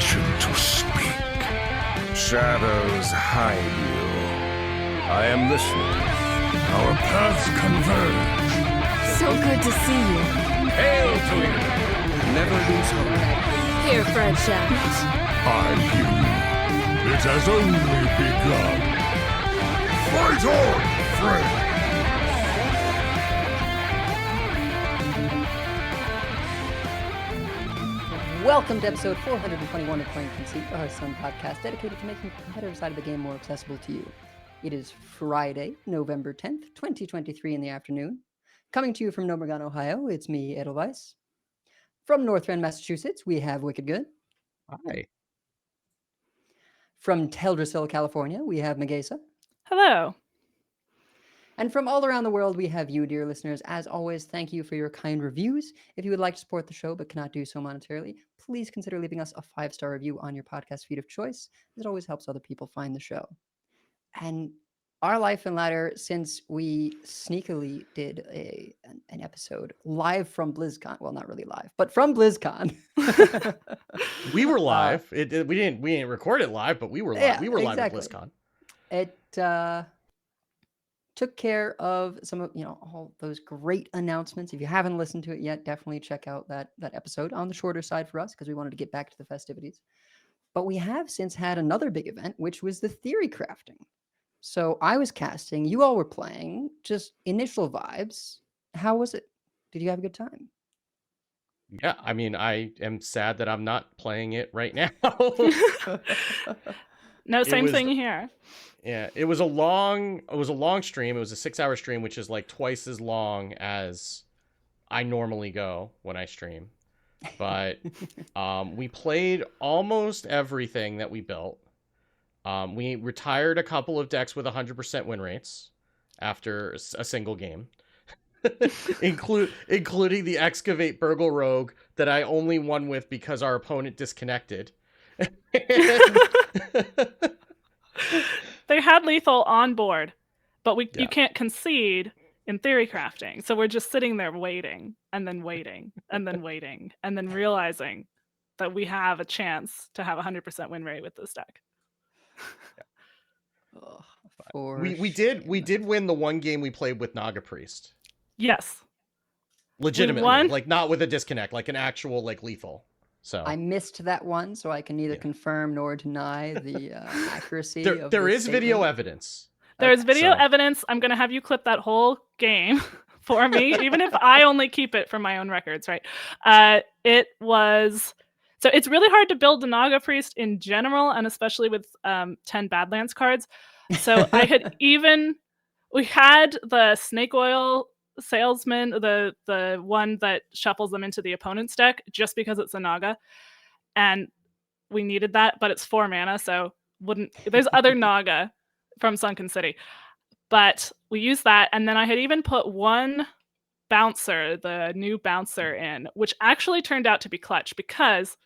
permission to speak. Shadows hide you. I am listening. Our paths converge. So good to see you. Hail to you! Never lose hope. Here, Fred Shadows. I hear you. It has only begun. Fight on, friend! Welcome to episode 421 of Playing Conceit, a Hearthstone podcast dedicated to making the competitive side of the game more accessible to you. It is Friday, November 10th, 2023 in the afternoon. Coming to you from Nomergon, Ohio, it's me, Edelweiss. From North Bend, Massachusetts, we have Wicked Good. Hi. From Teldrassil, California, we have Megasa. Hello. And from all around the world, we have you, dear listeners. As always, thank you for your kind reviews. If you would like to support the show but cannot do so monetarily, please consider leaving us a 5-star review on your podcast feed of choice. It always helps other people find the show. And our Life and Ladder, since we sneakily did an episode live from BlizzCon, well, not really live, but from BlizzCon. We were live. We didn't record it live, but we were live. Yeah, we were live at exactly. BlizzCon. It took care of some of, all those great announcements. If you haven't listened to it yet, definitely check out that episode on the shorter side for us because we wanted to get back to the festivities. But we have since had another big event, which was the theory crafting. So I was casting, you all were playing, just initial vibes. How was it? Did you have a good time? Yeah, I mean, I am sad that I'm not playing it right now. No, same thing here. Yeah, it was a long stream. It was a 6-hour stream, which is like twice as long as I normally go when I stream. But we played almost everything that we built. We retired a couple of decks with 100% win rates after a single game, including the Excavate Burgle Rogue that I only won with because our opponent disconnected. They had lethal on board, but you can't concede in theory crafting. So we're just sitting there waiting and then waiting and then waiting and then realizing that we have a chance to have 100% win rate with this deck. We did win the one game we played with Naga Priest. Yes. Legitimately, like not with a disconnect, like an actual like lethal. So I missed that one, so I can neither confirm nor deny the accuracy. There is video evidence. There is video evidence. I'm going to have you clip that whole game for me, even if I only keep it for my own records, right? So it's really hard to build the Naga Priest in general, and especially with 10 Badlands cards. So we had the Snake Oil Salesman, the one that shuffles them into the opponent's deck just because it's a Naga, and we needed that, but it's 4 mana, so there's other Naga from Sunken City, but we used that. And then I had even put one bouncer, the new bouncer, in, which actually turned out to be clutch because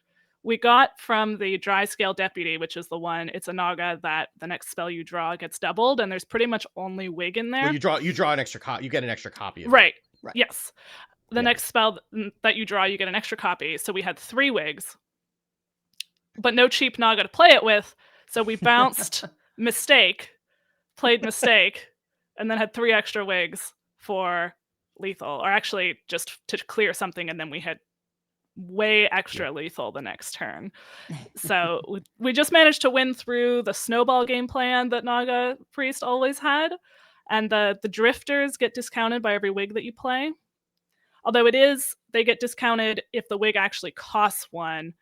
we got from the Dry Scale Deputy, which is the one, it's a Naga that the next spell you draw gets doubled, and there's pretty much only Wig in there. Well, you draw an extra copy, you get an extra copy of right. it. Right. Yes. The next spell that you draw, you get an extra copy. So we had 3 Wigs, but no cheap Naga to play it with. So we bounced Mistake, played Mistake, and then had 3 extra Wigs for lethal, or actually just to clear something, and then we had way extra lethal the next turn. So we just managed to win through the snowball game plan that Naga Priest always had, and the drifters get discounted by every Wig that you play. Although they get discounted if the Wig actually costs 1.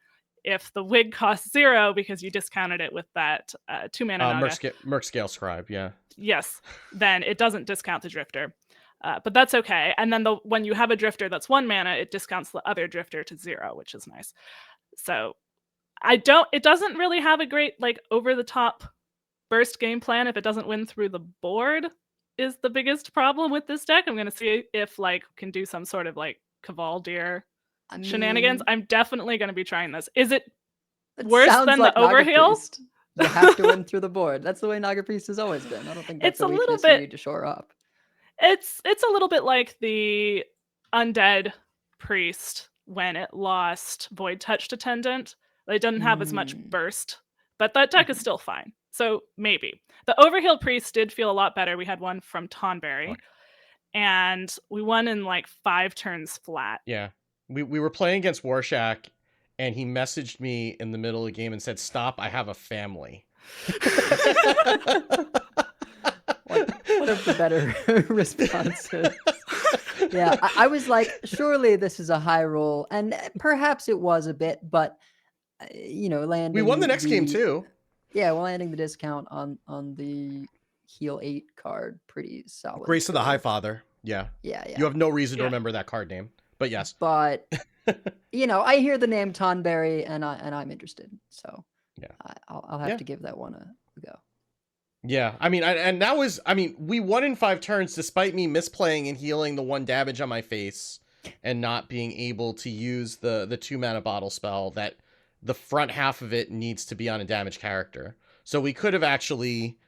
If the Wig costs 0 because you discounted it with that 2 mana Naga, Mercscale Scribe, yeah. Yes, then it doesn't discount the drifter. But that's okay. And then when you have a drifter that's 1 mana, it discounts the other drifter to 0, which is nice. So it doesn't really have a great like over the top burst game plan if it doesn't win through the board is the biggest problem with this deck. I'm going to see if like can do some sort of like Cavaldir shenanigans. I'm definitely going to be trying this. Is it worse than like the Overheal? You have to win through the board. That's the way Naga Priest has always been. I don't think that's It's a little weakness you need to shore up. It's a little bit like the Undead Priest when it lost Void Touched Attendant, They didn't have as much Mm. burst, but that deck is still fine. So maybe. The Overheal Priest did feel a lot better. We had one from Tonberry, and we won in like 5 turns flat. Yeah. We were playing against Warshak, and he messaged me in the middle of the game and said, "Stop, I have a family." One of the better responses. Yeah, I was like, surely this is a high roll, and perhaps it was a bit, but landing. We won the next game too. Yeah, well, landing the discount on the heal 8 card, pretty solid. Grace of the score. High Father. Yeah. Yeah. You have no reason to Yeah. remember that card name, but yes. But I hear the name Tonberry, and I'm interested. So Yeah. I'll have Yeah. to give that one a go. Yeah, I mean, and that was, I mean, we won in 5 turns despite me misplaying and healing the 1 damage on my face and not being able to use the 2 mana bottle spell that the front half of it needs to be on a damaged character. So we could have actually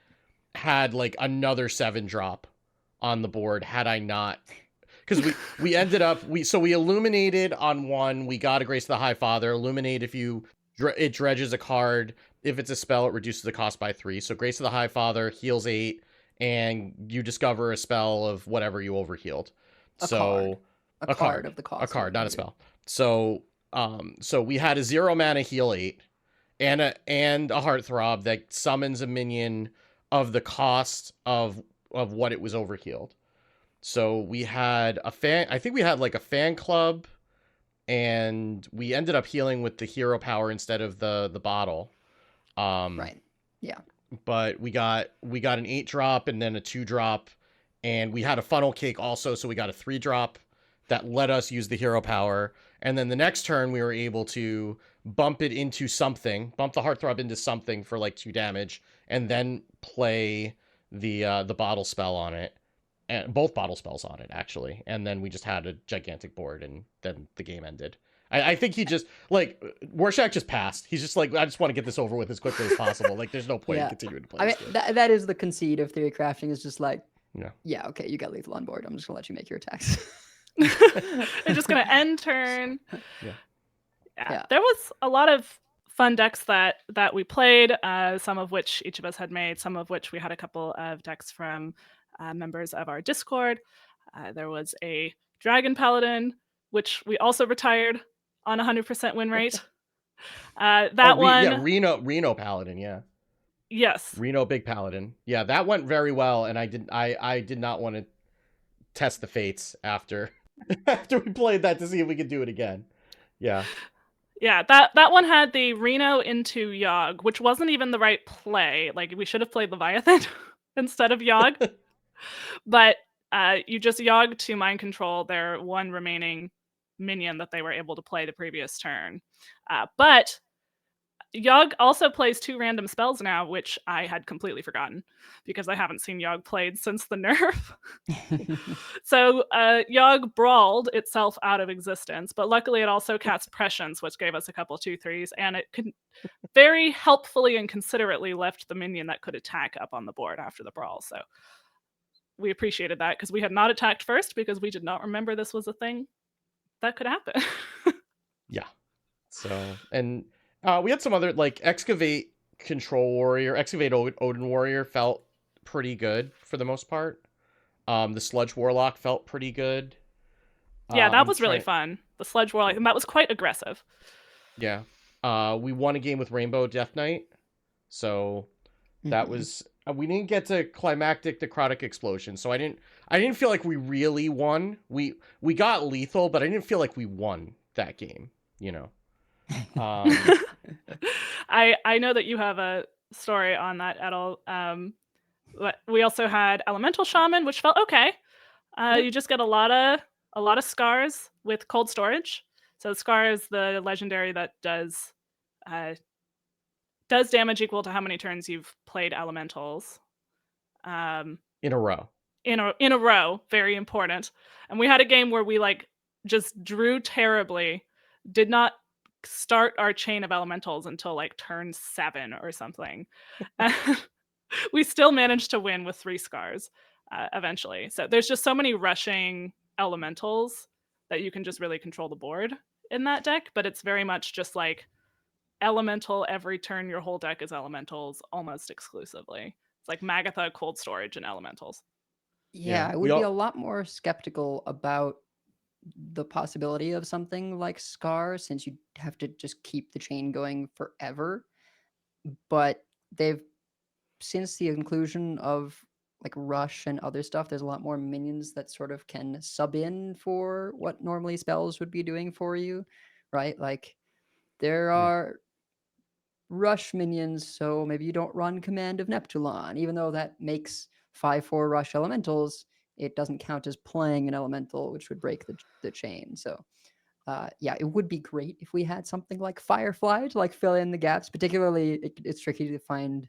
had like another 7 drop on the board had I not, because we ended up, we illuminated on 1, we got a Grace of the High Father. Illuminate, if it dredges a card. If it's a spell, it reduces the cost by 3. So Grace of the High Father heals 8, and you discover a spell of whatever you overhealed. A card of the cost. A card, not a spell. So we had a 0 mana heal 8 and a Heartthrob that summons a minion of the cost of what it was overhealed. So we had I think we had like a fan club, and we ended up healing with the hero power instead of the bottle. Right. Yeah. But we got an 8 drop and then a 2 drop, and we had a funnel cake also, so we got a 3 drop that let us use the hero power. And then the next turn we were able to bump the Heartthrob into something for like 2 damage, and then play the bottle spell on it, and both bottle spells on it actually. And then we just had a gigantic board, and then the game ended. I think he just, like, Warshak just passed. He's just like, I just want to get this over with as quickly as possible. Like, there's no point in continuing to play I mean, this game. that is the conceit of theory crafting, is just like, Yeah. okay, you got lethal on board. I'm just going to let you make your attacks. It's just going to end turn. Yeah. There was a lot of fun decks that we played, some of which each of us had made, some of which we had a couple of decks from members of our Discord. There was a Dragon Paladin, which we also retired on 100% win rate. Reno Paladin, yeah. Yes. Reno Big Paladin. Yeah, that went very well, and I did not want to test the fates after we played that to see if we could do it again. Yeah. Yeah, that one had the Reno into Yogg, which wasn't even the right play. Like, we should have played Leviathan instead of Yogg. But you just Yogg to mind control their 1 remaining minion that they were able to play the previous turn. But Yogg also plays 2 random spells now, which I had completely forgotten because I haven't seen Yogg played since the nerf. So Yogg brawled itself out of existence, but luckily it also cast Prescience, which gave us a couple 2/3s, and it could very helpfully and considerately left the minion that could attack up on the board after the brawl. So we appreciated that because we had not attacked first because we did not remember this was a thing that could happen. Yeah. So, and we had some other, like, Excavate Odin Warrior felt pretty good for the most part. The Sludge Warlock felt pretty good. Yeah, that was really fun. The Sludge Warlock, and that was quite aggressive. Yeah. We won a game with Rainbow Death Knight. So that was, we didn't get to Climactic Necrotic Explosion, so I didn't feel like we really won. We got lethal, but I didn't feel like we won that game, I know that you have a story on that, Edel. But we also had Elemental Shaman, which felt okay. You just get a lot of scars with Cold Storage. So Scar is the legendary that does damage equal to how many turns you've played elementals. In a row. In a row, very important. And we had a game where we just drew terribly, did not start our chain of elementals until turn 7 or something. We still managed to win with 3 scars eventually. So there's just so many rushing elementals that you can just really control the board in that deck, but it's very much just elemental every turn. Your whole deck is elementals almost exclusively. It's like Magatha, Cold Storage, and elementals. Yeah, I we would be a all- lot more skeptical about the possibility of something like Scar, since you have to just keep the chain going forever. But they've, since the inclusion of like Rush and other stuff, there's a lot more minions that sort of can sub in for what normally spells would be doing for you, right? Like there are Rush minions, so maybe you don't run Command of Neptulon, even though that makes 5/4 Rush elementals. It doesn't count as playing an elemental, which would break the chain. So, yeah, it would be great if we had something like Firefly to like fill in the gaps. Particularly, it's tricky to find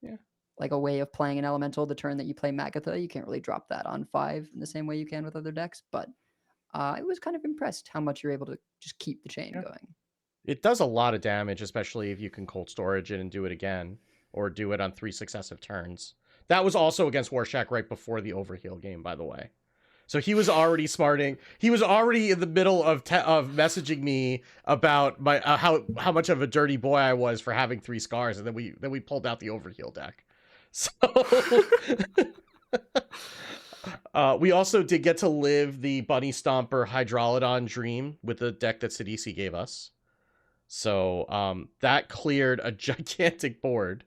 Yeah. like a way of playing an elemental the turn that you play Magatha. You can't really drop that on 5 in the same way you can with other decks. But I was kind of impressed how much you're able to just keep the chain going. It does a lot of damage, especially if you can Cold Storage it and do it again, or do it on 3 successive turns. That was also against Warshak right before the Overheal game, by the way. So he was already smarting. He was already in the middle of messaging me about my how much of a dirty boy I was for having 3 scars, and then we pulled out the Overheal deck. So we also did get to live the Bunny Stomper Hydrolodon dream with the deck that Sidisi gave us. So that cleared a gigantic board.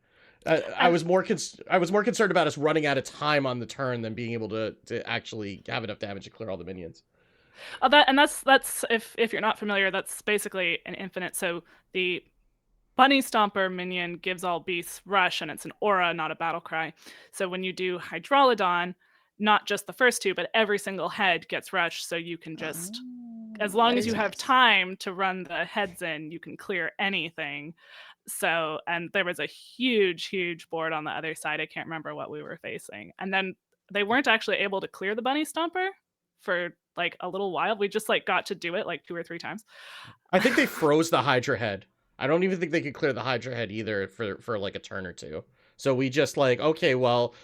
I was more concerned about us running out of time on the turn than being able to actually have enough damage to clear all the minions. That's if you're not familiar, that's basically an infinite. So the Bunny Stomper minion gives all beasts rush, and it's an aura, not a battle cry. So when you do Hydrolodon, not just the first 2, but every single head gets rushed. So you can just, as long as you have time to run the heads in, you can clear anything. So, and there was a huge board on the other side. I can't remember what we were facing. And then they weren't actually able to clear the Bunny Stomper for like a little while. We just like got to do it like 2 or 3 times. I think they froze the Hydra head. I don't even think they could clear the Hydra head either for like a turn or 2. So we just like, okay, well,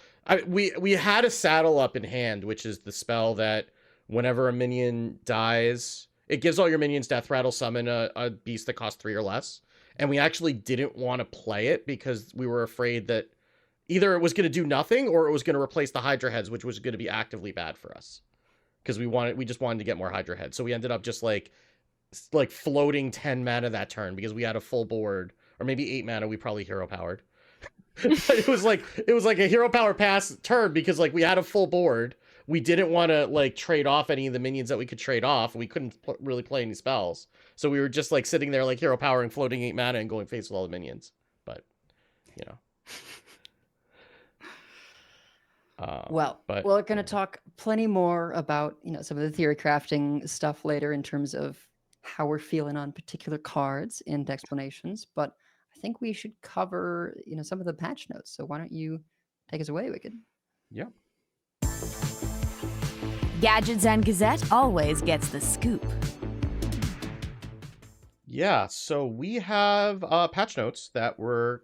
we had a saddle up in hand, which is the spell that whenever a minion dies, it gives all your minions death rattle, summon a beast that costs 3 or less. And we actually didn't want to play it because we were afraid that either it was going to do nothing or it was going to replace the Hydra heads, which was going to be actively bad for us. Because we just wanted to get more Hydra heads. So we ended up just like floating 10 mana that turn because we had a full board, or maybe 8 mana. We probably hero powered. it was like a hero power pass turn because like we had a full board. We didn't want to like trade off any of the minions that we could trade off. We couldn't really play any spells. So we were just like sitting there like hero powering, floating 8 mana and going face with all the minions. But, you know. We're going to talk plenty more about, some of the theory crafting stuff later in terms of how we're feeling on particular cards and explanations. But I think we should cover, some of the patch notes. So why don't you take us away, Wicked? Yeah. Gadgets and Gazette always gets the scoop. Yeah, so we have patch notes that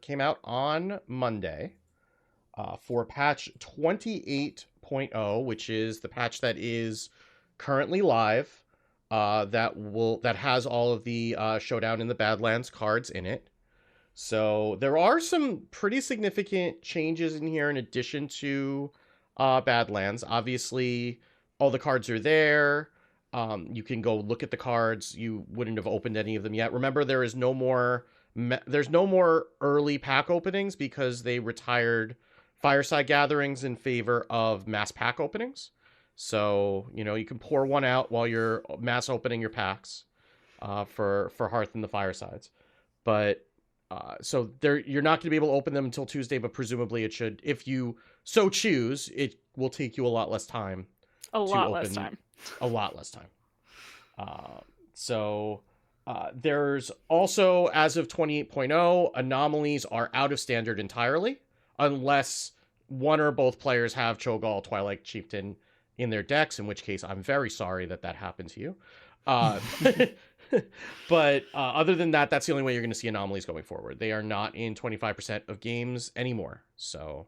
came out on Monday for patch 28.0, which is the patch that is currently live. That has all of the Showdown in the Badlands cards in it. So there are some pretty significant changes in here in addition to Badlands. Obviously, all the cards are there. You can go look at the cards. You wouldn't have opened any of them yet. Remember, there's no more early pack openings because they retired Fireside Gatherings in favor of mass pack openings. So, you can pour one out while you're mass opening your packs for Hearth and the Firesides. But so you're not going to be able to open them until Tuesday, but presumably it should, if you so choose, it will take you a lot less time. A lot less time. So there's also, as of 28.0, anomalies are out of standard entirely, unless one or both players have Cho'Gall, Twilight Chieftain in their decks, in which case I'm very sorry that happened to you. But other than that, that's the only way you're going to see anomalies going forward. They are not in 25% of games anymore. So,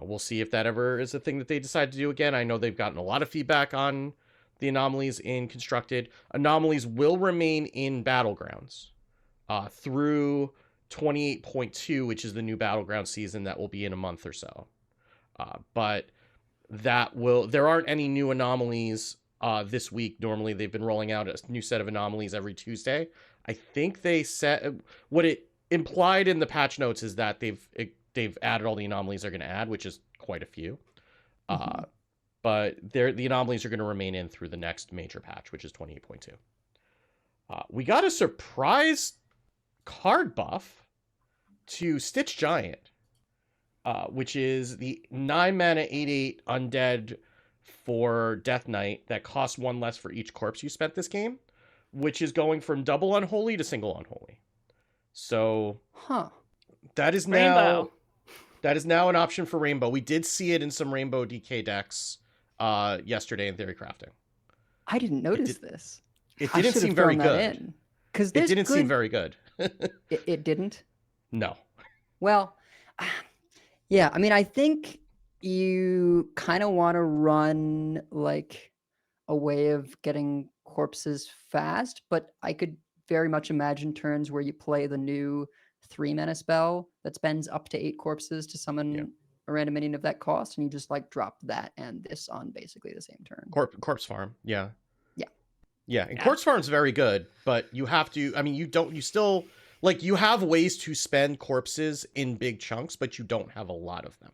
we'll see if that ever is a thing that they decide to do again. I know they've gotten a lot of feedback on the anomalies in Constructed. Anomalies will remain in Battlegrounds. through 28.2, which is the new Battleground season that will be in a month or so. But there aren't any new anomalies this week. Normally they've been rolling out a new set of anomalies every Tuesday. I think they said what it implied in the patch notes is that they've added all the anomalies they're going to add, which is quite a few. But the anomalies are going to remain in through the next major patch, which is 28.2. We got a surprise card buff to Stitch Giant, which is the 9 mana 8/8 undead for Death Knight that costs 1 less for each corpse you spent this game, which is going from double unholy to single unholy. So that is now an option for Rainbow. We did see it in some Rainbow DK decks yesterday in Theory Crafting. I didn't notice this. It didn't seem very good. Because it didn't seem very good. It didn't? No. Well, yeah, I mean, I think you kind of want to run like a way of getting corpses fast, but I could very much imagine turns where you play the new 3 mana spell that spends up to 8 corpses to summon a random minion of that cost, and you just like drop that and this on basically the same turn. Corpse Farm, yeah. Yeah, and Corpse Farm's very good, but you have to, I mean, you still, like, you have ways to spend corpses in big chunks, but you don't have a lot of them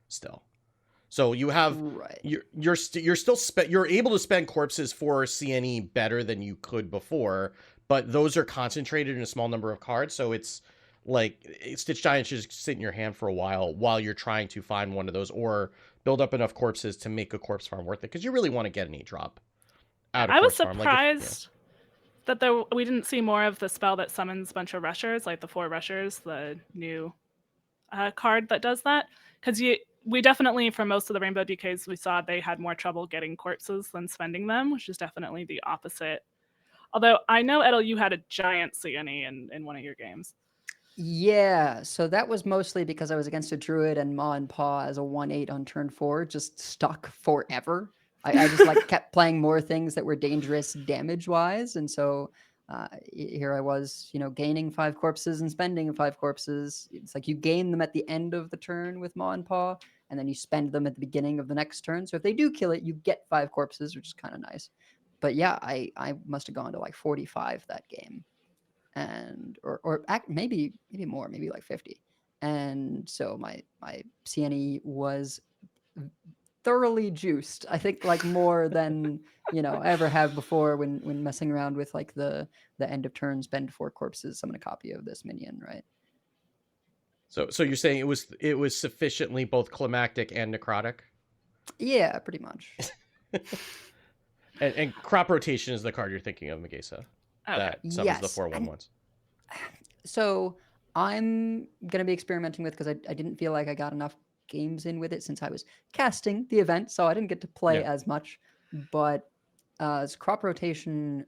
still. So you have, you're able to spend corpses for CNE better than you could before, but those are concentrated in a small number of cards. So it's like Stitch Giant should just sit in your hand for a while you're trying to find one of those or build up enough corpses to make a Corpse Farm worth it. Cause you really want to get an 8-drop. I was surprised that we didn't see more of the spell that summons a bunch of rushers, like the 4 rushers, the new card that does that. Because we definitely, for most of the Rainbow DKs we saw, they had more trouble getting corpses than spending them, which is definitely the opposite. Although I know, Edel, you had a giant CNE in one of your games. Yeah, so that was mostly because I was against a Druid and Maw and Paw as a 1/8 on turn 4, just stuck forever. I just like kept playing more things that were dangerous damage-wise, and so here I was, gaining 5 corpses and spending 5 corpses. It's like you gain them at the end of the turn with Maw and Paw, and then you spend them at the beginning of the next turn. So if they do kill it, you get 5 corpses, which is kind of nice. But yeah, I must have gone to like 45 that game, and or maybe more, maybe like 50. And so my CNE was thoroughly juiced. I think like more than I ever have before when messing around with like the end of turn spend 4 corpses, summon a copy of this minion, right? So you're saying it was sufficiently both climactic and necrotic? Yeah, pretty much. and Crop Rotation is the card you're thinking of, Megasa. That summons the 4/1/1s. So I'm gonna be experimenting with, because I didn't feel like I got enough games in with it since I was casting the event, so I didn't get to play as much. But Crop Rotation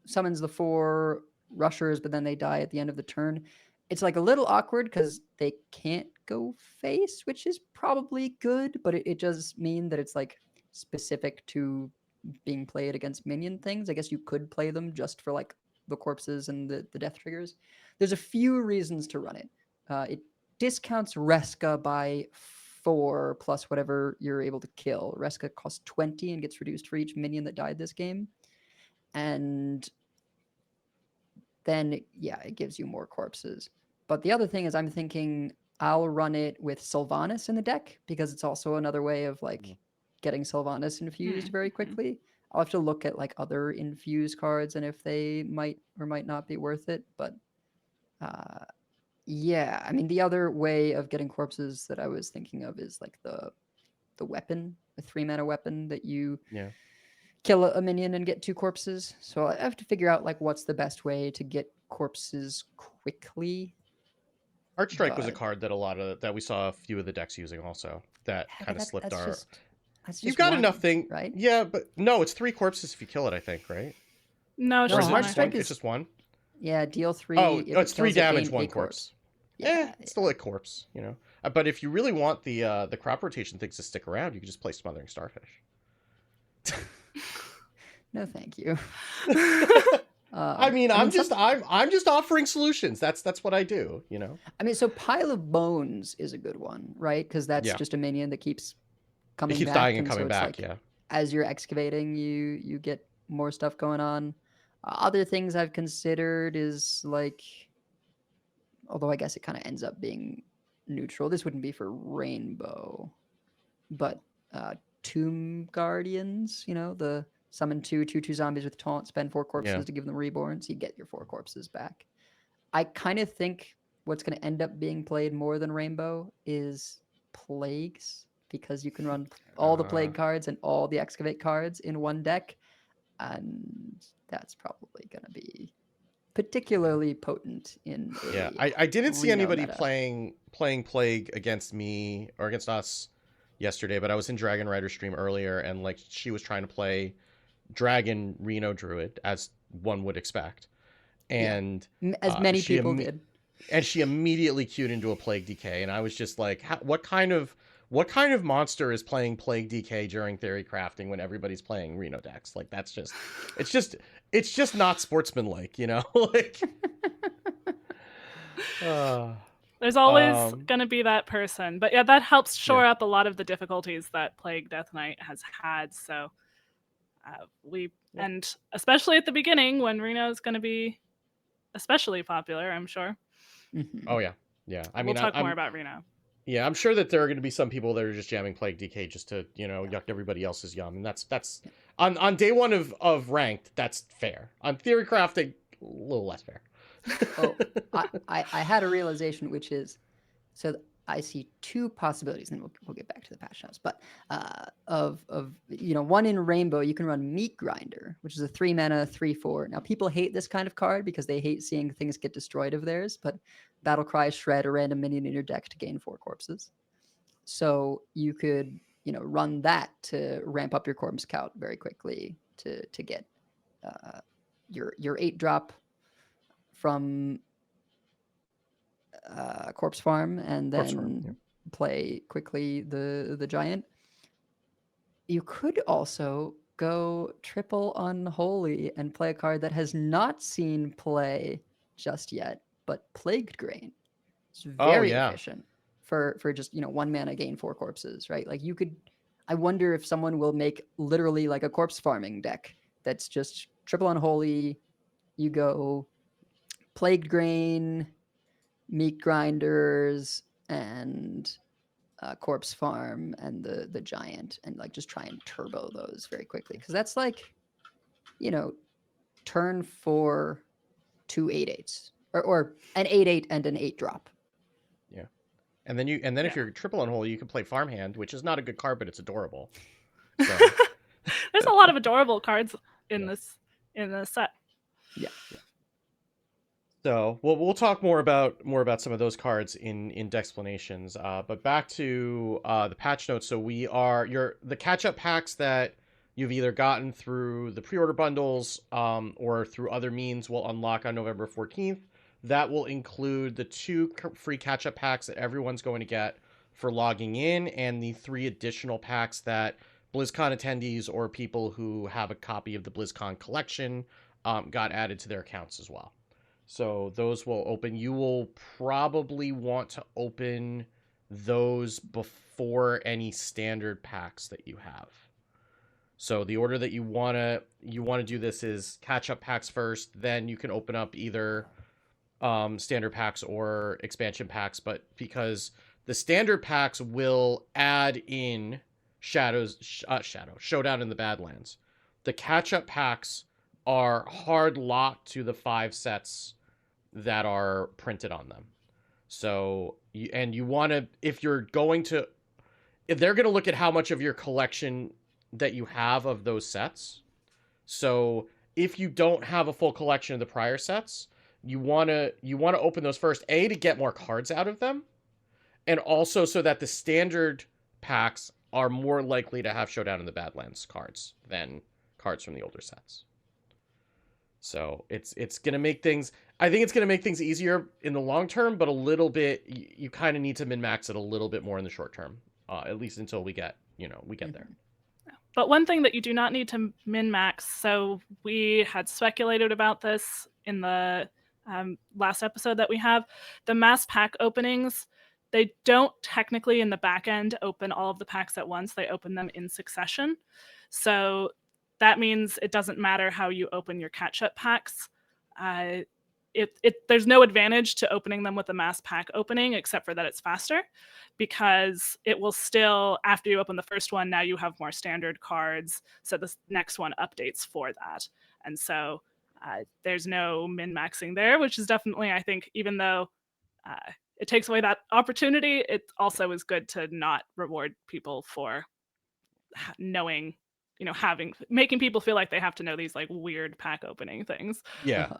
summons the 4 rushers, but then they die at the end of the turn. It's like a little awkward because they can't go face, which is probably good, but it does mean that it's like specific to being played against minion things. I guess you could play them just for like the corpses and the death triggers. There's a few reasons to run it. It discounts Reska by 4 plus whatever you're able to kill. Reska costs 20 and gets reduced for each minion that died this game. And then, it gives you more corpses. But the other thing is I'm thinking I'll run it with Sylvanas in the deck, because it's also another way of like getting Sylvanas infused very quickly. I'll have to look at like other infused cards and if they might or might not be worth it. But I mean, the other way of getting corpses that I was thinking of is like the weapon, the 3 mana weapon that you kill a minion and get 2 corpses. So I have to figure out like what's the best way to get corpses quickly. Archstrike was a card that we saw a few of the decks using also. That kind of slipped our. You've got enough thing, right? Yeah, but no, it's 3 corpses if you kill it, I think, right? No, or is it Archstrike it's just 1. Yeah, deal 3. Oh, it's 3 damage, 1 corpse. Corpse. Yeah, it's still a corpse, But if you really want the Crop Rotation things to stick around, you can just play Smothering Starfish. No, thank you. I mean, I'm some- just offering solutions. That's what I do, you know. I mean, so Pile of Bones is a good one, right? Because that's Yeah. just a minion that keeps It coming keeps back, dying and so coming it's back. like, Yeah. as you're excavating, you get more stuff going on. Other things I've considered is like, although I guess it kind of ends up being neutral. This wouldn't be for Rainbow, but Tomb Guardians, you know, the summon 2/2 zombies with taunt, spend 4 corpses Yeah. to give them reborns, you get your 4 corpses back. I kind of think what's going to end up being played more than Rainbow is Plagues, because you can run all the Plague cards and all the Excavate cards in one deck, and that's probably going to be particularly potent in Yeah, a I didn't see Reno anybody meta. playing Plague against me or against us yesterday, but I was in Dragon Rider stream earlier, and like she was trying to play Dragon Reno Druid, as one would expect, and As many she people did. and she immediately queued into a Plague DK, and I was just like, what kind of monster is playing Plague DK during theory crafting when everybody's playing Reno decks? Like, that's just it's just not sportsmanlike, you know. Like, There's always Um, going to be that person. But yeah, that helps shore up a lot of the difficulties that Plague Death Knight has had. So and especially at the beginning when Reno is going to be especially popular, I'm sure. Mhm. oh yeah, I We'll mean, talk I'm more about Reno. yeah, I'm sure that there are going to be some people that are just jamming Plague DK just to, you know, yuck everybody else's yum, and that's on day one of ranked, that's fair. On theory crafting, a little less fair. Oh, I had a realization, which is, so I see 2 possibilities, and we'll get back to the patch notes. But of you know, one in Rainbow, you can run Meat Grinder, which is a 3 mana 3/4. Now people hate this kind of card because they hate seeing things get destroyed of theirs. But Battlecry, shred a random minion in your deck to gain 4 corpses. So you could, you know, run that to ramp up your corpse count very quickly to get your 8-drop from Corpse Farm, and then Corpse Farm, yeah. play quickly the giant. You could also go triple Unholy and play a card that has not seen play just yet, but Plagued Grain. It's very efficient for just, you know, 1 mana gain 4 corpses, right? Like you could, I wonder if someone will make literally like a corpse farming deck that's just triple Unholy. You go Plagued Grain, Meat Grinders, and Corpse Farm, and the Giant, and like just try and turbo those very quickly, because that's like, you know, turn 4 2 8/8s, or an 8/8 and an 8-drop. Yeah, and then if you're triple unholy, you can play Farmhand, which is not a good card, but it's adorable. So, There's a lot of adorable cards in this set. Yeah. So we'll talk more about some of those cards in Dexplanations. But back to the patch notes. So the catch-up packs that you've either gotten through the pre-order bundles or through other means will unlock on November 14th. That will include the 2 free catch-up packs that everyone's going to get for logging in, and the 3 additional packs that BlizzCon attendees or people who have a copy of the BlizzCon collection got added to their accounts as well. So those will open. You will probably want to open those before any standard packs that you have. So the order that you want to do this is catch up packs first, then you can open up either standard packs or expansion packs. But because the standard packs will add in Showdown in the Badlands, the catch up packs are hard locked to the 5 sets that are printed on them. So you want to, if they're going to look at how much of your collection that you have of those sets. So if you don't have a full collection of the prior sets, you want to open those first, to get more cards out of them, and also so that the standard packs are more likely to have Showdown in the Badlands cards than cards from the older sets. So it's going to make things, I think it's going to make things easier in the long term, but a little bit, you kind of need to min-max it a little bit more in the short term, at least until we get there. But one thing that you do not need to min-max, so we had speculated about this in the last episode that we have, the mass pack openings, they don't technically in the back end open all of the packs at once. They open them in succession. So that means it doesn't matter how you open your catch-up packs. There's no advantage to opening them with a mass pack opening except for that it's faster, because it will still, after you open the first one, now you have more standard cards, so the next one updates for that. And so there's no min-maxing there, which is definitely, I think, even though it takes away that opportunity, it also is good to not reward people for knowing, making people feel like they have to know these like weird pack opening things. Yeah.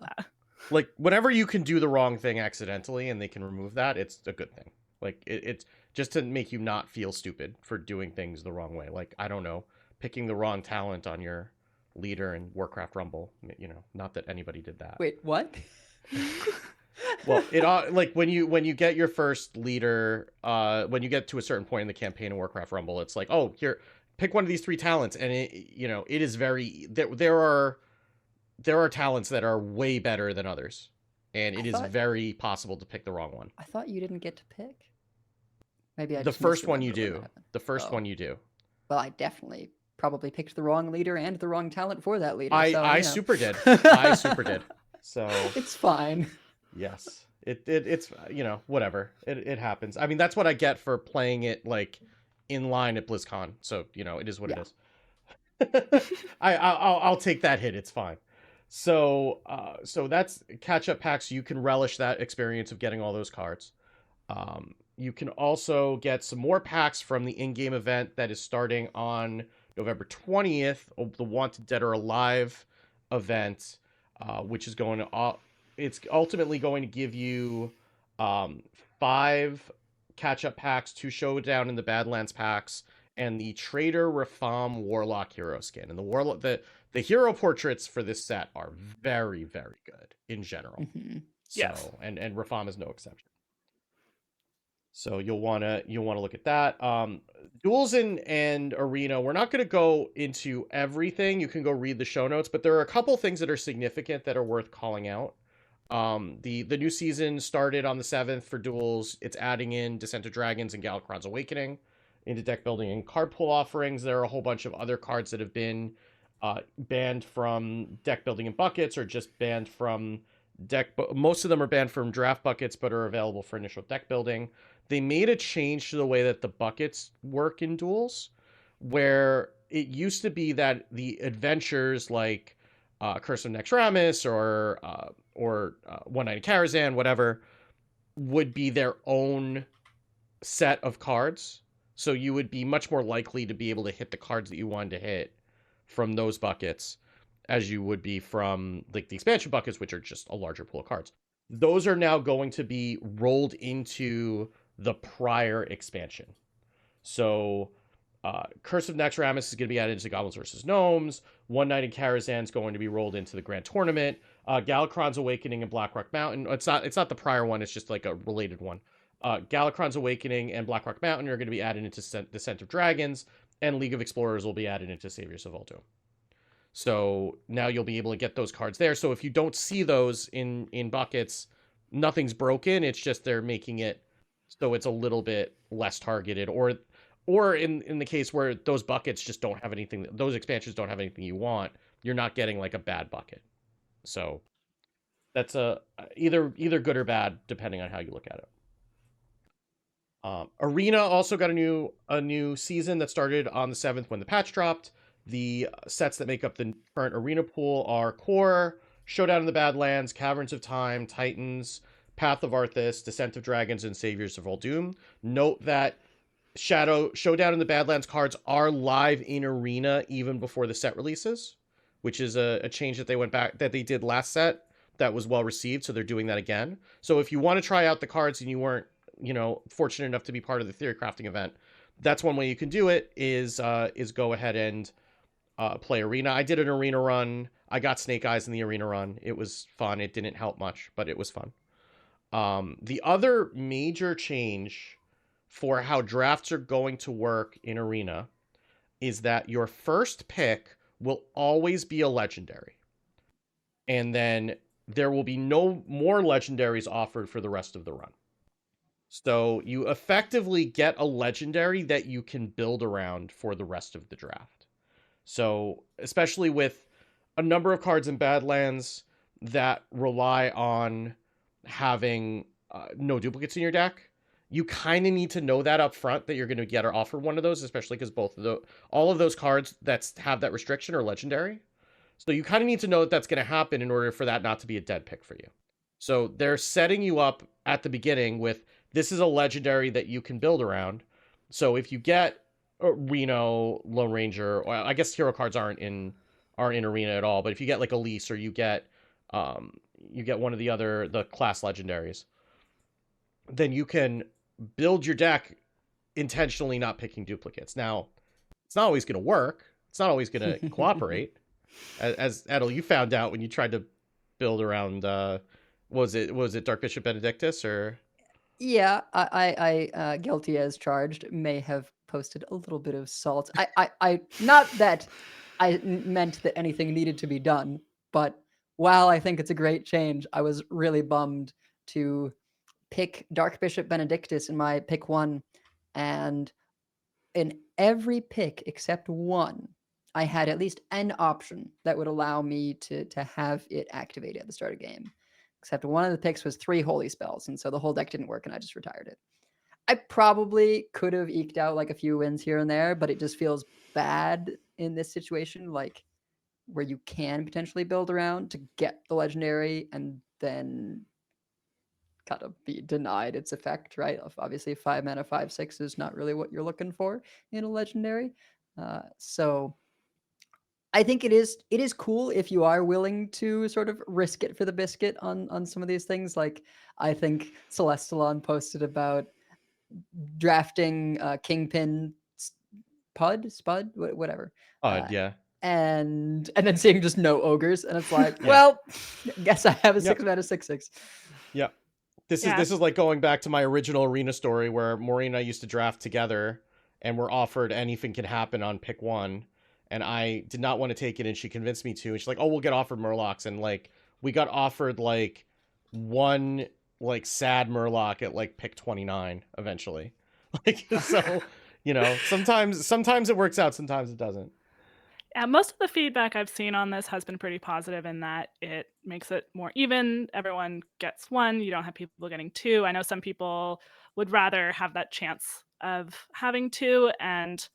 Like whenever you can do the wrong thing accidentally and they can remove that, it's a good thing. Like it's just to make you not feel stupid for doing things the wrong way. Like, I don't know, picking the wrong talent on your leader in Warcraft Rumble, not that anybody did that. Wait, what? Well, like when you get your first leader, when you get to a certain point in the campaign in Warcraft Rumble, it's like, oh, here, pick one of these 3 talents, and it is very there are talents that are way better than others, and it is very possible to pick the wrong one. I thought you didn't get to pick. Maybe the first one you do. The first one you do. Well, I definitely probably picked the wrong leader and the wrong talent for that leader. I super did. I super did. So it's fine. Yes, it's whatever. It happens. I mean, that's what I get for playing it like in line at BlizzCon. So it is what it is. I'll take that hit. It's fine. So that's catch-up packs. You can relish that experience of getting all those cards. You can also get some more packs from the in-game event that is starting on November 20th, the Wanted Dead or Alive event, which is going to it's ultimately going to give you 5 catch-up packs, 2 Showdown in the Badlands packs, and the Trader Rafam Warlock hero skin. And the hero portraits for this set are very, very good in general. Mm-hmm. So, yes. and Rafam is no exception. So you'll want to look at that. Duels and Arena, we're not going to go into everything. You can go read the show notes, but there are a couple things that are significant that are worth calling out. The new season started on the 7th for Duels. It's adding in Descent of Dragons and Galakrond's Awakening into deck building and card pool offerings. There are a whole bunch of other cards that have been banned from deck building and buckets, or just banned from most of them are banned from draft buckets, but are available for initial deck building. They made a change to the way that the buckets work in Duels, where it used to be that the adventures like Curse of Naxxramas or One Night in Karazhan, whatever, would be their own set of cards. So you would be much more likely to be able to hit the cards that you wanted to hit from those buckets as you would be from like the expansion buckets, which are just a larger pool of cards. Those are now going to be rolled into the prior expansion. So Curse of Naxxramas is going to be added into Goblins vs. Gnomes. One Night in Karazhan is going to be rolled into the Grand Tournament. Galakrond's Awakening and Blackrock Mountain. It's not the prior one. It's just like a related one. Galakrond's Awakening and Blackrock Mountain are going to be added into Descent of Dragons, and League of Explorers will be added into Saviors of Uldum. So now you'll be able to get those cards there. So if you don't see those in buckets, nothing's broken. It's just they're making it so it's a little bit less targeted, or in the case where those buckets just don't have anything, those expansions don't have anything you want, you're not getting like a bad bucket. So that's either good or bad depending on how you look at it. Arena also got a new season that started on the 7th when the patch dropped. The sets that make up the current Arena pool are Core, Showdown in the Badlands, Caverns of Time, Titans, Path of Arthas, Descent of Dragons, and Saviors of Uldum. Note that Showdown in the Badlands cards are live in Arena even before the set releases, which is a change that they did last set that was well received. So they're doing that again. So if you want to try out the cards and you weren't, fortunate enough to be part of the theory crafting event, that's one way you can do it is go ahead and play Arena. I did an Arena run. I got Snake Eyes in the Arena run. It was fun. It didn't help much, but it was fun. The other major change for how drafts are going to work in Arena is that your first pick will always be a legendary. And then there will be no more legendaries offered for the rest of the run. So you effectively get a legendary that you can build around for the rest of the draft. So especially with a number of cards in Badlands that rely on having no duplicates in your deck, you kind of need to know that up front that you're going to get or offer one of those, especially because all of those cards that have that restriction are legendary. So you kind of need to know that that's going to happen in order for that not to be a dead pick for you. So they're setting you up at the beginning with, this is a legendary that you can build around. So if you get Reno, Lone Ranger, or I guess hero cards aren't in Arena at all, but if you get like Elise, or you get one of the class legendaries, then you can build your deck intentionally not picking duplicates. Now, it's not always going to work. It's not always going to cooperate. As Edel, you found out when you tried to build around, was it Dark Bishop Benedictus or? Yeah, I guilty as charged, may have posted a little bit of salt. I not that I meant that anything needed to be done, but while I think it's a great change, I was really bummed to pick Dark Bishop Benedictus in my pick 1, and in every pick except one, I had at least an option that would allow me to have it activated at the start of the game. Except one of the picks was 3 holy spells, and so the whole deck didn't work, and I just retired it. I probably could have eked out like a few wins here and there, but it just feels bad in this situation, like where you can potentially build around to get the legendary and then kind of be denied its effect, right? Obviously, 5 mana, 5/6 is not really what you're looking for in a legendary. So I think it is cool if you are willing to sort of risk it for the biscuit on some of these things. Like, I think Celestalon posted about drafting Kingpin Spud, whatever. Yeah. And then seeing just no ogres, and it's like, well, guess I have a 6 mana 6/6. Yeah. This is like going back to my original Arena story where Maureen and I used to draft together and were offered anything can happen on pick 1. And I did not want to take it, and she convinced me to. And she's like, "Oh, we'll get offered Murlocs." And like, we got offered like one like sad Murloc at like pick 29 eventually. Like, so, sometimes it works out, sometimes it doesn't. Yeah, most of the feedback I've seen on this has been pretty positive in that it makes it more even. Everyone gets 1. You don't have people getting 2. I know some people would rather have that chance of having 2, and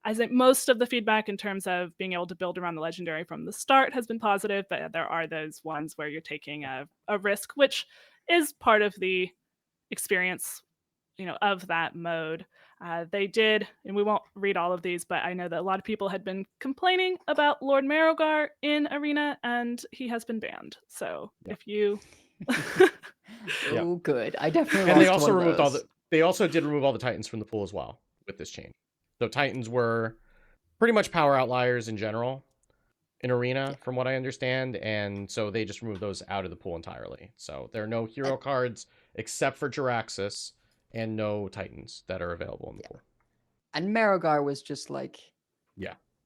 I think most of the feedback in terms of being able to build around the legendary from the start has been positive, but there are those ones where you're taking a risk, which is part of the experience, of that mode. They did, and we won't read all of these, but I know that a lot of people had been complaining about Lord Marogar in Arena, and he has been banned. So if you... Oh, good. I definitely And they also removed they also did remove all the Titans from the pool as well with this change. So Titans were pretty much power outliers in general in Arena, from what I understand, and so they just removed those out of the pool entirely. So there are no hero cards except for Jaraxxus, and no Titans that are available in the pool. And Marogar was just like,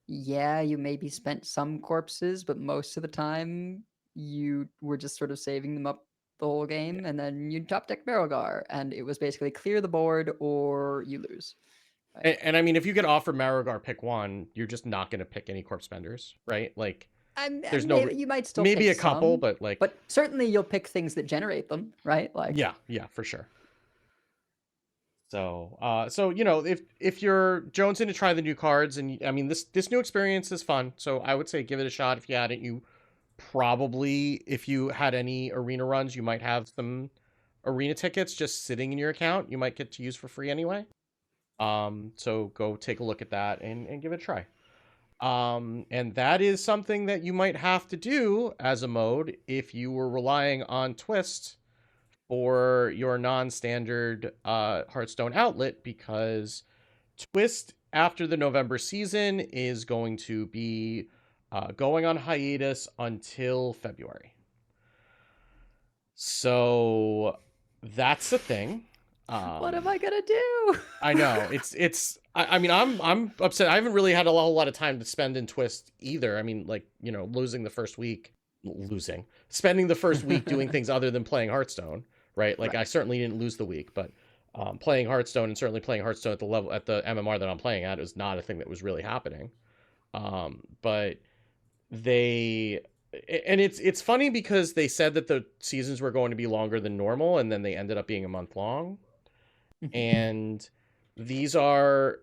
yeah, you maybe spent some corpses, but most of the time you were just sort of saving them up the whole game, and then you top deck Marogar, and it was basically clear the board or you lose. Right? And I mean, if you get offered Marogar pick 1, you're just not going to pick any corpse spenders, right? Like, there's no... You might still maybe pick a couple, some, but like... But certainly you'll pick things that generate them, right? Like, yeah, for sure. So, if you're jonesing to try the new cards, and I mean, this new experience is fun, so I would say give it a shot. If you hadn't, you probably, if you had any Arena runs, you might have some Arena tickets just sitting in your account. You might get to use for free anyway. So go take a look at that and give it a try. And that is something that you might have to do as a mode if you were relying on Twist for your non-standard Hearthstone outlet, because Twist after the November season is going to be going on hiatus until February. So that's the thing. What am Um, I gonna do? I know I mean, I'm upset. I haven't really had a whole lot of time to spend in Twist either. I mean, like, spending the first week doing things other than playing Hearthstone, right? Like, Right. I certainly didn't lose the week, but playing Hearthstone, and certainly playing Hearthstone at the MMR that I'm playing at, is not a thing that was really happening. But they and it's funny because they said that the seasons were going to be longer than normal, and then they ended up being a month long. And these are,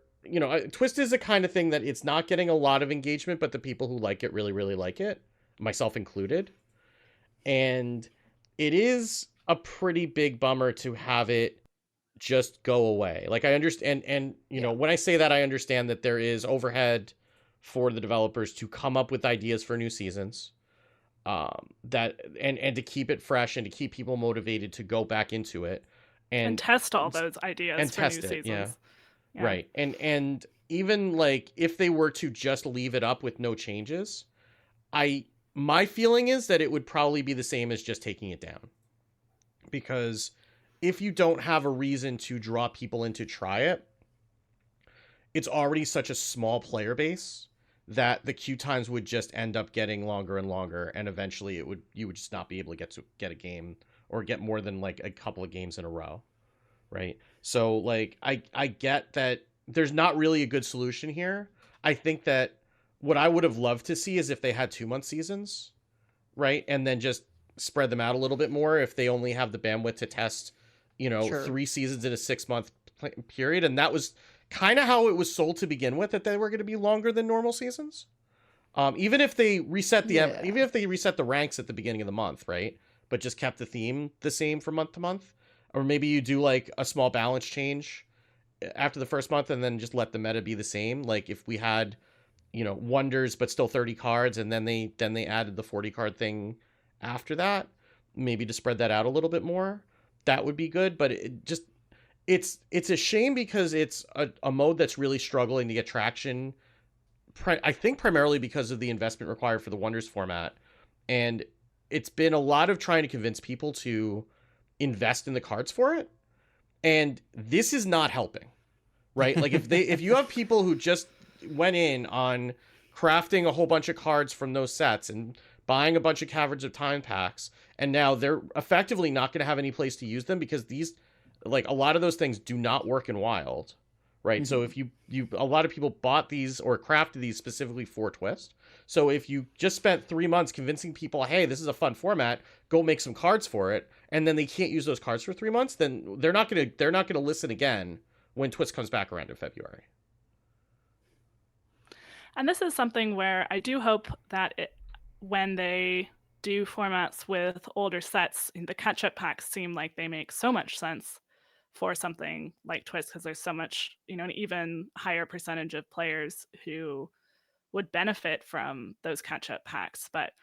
Twist is the kind of thing that it's not getting a lot of engagement, but the people who like it really, really like it, myself included. And it is a pretty big bummer to have it just go away. Like, I understand, and when I say that, I understand that there is overhead for the developers to come up with ideas for new seasons, that and to keep it fresh and to keep people motivated to go back into it And test all those ideas and for test new it. Yeah. seasons. Yeah. Right. And even like if they were to just leave it up with no changes, my feeling is that it would probably be the same as just taking it down. Because if you don't have a reason to draw people in to try it, it's already such a small player base that the queue times would just end up getting longer and longer, and eventually you would just not be able to get a game or get more than like a couple of games in a row. Right. So like I get that there's not really a good solution here. I think that what I would have loved to see is if they had 2-month seasons, right? And then just spread them out a little bit more if they only have the bandwidth to test, Sure. 3 seasons in a 6-month period. And that was kind of how it was sold to begin with, that they were going to be longer than normal seasons. Even if they reset even if they reset the ranks at the beginning of the month, right? But just kept the theme the same from month to month. Or maybe you do like a small balance change after the first month and then just let the meta be the same. Like if we had, wonders but still 30 cards, and then they added the 40 card thing after that, maybe to spread that out a little bit more, that would be good. But it's a shame because it's a mode that's really struggling to get traction. I think primarily because of the investment required for the Wonders format. And it's been a lot of trying to convince people to invest in the cards for it, and this is not helping, right? Like if you have people who just went in on crafting a whole bunch of cards from those sets and buying a bunch of Caverns of Time packs, and now they're effectively not going to have any place to use them because these, like, a lot of those things do not work in Wild, right? So if you a lot of people bought these or crafted these specifically for Twist. So if you just spent 3 months convincing people, hey, this is a fun format, go make some cards for it, and then they can't use those cards for 3 months, then they're not gonna listen again when Twist comes back around in February. And this is something where I do hope that when they do formats with older sets, the catch-up packs seem like they make so much sense for something like Twist, because there's so much, an even higher percentage of players who would benefit from those catch-up packs. But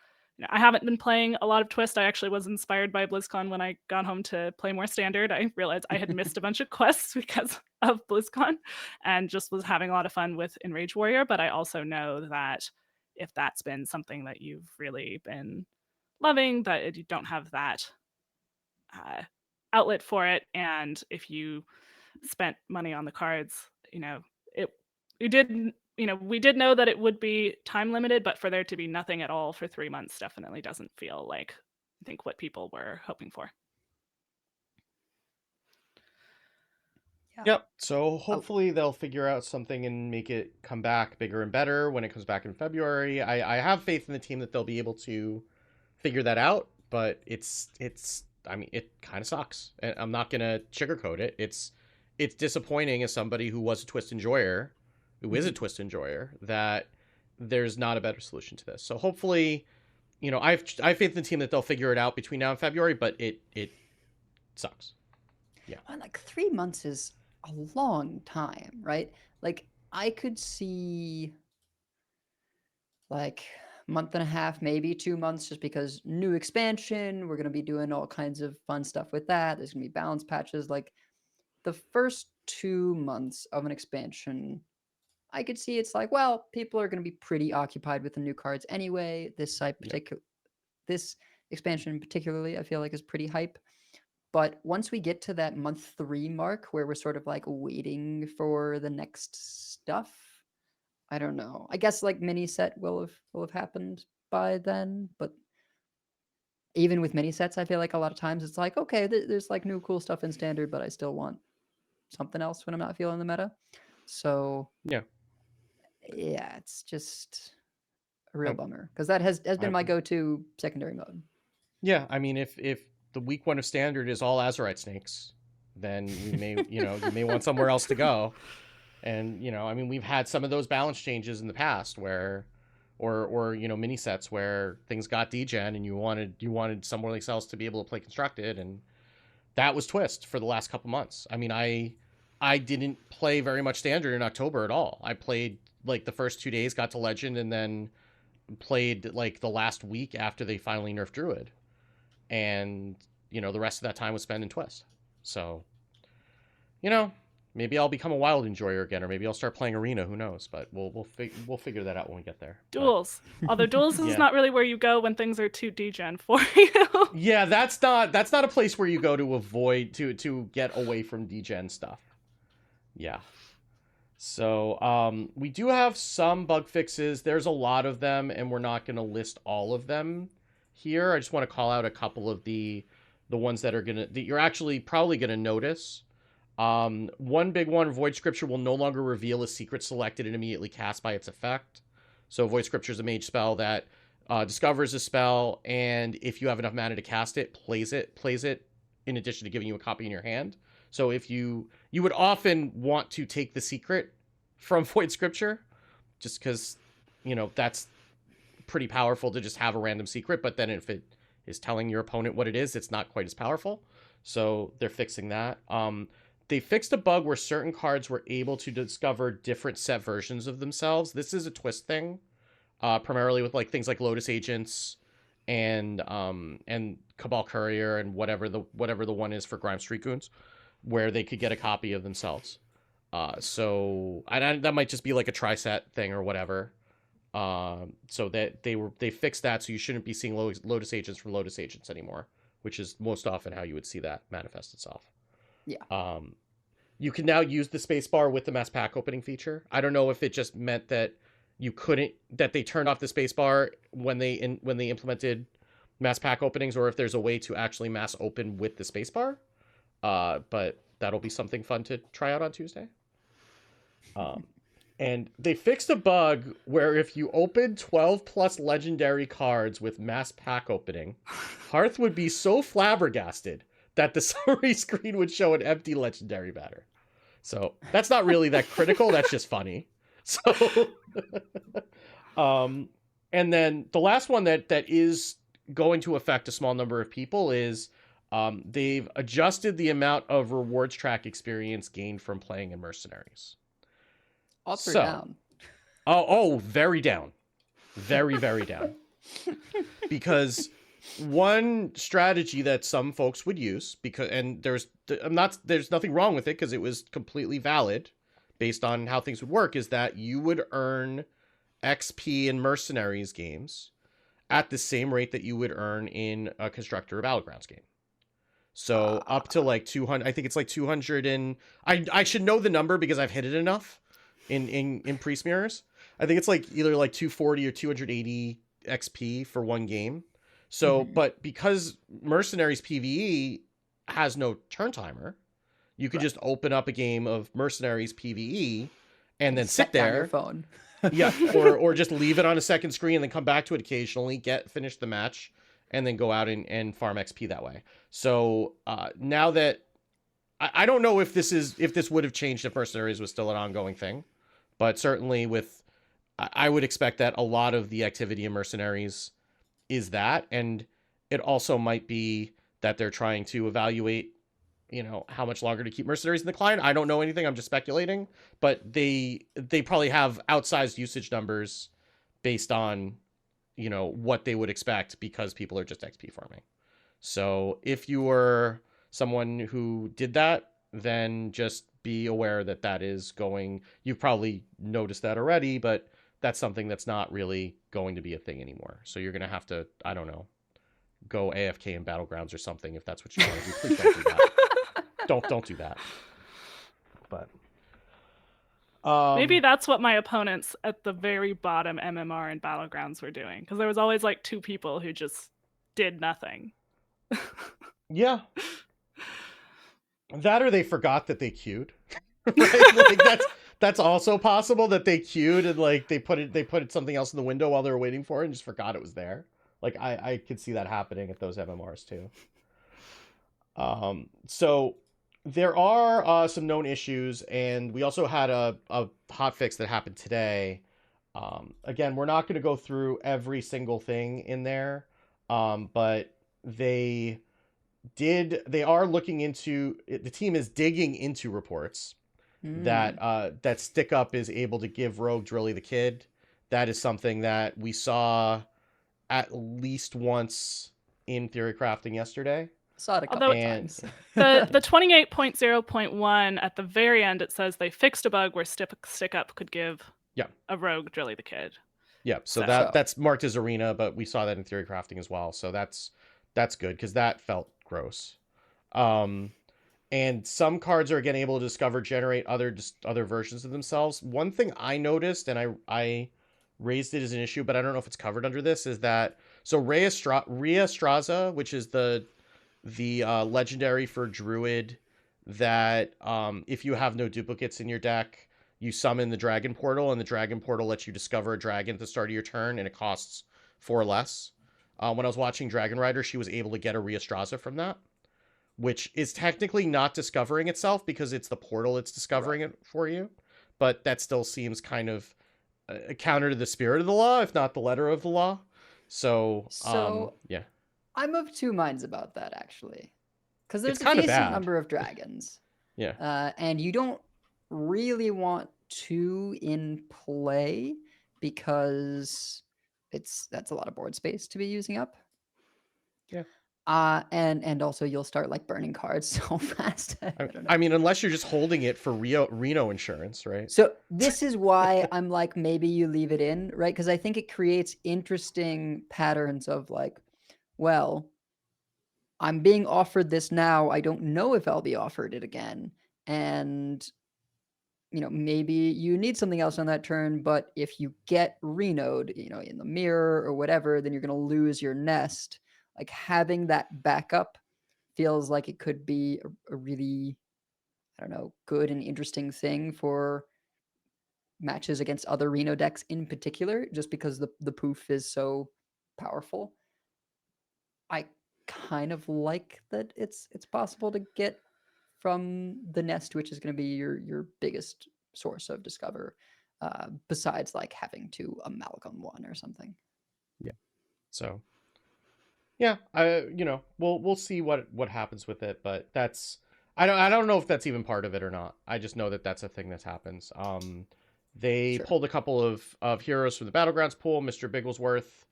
I haven't been playing a lot of Twist. I actually was inspired by BlizzCon when I got home to play more Standard. I realized I had missed a bunch of quests because of BlizzCon, and just was having a lot of fun with Enrage Warrior. But I also know that if that's been something that you've really been loving, that you don't have that outlet for it, and if you spent money on the cards, we did know that it would be time limited, but for there to be nothing at all for 3 months definitely doesn't feel like, I think, what people were hoping for. Yep. So hopefully they'll figure out something and make it come back bigger and better when it comes back in February. I have faith in the team that they'll be able to figure that out, but I mean, it kind of sucks. And I'm not going to sugarcoat it. It's disappointing as somebody who was a Twist enjoyer, who is a Twist enjoyer, that there's not a better solution to this. So hopefully, I have faith in the team that they'll figure it out between now and February, but it sucks. Yeah. And like 3 months is a long time, right? Like I could see like month and a half, maybe 2 months, just because new expansion, we're going to be doing all kinds of fun stuff with that. There's going to be balance patches. Like the first 2 months of an expansion, I could see it's like, well, people are going to be pretty occupied with the new cards anyway. This expansion particularly, I feel like, is pretty hype. But once we get to that month 3 mark where we're sort of like waiting for the next stuff, I don't know. I guess like mini set will have happened by then, but even with mini sets, I feel like a lot of times it's like, okay, there's like new cool stuff in standard, but I still want something else when I'm not feeling the meta. So Yeah. yeah, it's just a real Um, bummer because that has been I- my go-to secondary mode. Yeah, I mean, if the week 1 of standard is all Azurite snakes, then you may you may want somewhere else to go. And I mean, we've had some of those balance changes in the past where, or mini sets where things got degen and you wanted somewhere else to be able to play constructed, and that was Twist for the last couple months. I mean, I didn't play very much standard in October at all. I played like the first 2 days, got to legend, and then played like the last week after they finally nerfed Druid. And the rest of that time was spent in Twist. So maybe I'll become a wild enjoyer again, or maybe I'll start playing Arena. Who knows? But we'll figure that out when we get there. But, Duels. Although duels Yeah. is not really where you go when things are too degen for you. yeah, that's not a place where you go to avoid to get away from degen stuff. Yeah. So we do have some bug fixes. There's a lot of them, and we're not going to list all of them here. I just want to call out a couple of the ones that you're actually probably gonna notice. One big one: Void Scripture will no longer reveal a secret selected and immediately cast by its effect. So Void Scripture is a mage spell that discovers a spell, and if you have enough mana to cast it, plays it in addition to giving you a copy in your hand. So if you would often want to take the secret from Void Scripture, just because that's pretty powerful to just have a random secret, but then if it is telling your opponent what it is, it's not quite as powerful. So they're fixing that. They fixed a bug where certain cards were able to discover different set versions of themselves. This is a Twist thing, primarily with like things like Lotus Agents and Cabal Courier and whatever the one is for Grime Street Goons, where they could get a copy of themselves. So that might just be like a tri-set thing or whatever. So that they fixed that, so you shouldn't be seeing Lotus Agents from Lotus Agents anymore, which is most often how you would see that manifest itself. Yeah. You can now use the spacebar with the mass pack opening feature. I don't know if it just meant that that they turned off the spacebar when they implemented mass pack openings, or if there's a way to actually mass open with the spacebar. But that'll be something fun to try out on Tuesday. And they fixed a bug where if you open 12 plus legendary cards with mass pack opening, Hearth would be so flabbergasted that the summary screen would show an empty legendary banner. So that's not really that critical. That's just funny. So, and then the last one that is going to affect a small number of people is they've adjusted the amount of rewards track experience gained from playing in Mercenaries. Up or So- down? Oh, very down. Very, very down. Because one strategy that some folks would use, there's nothing wrong with it because it was completely valid based on how things would work, is that you would earn XP in Mercenaries games at the same rate that you would earn in a Constructor or Battlegrounds game. So up to like 200, I think it's like 200 and I should know the number because I've hit it enough in Priest Mirrors. I think it's like either like 240 or 280 XP for one game. So, but because Mercenaries PvE has no turn timer, you could just open up a game of Mercenaries PvE and then sit Set down there. your phone. Yeah, or just leave it on a second screen and then come back to it occasionally, finish the match, and then go out and farm XP that way. So now that I don't know if this would have changed if Mercenaries was still an ongoing thing, but certainly I would expect that a lot of the activity in Mercenaries is that, and it also might be that they're trying to evaluate, how much longer to keep Mercenaries in the client. I don't know anything. I'm just speculating, but they probably have outsized usage numbers based on, what they would expect because people are just XP farming. So if you were someone who did that, then just be aware that is going, you've probably noticed that already, but that's something that's not really going to be a thing anymore. So you're going to have to, I don't know, go AFK in Battlegrounds or something if that's what you want to do. Please don't do that. don't do that. But maybe that's what my opponents at the very bottom MMR and Battlegrounds were doing, because there was always like 2 people who just did nothing. Yeah. That or they forgot that they queued. Right? Like that's also possible, that they queued and like they put something else in the window while they were waiting for it and just forgot it was there. Like I could see that happening at those MMRs too. So there are some known issues, and we also had a hotfix that happened today. Again, we're not going to go through every single thing in there, but they are looking into, the team is digging into reports that StickUp is able to give Rogue Drilly the Kid. That is something that we saw at least once in Theory Crafting yesterday. Saw it a couple times. The 28.0.1 at the very end, it says they fixed a bug where StickUp could give a Rogue Drilly the Kid. Yeah, so that's marked as Arena, but we saw that in Theory Crafting as well. So that's good, because that felt gross. And some cards are again able to discover, generate other versions of themselves. One thing I noticed, and I raised it as an issue, but I don't know if it's covered under this, is that Rhea Straza, which is the legendary for Druid, that if you have no duplicates in your deck, you summon the Dragon Portal, and the Dragon Portal lets you discover a dragon at the start of your turn, and it costs 4 less. When I was watching Dragon Rider, she was able to get a Rhea Straza from that, which is technically not discovering itself because it's the portal it's discovering it for you. But that still seems kind of a counter to the spirit of the law, if not the letter of the law. So yeah. I'm of 2 minds about that, actually. Because there's It's a kinda decent bad. number of dragons. Yeah. And you don't really want 2 in play because that's a lot of board space to be using up. Yeah. And also you'll start like burning cards so fast. I don't know. I mean, unless you're just holding it for Reno insurance, right? So this is why I'm like, maybe you leave it in, right? Because I think it creates interesting patterns of like, well, I'm being offered this now. I don't know if I'll be offered it again. And, maybe you need something else on that turn, but if you get Reno'd, in the mirror or whatever, then you're going to lose your nest. Like having that backup feels like it could be a really, I don't know, good and interesting thing for matches against other Reno decks in particular, just because the poof is so powerful. I kind of like that it's possible to get from the nest, which is going to be your biggest source of discover, besides like having to amalgam one or something. Yeah. So yeah, we'll see what happens with it, but that's, I don't know if that's even part of it or not. I just know that that's a thing that happens. They pulled a couple of heroes from the Battlegrounds pool, Mr. Bigglesworth,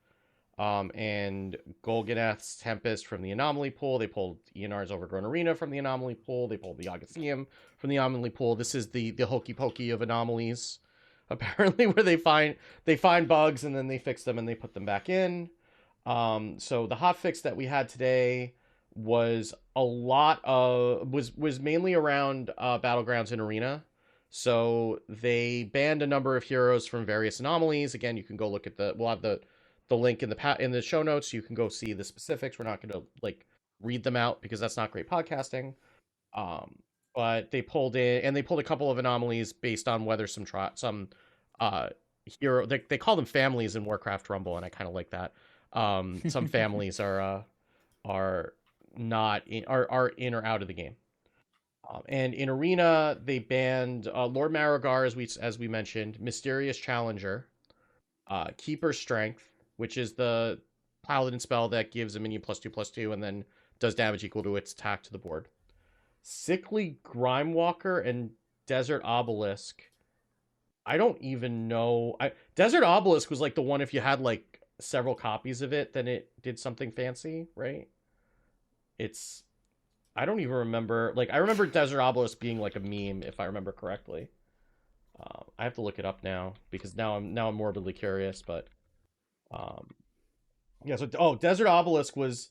and Golganeth's Tempest from the Anomaly pool. They pulled Ionar's Overgrown Arena from the Anomaly pool. They pulled the Agathium from the Anomaly pool. This is the hokey pokey of anomalies, apparently, where they find bugs and then they fix them and they put them back in. So the hotfix that we had today was was mainly around Battlegrounds and Arena. So they banned a number of heroes from various anomalies. Again, you can go look at we'll have the link in the show notes. You can go see the specifics. We're not going to like read them out because that's not great podcasting. But they pulled a couple of anomalies based on whether some hero, they call them families in Warcraft Rumble, and I kind of like that. Some families are in or out of the game. And in Arena, they banned Lord Marigar, as we mentioned, Mysterious Challenger, Keeper Strength, which is the Paladin spell that gives a minion +2/+2 and then does damage equal to its attack to the board. Sickly Grimewalker and Desert Obelisk. I don't even know. Desert Obelisk was like the one, if you had like several copies of it, then it did something fancy, right? I don't even remember. Like, I remember Desert Obelisk being like a meme, if I remember correctly. I have to look it up now because now I'm morbidly curious. But Yeah, so Desert Obelisk was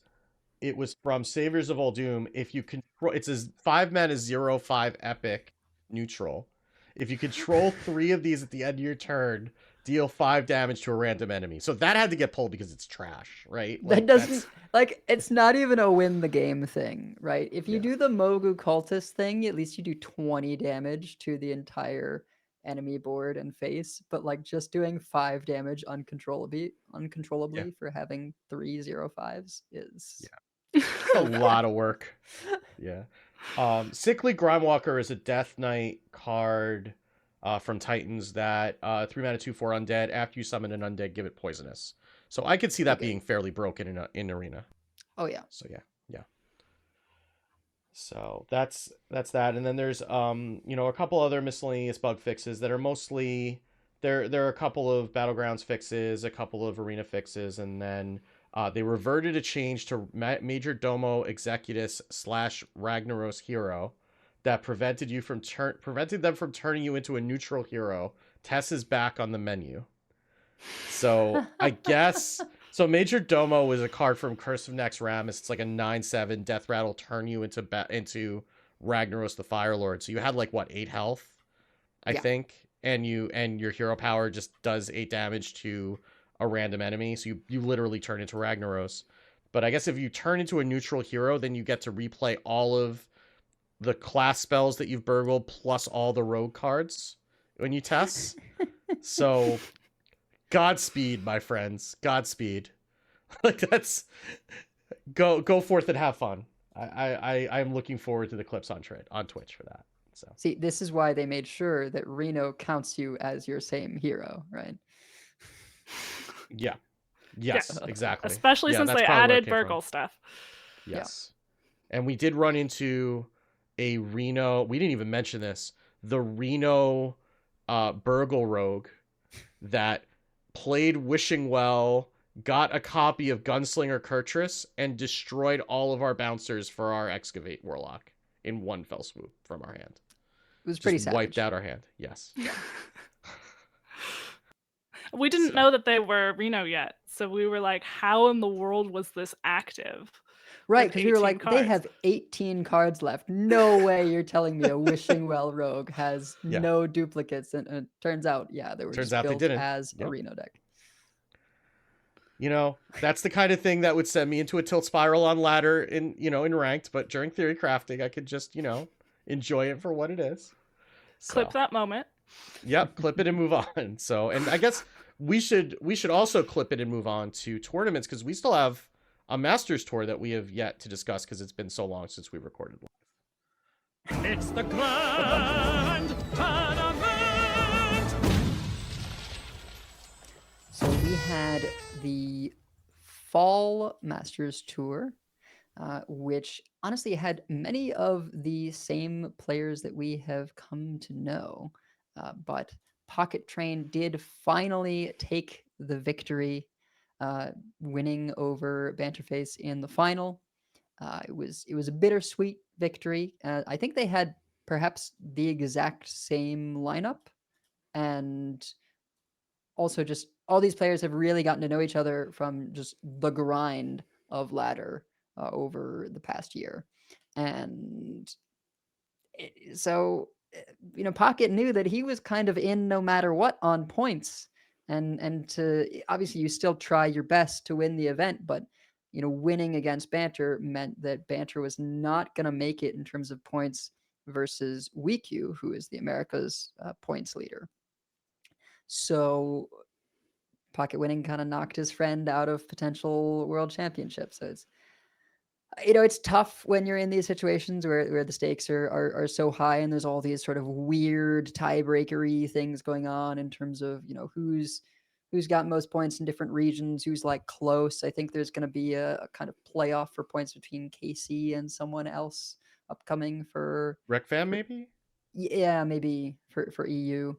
from Saviors of Uldum. If you control, it's a 5-mana 0/5 epic neutral. If you control 3 of these at the end of your turn, deal 5 damage to a random enemy. So that had to get pulled because it's trash, right? That doesn't like it's not even a win the game thing, right? If you Yeah. do the Mogu cultist thing, at least you do 20 damage to the entire enemy board and face, but like just doing 5 damage uncontrollably for having 3/05s is It's a lot of work. Yeah. Sickly Grimewalker is a Death Knight card from Titans that 3-mana 2/4 undead. After you summon an undead, give it poisonous. So I could see that being fairly broken in Arena. Oh yeah. So yeah. So that's that. And then there's a couple other miscellaneous bug fixes that are mostly there are a couple of Battlegrounds fixes, a couple of Arena fixes, and then they reverted a change to Major Domo Executus / Ragnaros Hero that prevented them from turning you into a neutral hero. Tess is back on the menu. So I guess so. Major Domo was a card from Curse of Naxxramas. It's like a 9/7 Death Rattle, turn you into Ragnaros the Fire Lord. So you had like 8 health, I think, and your hero power just does 8 damage to a random enemy. So you literally turn into Ragnaros. But I guess if you turn into a neutral hero, then you get to replay all of the class spells that you've burgled plus all the rogue cards when you test. So Godspeed, my friends. Godspeed. Like that's go forth and have fun. I'm looking forward to the clips on Twitch for that. So see, this is why they made sure that Reno counts you as your same hero, right? Yeah. Yes, exactly. Especially since they added Burgle stuff. Yes. Yeah. And we did run into a Reno, we didn't even mention this, the Reno Burgle Rogue that played Wishing Well, got a copy of Gunslinger Kurtrus, and destroyed all of our bouncers for our Excavate Warlock in one fell swoop from our hand. It was pretty savage. Wiped out our hand. Yes. We didn't know that they were Reno yet, so we were like, how in the world was this active? Right, because we were like, they have 18 cards left. No way you're telling me a Wishing Well Rogue has no duplicates. And it turns out, they were just built as a Reno deck. You know, that's the kind of thing that would send me into a tilt spiral on ladder in ranked, but during theory crafting, I could just, enjoy it for what it is. Clip that moment. Yep, clip it and move on. So, and I guess we should also clip it and move on to tournaments because we still have a Masters tour that we have yet to discuss because it's been so long since we recorded live. It's the Grand Tournament! So we had the Fall Masters Tour, which honestly had many of the same players that we have come to know. But Pocket Train did finally take the victory, winning over Banterface in the final. It was a bittersweet victory. I think they had perhaps the exact same lineup, and also just all these players have really gotten to know each other from just the grind of ladder over the past year, and so Pocket knew that he was kind of in no matter what on points, and to obviously you still try your best to win the event, but winning against Banter meant that Banter was not going to make it in terms of points versus WeQ, who is the America's points leader. So Pocket winning kind of knocked his friend out of potential world championship. So it's tough when you're in these situations where the stakes are so high and there's all these sort of weird tiebreakery things going on in terms of who's got most points in different regions, who's like close. I think there's going to be a kind of playoff for points between KC and someone else upcoming for RecFam, maybe. Yeah, maybe for EU.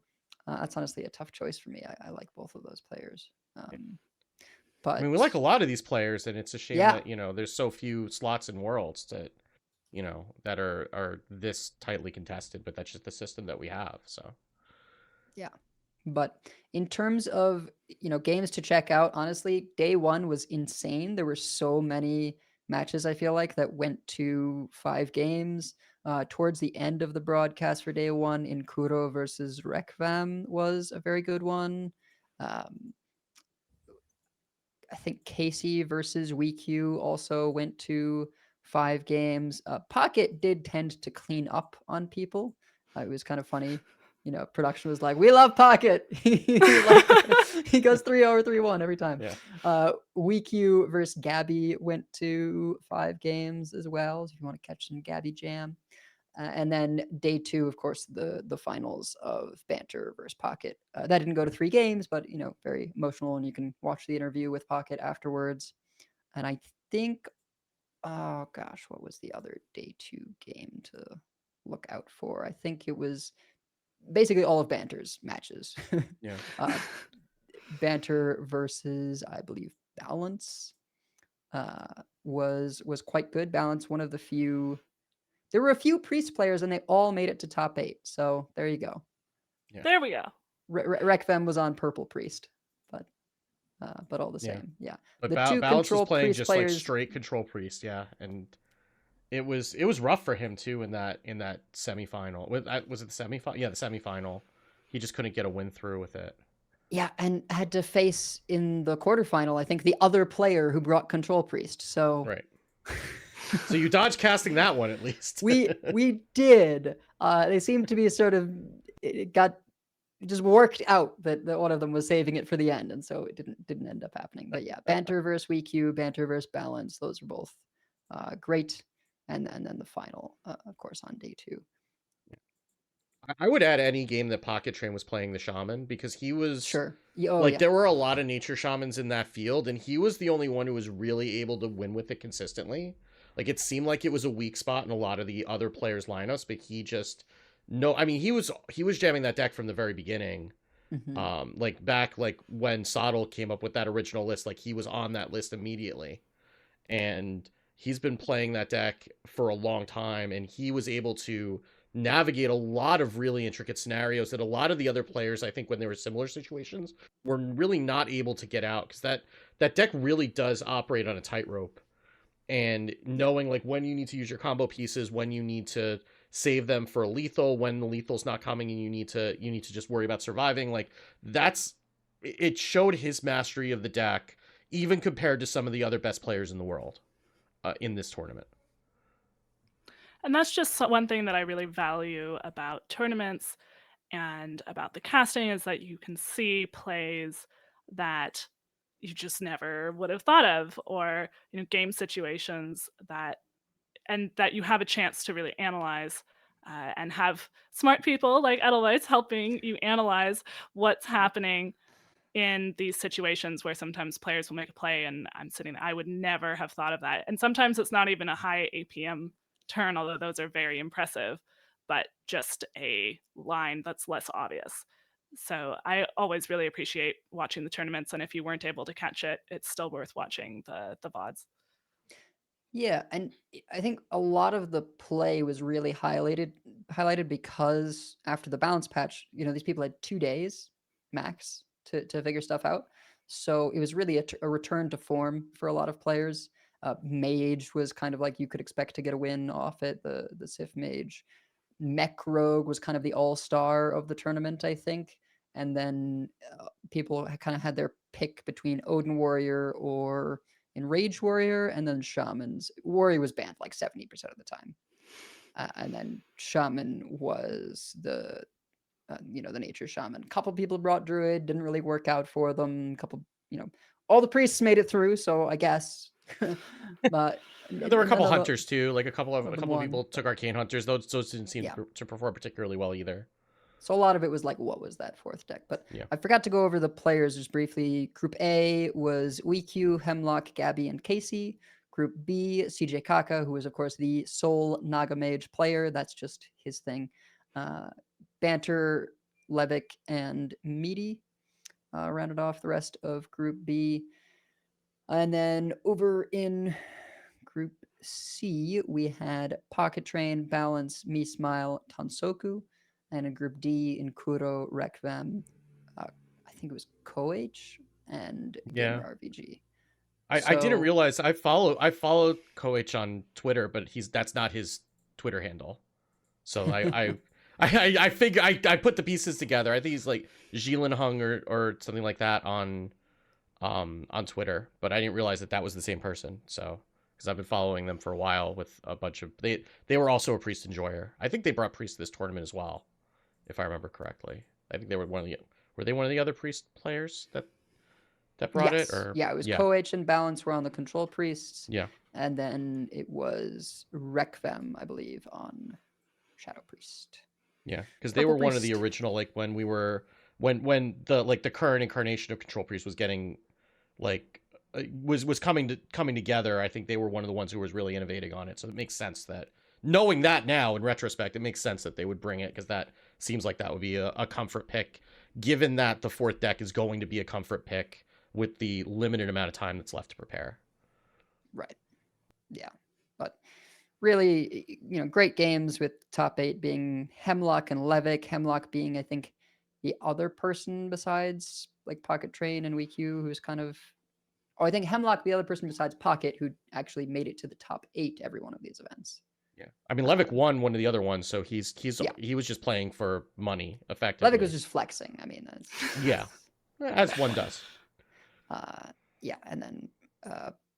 That's honestly a tough choice for me. I like both of those players. But I mean, we like a lot of these players, and it's a shame that there's so few slots in Worlds that that are this tightly contested. But that's just the system that we have. So But in terms of, games to check out, honestly, day one was insane. There were so many matches, I feel like, that went to 5 games. Towards the end of the broadcast for day one, Inkuro versus Rekvam was a very good one. Um, I think Casey versus WeQ also went to 5 games. Pocket did tend to clean up on people. It was kind of funny. Production was like, "We love Pocket." he goes 3-0 or 3-1 every time. Yeah. WeQ versus Gabby went to 5 games as well. So if you want to catch some Gabby jam. And then day two, of course, the finals of Banter versus Pocket. That didn't go to 3 games, but very emotional, and you can watch the interview with Pocket afterwards. And I think, oh gosh, what was the other day two game to look out for? I think it was basically all of Banter's matches. Yeah. Banter versus, I believe, Balance was quite good. Balance, one of the few. There were a few Priest players, and they all made it to top 8. So there you go. Yeah. There we go. Rekvem was on Purple Priest, but all the Yeah. same, yeah. But The two Balance was Control playing Priest just players. like straight control priest, yeah, and it was rough for him too in that semifinal. Was it the semifinal? Yeah, the semifinal. He just couldn't get a win through with it. Yeah, and had to face in the quarterfinal, I think, the other player who brought Control Priest. So Right. So you dodged casting that one at least. we did. They seemed to be sort of, it got just worked out that one of them was saving it for the end, and so it didn't end up happening. But yeah, Banter versus WeQ, Banter versus Balance, those are both great. And then the final, of course, on day two. I would add any game that Pocket Train was playing the shaman, because he was Sure. there were a lot of nature shamans in that field, and he was the only one who was really able to win with it consistently. Like, it seemed like it was a weak spot in a lot of the other players' lineups, but he just he was jamming that deck from the very beginning. Mm-hmm. Back when Sottle came up with that original list, like he was on that list immediately. And he's been playing that deck for a long time, and he was able to navigate a lot of really intricate scenarios that a lot of the other players, I think, when they were similar situations, were really not able to get out, because that deck really does operate on a tightrope. And knowing like when you need to use your combo pieces, when you need to save them for a lethal, when the lethal's not coming and you need to just worry about surviving, like it showed his mastery of the deck, even compared to some of the other best players in the world in this tournament. And that's just one thing that I really value about tournaments and about the casting, is that you can see plays that you just never would have thought of, or game situations that you have a chance to really analyze, and have smart people like Edelweiss helping you analyze what's happening in these situations, where sometimes players will make a play and I'm sitting there, I would never have thought of that. And sometimes it's not even a high APM turn, although those are very impressive, but just a line that's less obvious. So I always really appreciate watching the tournaments, and if you weren't able to catch it, it's still worth watching the VODs. Yeah, and I think a lot of the play was really highlighted because after the balance patch, these people had 2 days max to figure stuff out. So it was really a return to form for a lot of players. Mage was kind of like you could expect to get a win off it, the Sif Mage. Mech Rogue was kind of the all-star of the tournament, I think. And then people kind of had their pick between Odin Warrior or Enraged Warrior, and then Shamans. Warrior was banned like 70% of the time. And then Shaman was the Nature Shaman. A couple people brought Druid, didn't really work out for them. All the priests made it through, so I guess. But there were a couple hunters too, like a couple of won. people took Arcane Hunters. Those didn't seem to perform particularly well either. So a lot of it was like, what was that 4th deck? But yeah. I forgot to go over the players just briefly. Group A was WeQ, Hemlock, Gabby, and Casey. Group B, CJ Kaka, who was, of course, the sole Naga Mage player. That's just his thing. Banter, Levick, and Meaty rounded off the rest of Group B. And then over in Group C, we had Pocket Train, Balance, Me Smile, Tansoku. And in Group D, Inkuro, Rekvam, think it was Koh-H and Yeah. Gamer RPG. I didn't So- realize I followed Koh-H on Twitter, but that's not his Twitter handle. So I figure I put the pieces together. I think he's like Jilin Hung or something like that on Twitter, but I didn't realize that was the same person. So because I've been following them for a while with a bunch of they were also a Priest enjoyer. I think they brought Priest to this tournament as well, if I remember correctly. I think they were one of the other Priest players that brought yes. it, or Yeah, it was Koh-H and Balance were on the Control Priests. Yeah. And then it was Rekvem, I believe, on Shadow Priest. Yeah, because they Purple were one of the Priest. original, like when we were when the current incarnation of Control Priest was getting like was coming together. I think they were one of the ones who was really innovating on it. So it makes sense that, knowing that now in retrospect, it makes sense that they would bring it, because that seems like that would be a comfort pick, given that the fourth deck is going to be a comfort pick with the limited amount of time that's left to prepare. Right. Yeah. But really, great games, with top 8 being Hemlock and Levick. Hemlock being, I think, the other person besides like Pocket Train and WeQ who's kind of, I think Hemlock the other person besides Pocket who actually made it to the top 8 every one of these events. Yeah, I mean Levick won one of the other ones, so he was just playing for money, effectively. Levick was just flexing. I mean, that's, Yeah, as one does. yeah, and then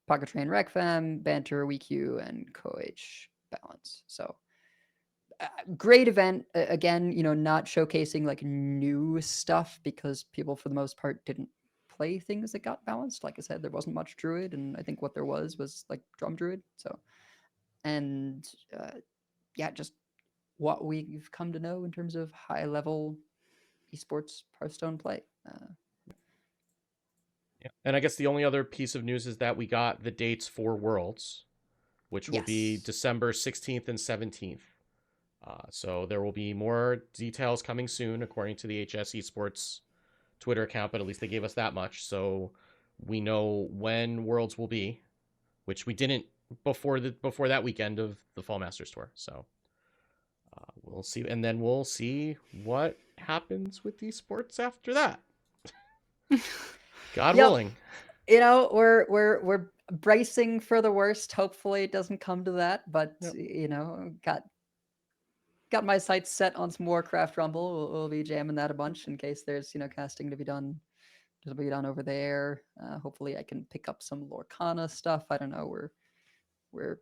Pocket Train, Rekfem, Banter, WeQ, and Koh-H Balance. So great event. Again, not showcasing like new stuff, because people for the most part didn't play things that got balanced. Like I said, there wasn't much Druid, and I think what there was like Drum Druid. So, and yeah, just what we've come to know in terms of high level esports Hearthstone play. Yeah. And I guess the only other piece of news is that we got the dates for Worlds, which will be Yes. December 16th and 17th. So there will be more details coming soon, according to the HS Esports Twitter account, but at least they gave us that much. So we know when Worlds will be, which we didn't before that weekend of the Fall Masters Tour. So we'll see. And then we'll see what happens with esports after that. God Yep. willing. We're bracing for the worst. Hopefully it doesn't come to that, but Yep. got my sights set on some Warcraft Rumble. We'll be jamming that a bunch in case there's casting to be done over there. Hopefully I can pick up some Lorcana stuff. I don't know. We're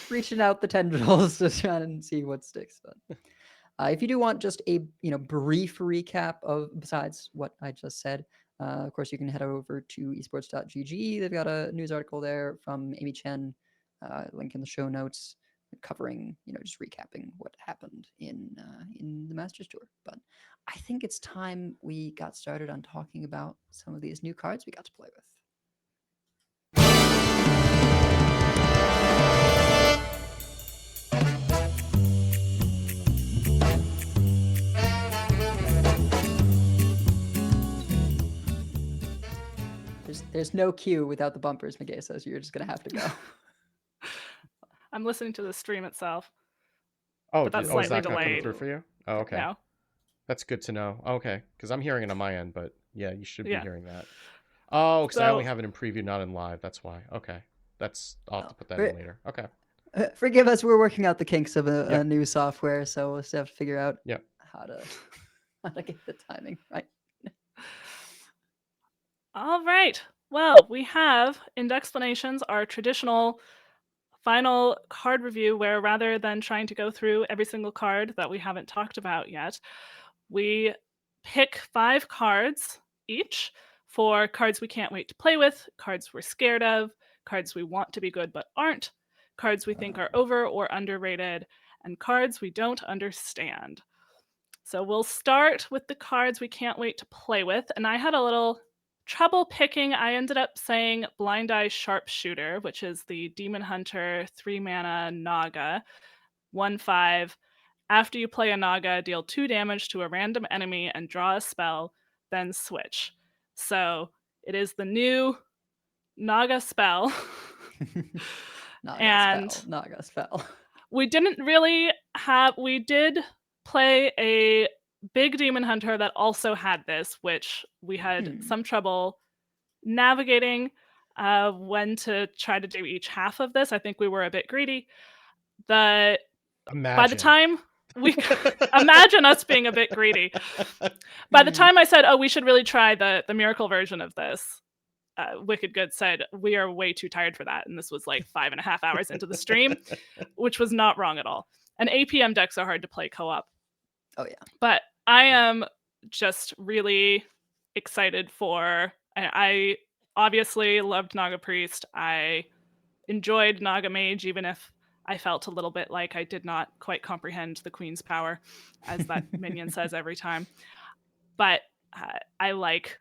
reaching out the tendrils to try and see what sticks. But if you do want just a brief recap of besides what I just said, of course you can head over to esports.gg. They've got a news article there from Amy Chen, link in the show notes, covering just recapping what happened in the Masters Tour. But I think it's time we got started on talking about some of these new cards we got to play with. There's no cue without the bumpers, Megasa, so you're just gonna have to go. I'm listening to the stream itself. Oh, But that's is slightly that coming delayed. through for you? Oh, okay. No. That's good to know. Okay, because I'm hearing it on my end, but yeah, you should be Yeah. hearing that. Oh, because I only So- have it in preview, not in live. That's why. Okay, I'll have to put that Right. in later. Okay. Forgive us, we're working out the kinks of Yep. a new software, so we'll still have to figure out Yep. how to get the timing right. All right. Well, we have in Explanations our traditional final card review, where rather than trying to go through every single card that we haven't talked about yet, we pick 5 cards each for cards we can't wait to play with, cards we're scared of, cards we want to be good but aren't, cards we think are over or underrated, and cards we don't understand. So we'll start with the cards we can't wait to play with. And I had a little trouble picking. I ended up saying Blind Eye Sharpshooter, which is the Demon Hunter 3-mana Naga, 1/5. After you play a Naga, deal 2 damage to a random enemy and draw a spell, then switch. So it is the new Naga spell. Naga spell. We did play a big demon hunter that also had this, which we had Hmm. some trouble navigating when to try to do each half of this. I think we were a bit greedy. By the Imagine. time we imagine us being a bit greedy. By the time I said, "Oh, we should really try the miracle version of this," Wicked Good said, "We are way too tired for that," and this was like 5.5 hours into the stream, which was not wrong at all. And APM decks are hard to play co-op, Oh yeah. but I am just really excited for. I obviously loved Naga Priest. I enjoyed Naga Mage, even if I felt a little bit like I did not quite comprehend the Queen's power, as that minion says every time. But I like,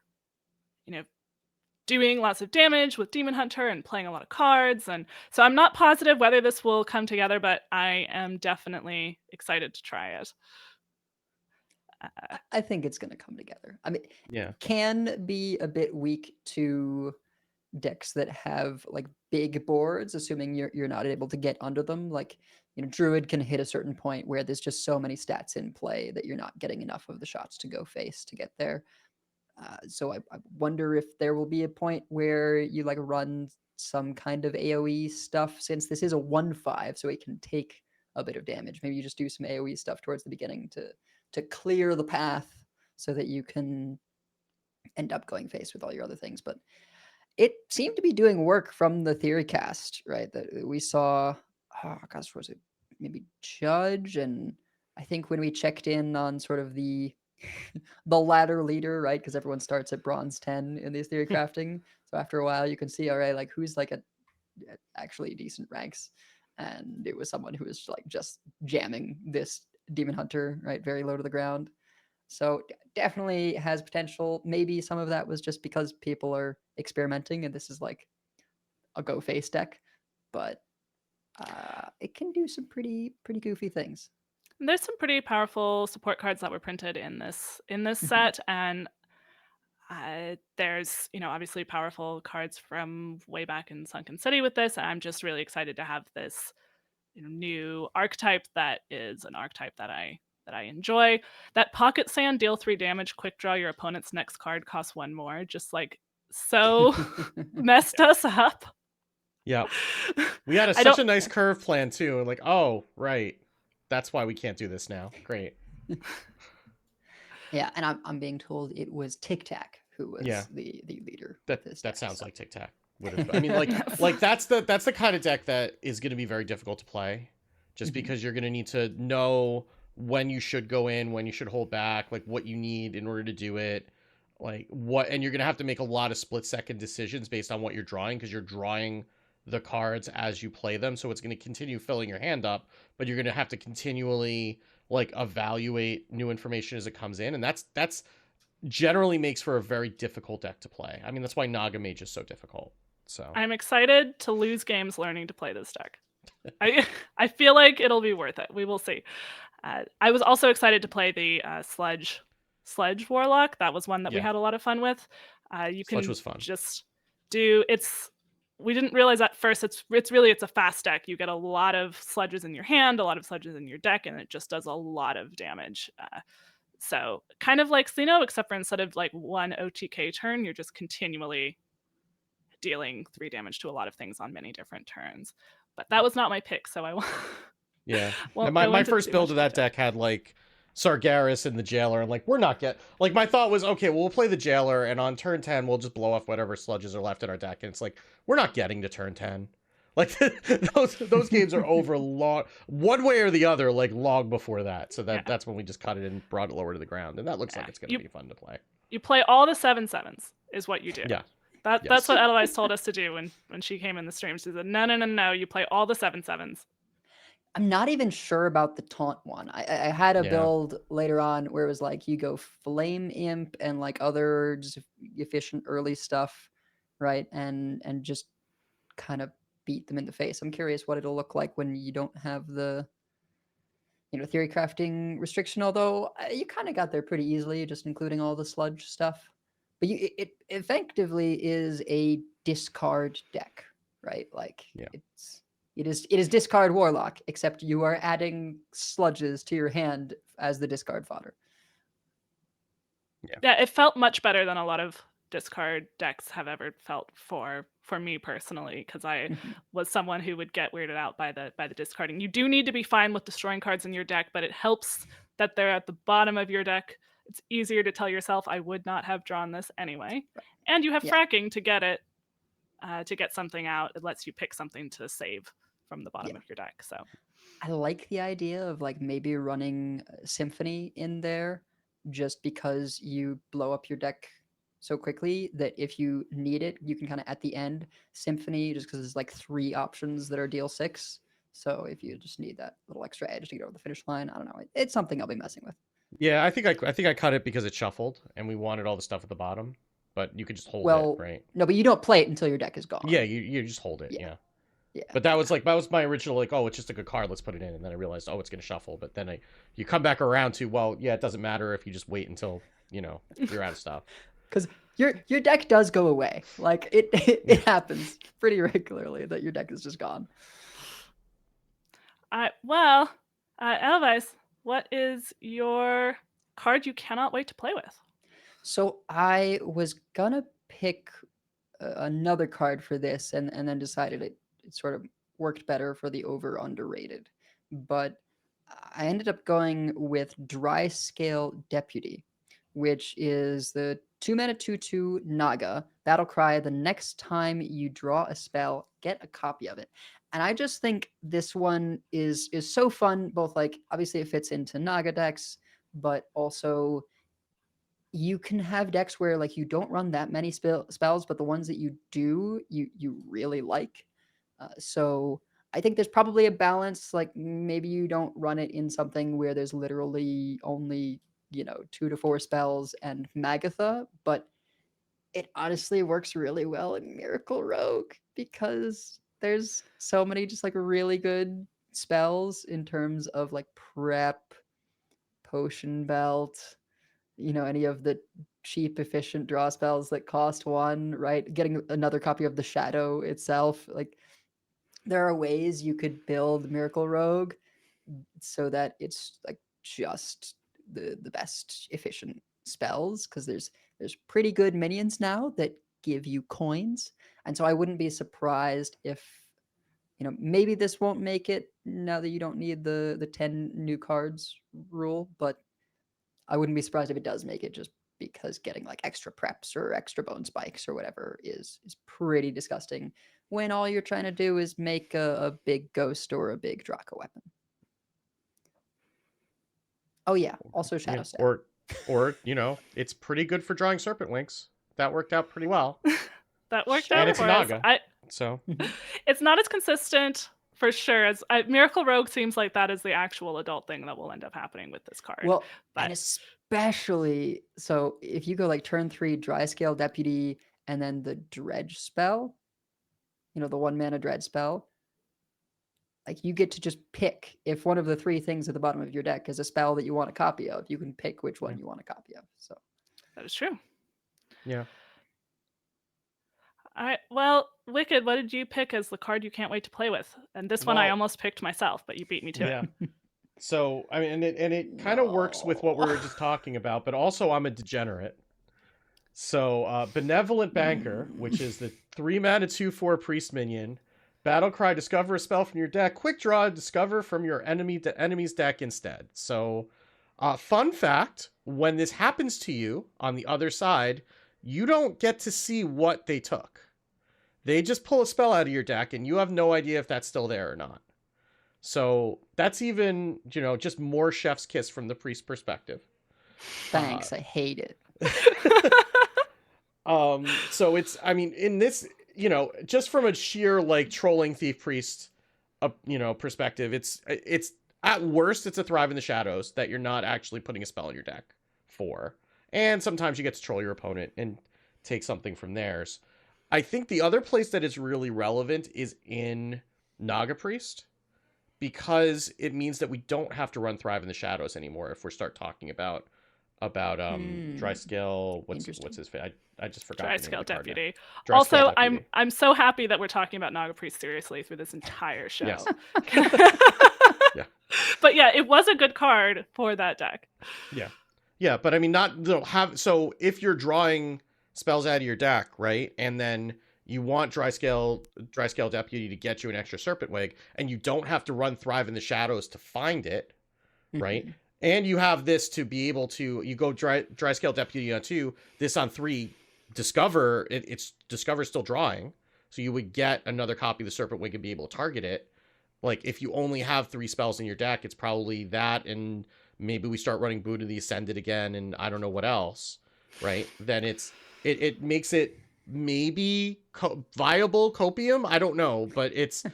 doing lots of damage with Demon Hunter and playing a lot of cards. And so I'm not positive whether this will come together, but I am definitely excited to try it. I think it's going to come together. I mean, Yeah. can be a bit weak to decks that have like big boards, assuming you're not able to get under them. Like, Druid can hit a certain point where there's just so many stats in play that you're not getting enough of the shots to go face to get there. So I wonder if there will be a point where you like run some kind of AoE stuff, since this is a 1/5, so it can take a bit of damage. Maybe you just do some AoE stuff towards the beginning to clear the path so that you can end up going face with all your other things. But it seemed to be doing work from the theory cast, right? That we saw, oh gosh, was it maybe Judge? And I think when we checked in on sort of the ladder leader, right? Because everyone starts at bronze 10 in these theory crafting. So after a while, you can see, all right, like who's like at actually decent ranks. And it was someone who was like just jamming this Demon Hunter, right? Very low to the ground. So definitely has potential. Maybe some of that was just because people are experimenting and this is like a go face deck, but it can do some pretty goofy things. And there's some pretty powerful support cards that were printed in this set, and there's obviously powerful cards from way back in Sunken City with this. And I'm just really excited to have this new archetype that is an archetype that I enjoy. That Pocket Sand, deal 3 damage, quick draw your opponent's next card, costs 1 more. Just like so messed us up. Yeah. We had such a nice curve plan too. And like, oh, right. That's why we can't do this now. Great. Yeah, and I'm being told it was Tic Tac who was the leader. That sounds like Tic Tac would have. I mean, like that's the kind of deck that is going to be very difficult to play, just because you're going to need to know when you should go in, when you should hold back, like what you need in order to do it, like what, and you're going to have to make a lot of split-second decisions based on what you're drawing, because you're drawing the cards as you play them. So it's going to continue filling your hand up, but you're going to have to continually like evaluate new information as it comes in. And that's generally makes for a very difficult deck to play. I mean, that's why Naga Mage is so difficult. So I'm excited to lose games learning to play this deck. I feel like it'll be worth it. We will see. I was also excited to play the Sledge Warlock. That was one that we had a lot of fun with. Sledge was fun. Just do it's. We didn't realize at first it's a fast deck. You get a lot of sledges in your hand, a lot of sledges in your deck, and it just does a lot of damage. So kind of like Xeno, except for instead of like one OTK turn, you're just continually dealing 3 damage to a lot of things on many different turns. But that was not my pick, so I won't. Yeah. My first build of that deck had like Sargeras and the Jailer, and like like my thought was, okay, well, we'll play the Jailer, and on turn 10 we'll just blow off whatever sludges are left in our deck. And it's like, we're not getting to turn 10. Like those games are over long, one way or the other, like long before that. So that's when we just cut it and brought it lower to the ground, and that looks like it's going to be fun to play. You play all the 7/7s is what you do. Yeah. That's what Edelweiss told us to do when she came in the stream. She said, no, you play all the 7/7s. I'm not even sure about the taunt one. I had a build later on where it was like you go Flame Imp and like other just efficient early stuff, right? And just kind of beat them in the face. I'm curious what it'll look like when you don't have the theory crafting restriction, although you kind of got there pretty easily, just including all the sludge stuff. But it effectively is a discard deck, right? Like it is discard Warlock, except you are adding sludges to your hand as the discard fodder. Yeah, it felt much better than a lot of discard decks have ever felt for me personally, because I Mhm. was someone who would get weirded out by the discarding. You do need to be fine with destroying cards in your deck, but it helps that they're at the bottom of your deck. It's easier to tell yourself, I would not have drawn this anyway. And you have Yeah. fracking to get it, to get something out. It lets you pick something to save from the bottom Yeah. of your deck. So I like the idea of like maybe running Symphony in there just because you blow up your deck so quickly that if you need it, you can kind of at the end Symphony just because there's like 3 options that are deal 6. So if you just need that little extra edge to get over the finish line, I don't know. It's something I'll be messing with. Yeah, I think I cut it because it shuffled and we wanted all the stuff at the bottom, but you could just hold Well, it, right? no, but you don't play it until your deck is gone. Yeah, you just hold it. Yeah. Yeah. Yeah. But that was my original, like, oh, it's just a good card, let's put it in, and then I realized, oh, it's gonna shuffle. But then you come back around to, well, yeah, it doesn't matter if you just wait until you're out of stuff. Because your deck does go away. Like it happens pretty regularly that your deck is just gone. Elvis, what is your card you cannot wait to play with? So I was gonna pick another card for this, and then decided it sort of worked better for the over underrated. But I ended up going with Dry Scale Deputy, which is the 2-mana 2/2 Naga battle cry. The next time you draw a spell, get a copy of it. And I just think this one is so fun. Both like obviously it fits into Naga decks, but also you can have decks where like you don't run that many spells, but the ones that you do, you really like. So I think there's probably a balance. Like maybe you don't run it in something where there's literally only 2 to 4 spells and Magatha, but it honestly works really well in Miracle Rogue because there's so many just like really good spells in terms of like prep, potion belt, any of the cheap, efficient draw spells that cost 1, right? Getting another copy of the Shadow itself. Like, there are ways you could build Miracle Rogue so that it's like just the best efficient spells, because there's pretty good minions now that give you coins. And so I wouldn't be surprised if maybe this won't make it now that you don't need the 10 new cards rule, but I wouldn't be surprised if it does make it, just because getting like extra preps or extra bone spikes or whatever is pretty disgusting when all you're trying to do is make a big ghost or a big Draco weapon. Oh yeah, also Shadow Step. Or it's pretty good for drawing Serpent Winks. That worked out pretty well. That worked And out it's for Naga. us. So It's not as consistent for sure as Miracle Rogue seems like that is the actual adult thing that will end up happening with this card. Well, but and especially so if you go like turn 3 Dry Scale Deputy and then the Dredge spell, the 1-mana Dredge spell, like you get to just pick if one of the 3 things at the bottom of your deck is a spell that you want a copy of. You can pick which one you want a copy of. So that is true. yeah. All right. Well, Wicked, what did you pick as the card you can't wait to play with? And this one I Well- almost picked myself, but you beat me to it. Yeah. So I mean, and it kind of works with what we were just talking about, but also I'm a degenerate. So Benevolent Banker, which is the 3-mana 2/4 priest minion, battle cry, discover a spell from your deck, quick draw, discover from your enemy's deck instead. So fun fact, when this happens to you on the other side, you don't get to see what they took. They just pull a spell out of your deck and you have no idea if that's still there or not. So that's even, just more chef's kiss from the priest perspective. thanks, I hate it. So it's, I mean, in this, just from a sheer like trolling thief priest, perspective, it's at worst, it's a thrive in the shadows that you're not actually putting a spell in your deck for. And sometimes you get to troll your opponent and take something from theirs. I think the other place that is really relevant is in Naga Priest, because it means that we don't have to run Thrive in the Shadows anymore if we start talking about Dry Scale. What's his face? I just forgot. Dry Scale Deputy. Dry Also, Scale Deputy. I'm so happy that we're talking about Naga Priest seriously through this entire show. Yes. Yeah. But yeah, it was a good card for that deck. Yeah, Yeah, but I mean, not have. So if you're drawing spells out of your deck, right, and then you want dry scale deputy to get you an extra serpent wig, and you don't have to run Thrive in the Shadows to find it, right? Mhm. And you have this to be able to, you go dry scale deputy on 2, this on 3, discover it's discover still drawing, so you would get another copy of the serpent wig and be able to target it. Like if you only have 3 spells in your deck, it's probably that, and maybe we start running Buddha the Ascended again, and I don't know what else, right? Then it makes it maybe viable copium. I don't know, but it's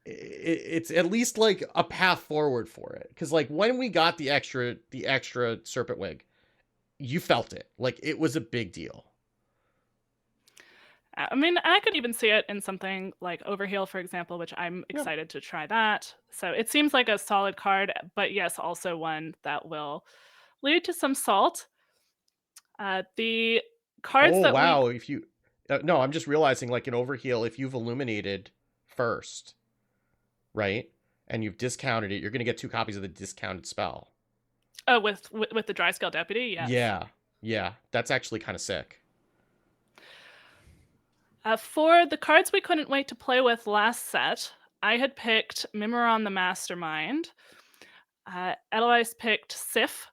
it's at least like a path forward for it. Because like when we got the extra serpent wig, you felt it. Like it was a big deal. I mean, I could even see it in something like Overheal, for example, which I'm Yeah. excited to try that. So it seems like a solid card, but yes, also one that will lead to some salt. The cards Oh that we wow! If you no, I'm just realizing like in Overheal, if you've illuminated first, right, and you've discounted it, you're gonna get 2 copies of the discounted spell. oh with the dry scale deputy, yes. Yeah, that's actually kind of sick. For the cards we couldn't wait to play with last set, I had picked Mimiron the Mastermind. Eloise picked Sif,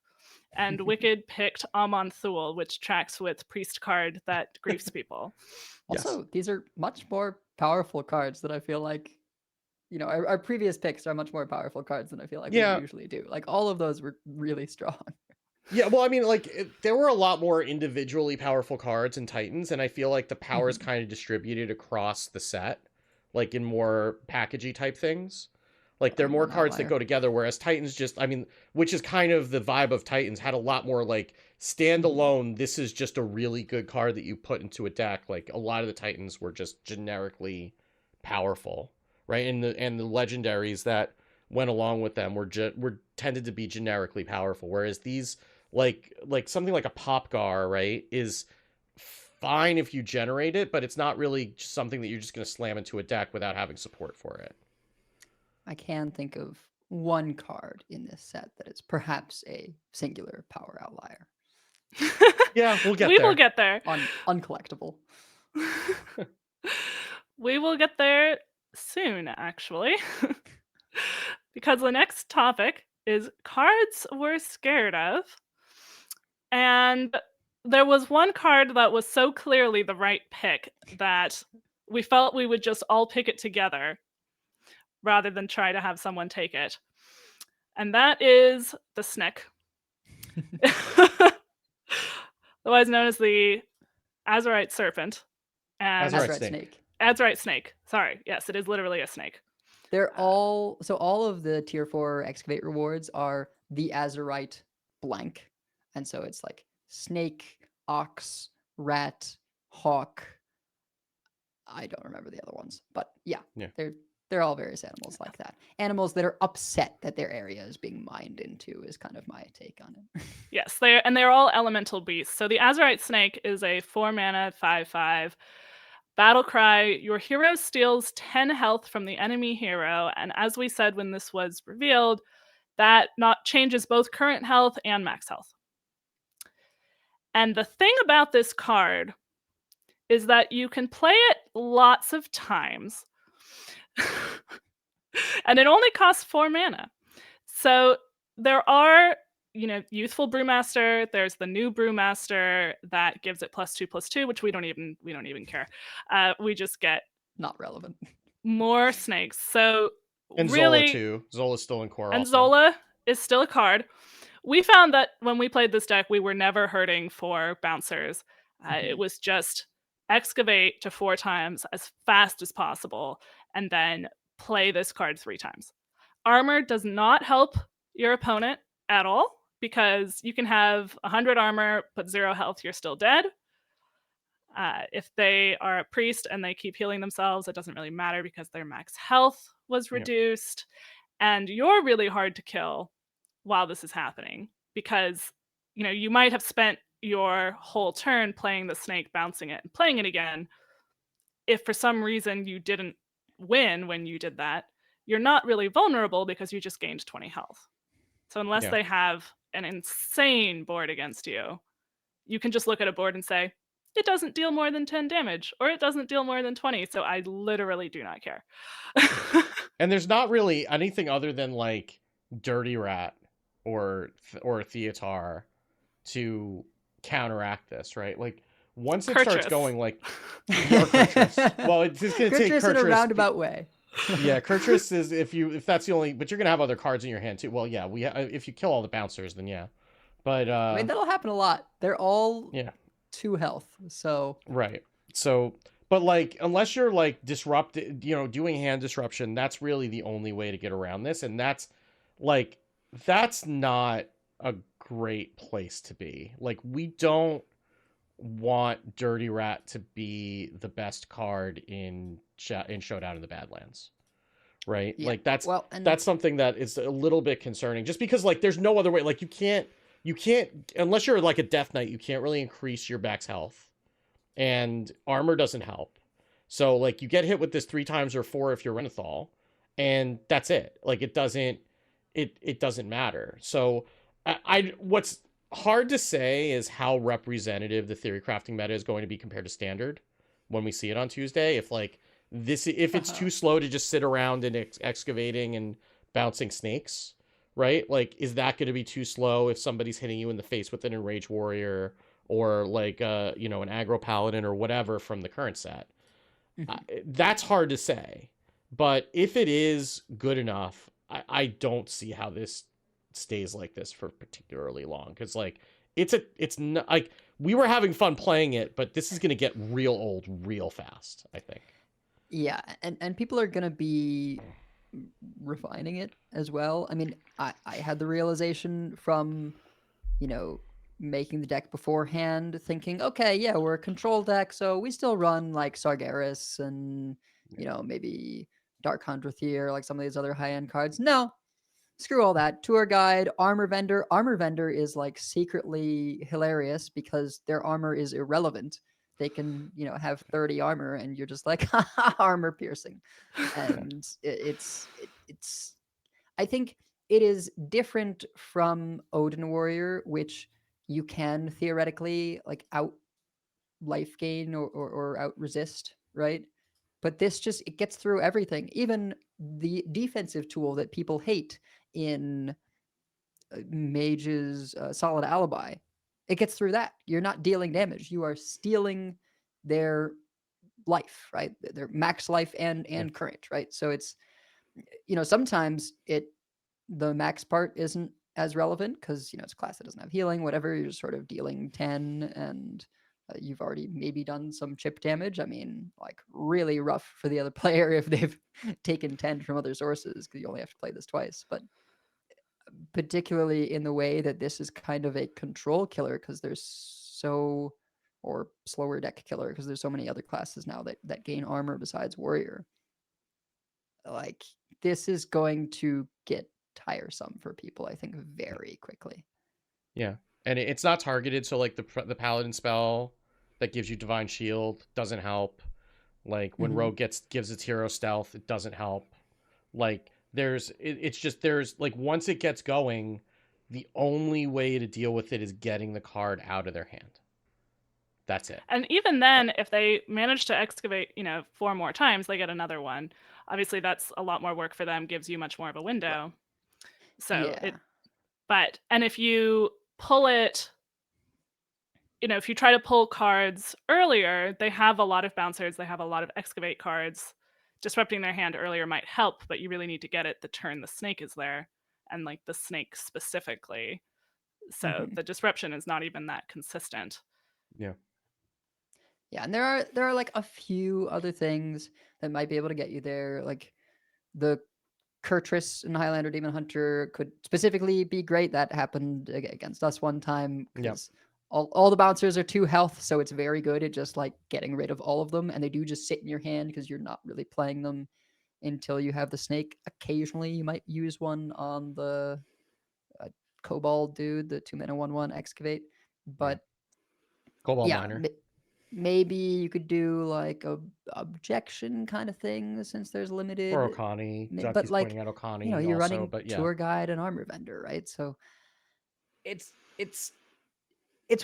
and Wicked picked Amon Thule, which tracks with Priest card that griefs people. Yes. Also, these are much more powerful cards that I feel like, you know, our previous picks are much more powerful cards than I feel like Yeah. we usually do. Like all of those were really strong. Yeah, well, I mean, like there were a lot more individually powerful cards in Titans, and I feel like the power is kind of distributed across the set, like in more packagey type things. Like there are more One cards that outlier. go together, whereas Titans just, I mean, which is kind of the vibe of Titans, had a lot more like standalone. This is just a really good card that you put into a deck. Like a lot of the Titans were just generically powerful, right? And the legendaries that went along with them were tended to be generically powerful, whereas these like something like a Popgar, right, is fine if you generate it, but it's not really something that you're just going to slam into a deck without having support for it. I can think of one card in this set that is perhaps a singular power outlier. Yeah, we'll get We there. will get there. Uncollectible. We will get there soon, actually. Because the next topic is cards we're scared of. And there was one card that was so clearly the right pick that we felt we would just all pick it together rather than try to have someone take it. And that is the Snick. Otherwise known as the Azurite Serpent. And Azurite Azurite snake. Snake. Azurite Snake. Sorry. Yes, it is literally a snake. They're all of the tier 4 excavate rewards are the Azurite blank. And so it's like snake, ox, rat, hawk. I don't remember the other ones, but yeah. They're all various animals like that. Animals that are upset that their area is being mined into is kind of my take on it. Yes, they're all elemental beasts. So the Azurite Snake is a 4-mana 5/5 battle cry. Your hero steals 10 health from the enemy hero, and as we said when this was revealed, that not changes both current health and max health. And the thing about this card is that you can play it lots of times. And it only costs 4 mana. So there are, Youthful Brewmaster, there's the new Brewmaster that gives it +2/+2, which we don't even care. We just get Not relevant. more snakes. So And really, Zola too. Zola's still in core and also. Zola is still a card. We found that when we played this deck, we were never hurting for bouncers. It was just excavate to 4 times as fast as possible, and then play this card 3 times. Armor does not help your opponent at all, because you can have 100 armor, but 0 health, you're still dead. If they are a priest and they keep healing themselves, it doesn't really matter because their max health was reduced. And you're really hard to kill while this is happening, because you might have spent your whole turn playing the snake, bouncing it, and playing it again. If for some reason you didn't win when you did that, you're not really vulnerable because you just gained 20 health. So unless they have an insane board against you, you can just look at a board and say, it doesn't deal more than 10 damage, or it doesn't deal more than 20. So I literally do not care. And there's not really anything other than like Dirty Rat or Theatar to counteract this, right? Like once it starts Kurtrus. going like or Kurtrus. Well, it's just gonna take Kurtrus in a Kurtrus. roundabout way. Yeah, Kurtrus is if that's the only, but you're gonna have other cards in your hand too. Well, yeah, if you kill all the bouncers, then yeah. But I mean, that'll happen a lot. They're all yeah, 2 health, so right. So, but like unless you're like disrupted, doing hand disruption, that's really the only way to get around this, and that's not a great place to be. Like we don't want Dirty Rat to be the best card in Showdown in the Badlands, right? Yeah. Like that's and that's something that is a little bit concerning, just because like there's no other way. Like you can't unless you're like a Death Knight, you can't really increase your back's health, and armor doesn't help. So like you get hit with this 3 times or 4 if you're Renathal, and that's it. Like it doesn't matter. So what's hard to say is how representative the theory crafting meta is going to be compared to standard when we see it on Tuesday. If it's too slow to just sit around and excavating and bouncing snakes, right? Like, is that going to be too slow if somebody's hitting you in the face with an Enraged Warrior or like an aggro paladin or whatever from the current set? That's hard to say. But if it is good enough, I don't see how this stays like this for particularly long, because like it's not like we were having fun playing it, but this is going to get real old real fast, I think. Yeah, and people are gonna be refining it as well. I mean, I had the realization from making the deck beforehand, thinking, okay, yeah, we're a control deck, so we still run like Sargeras and maybe Dark Condrathier, like some of these other high-end cards. No, screw all that. Tour Guide, Armor Vendor. Armor Vendor is like secretly hilarious because their armor is irrelevant. They can, have 30 armor and you're just like, armor piercing. And it's I think it is different from Odin Warrior, which you can theoretically like out life gain or out resist, right? But this it gets through everything. Even the defensive tool that people hate in Mage's Solid Alibi, it gets through that. You're not dealing damage. You are stealing their life, right? Their max life and current, right? So it's, sometimes the max part isn't as relevant because, it's a class that doesn't have healing, whatever. You're just sort of dealing 10 and you've already maybe done some chip damage. I mean, like really rough for the other player if they've taken 10 from other sources because you only have to play this twice. But particularly in the way that this is kind of a control killer because or slower deck killer because there's so many other classes now that gain armor besides warrior. Like this is going to get tiresome for people, I think, very quickly. Yeah. And it's not targeted, so like the paladin spell that gives you divine shield doesn't help. Like when Rogue gives its hero stealth, it doesn't help. Like there's like once it gets going, the only way to deal with it is getting the card out of their hand. That's it. And even then, if they manage to excavate, 4 more times, they get another one. Obviously, that's a lot more work for them, gives you much more of a window. So and if you pull it, if you try to pull cards earlier, they have a lot of bouncers, they have a lot of excavate cards. Disrupting their hand earlier might help, but you really need to get it the turn the snake is there, and like the snake specifically. So the disruption is not even that consistent. Yeah. Yeah, and there are like a few other things that might be able to get you there. Like the Kurtrus and Highlander Demon Hunter could specifically be great. That happened against us one time because all the bouncers are 2 health, so it's very good at just like getting rid of all of them, and they do just sit in your hand because you're not really playing them until you have the snake. Occasionally, you might use one on the Kobold dude, the 2-mana 1/1 excavate, but Kobold Miner. Maybe you could do like a objection kind of thing since there's limited. Or Okani. But like, pointing out Okani you're also, running but Tour Guide and Armor Vendor, right? So it's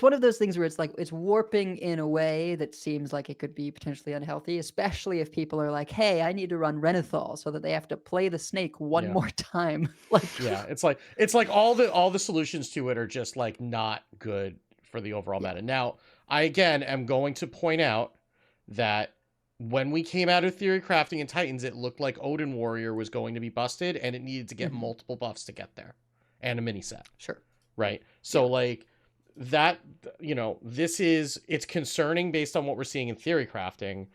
one of those things where it's like it's warping in a way that seems like it could be potentially unhealthy, especially if people are like, "Hey, I need to run Renathal," so that they have to play the snake one Yeah. more time. Like, Yeah, it's like all the solutions to it are just like not good for the overall meta. Now, I again am going to point out that when we came out of Theory Crafting and Titans, it looked like Odin Warrior was going to be busted and it needed to get multiple buffs to get there and a mini set. sure. Right? So like that, it's concerning based on what we're seeing in Theory Crafting.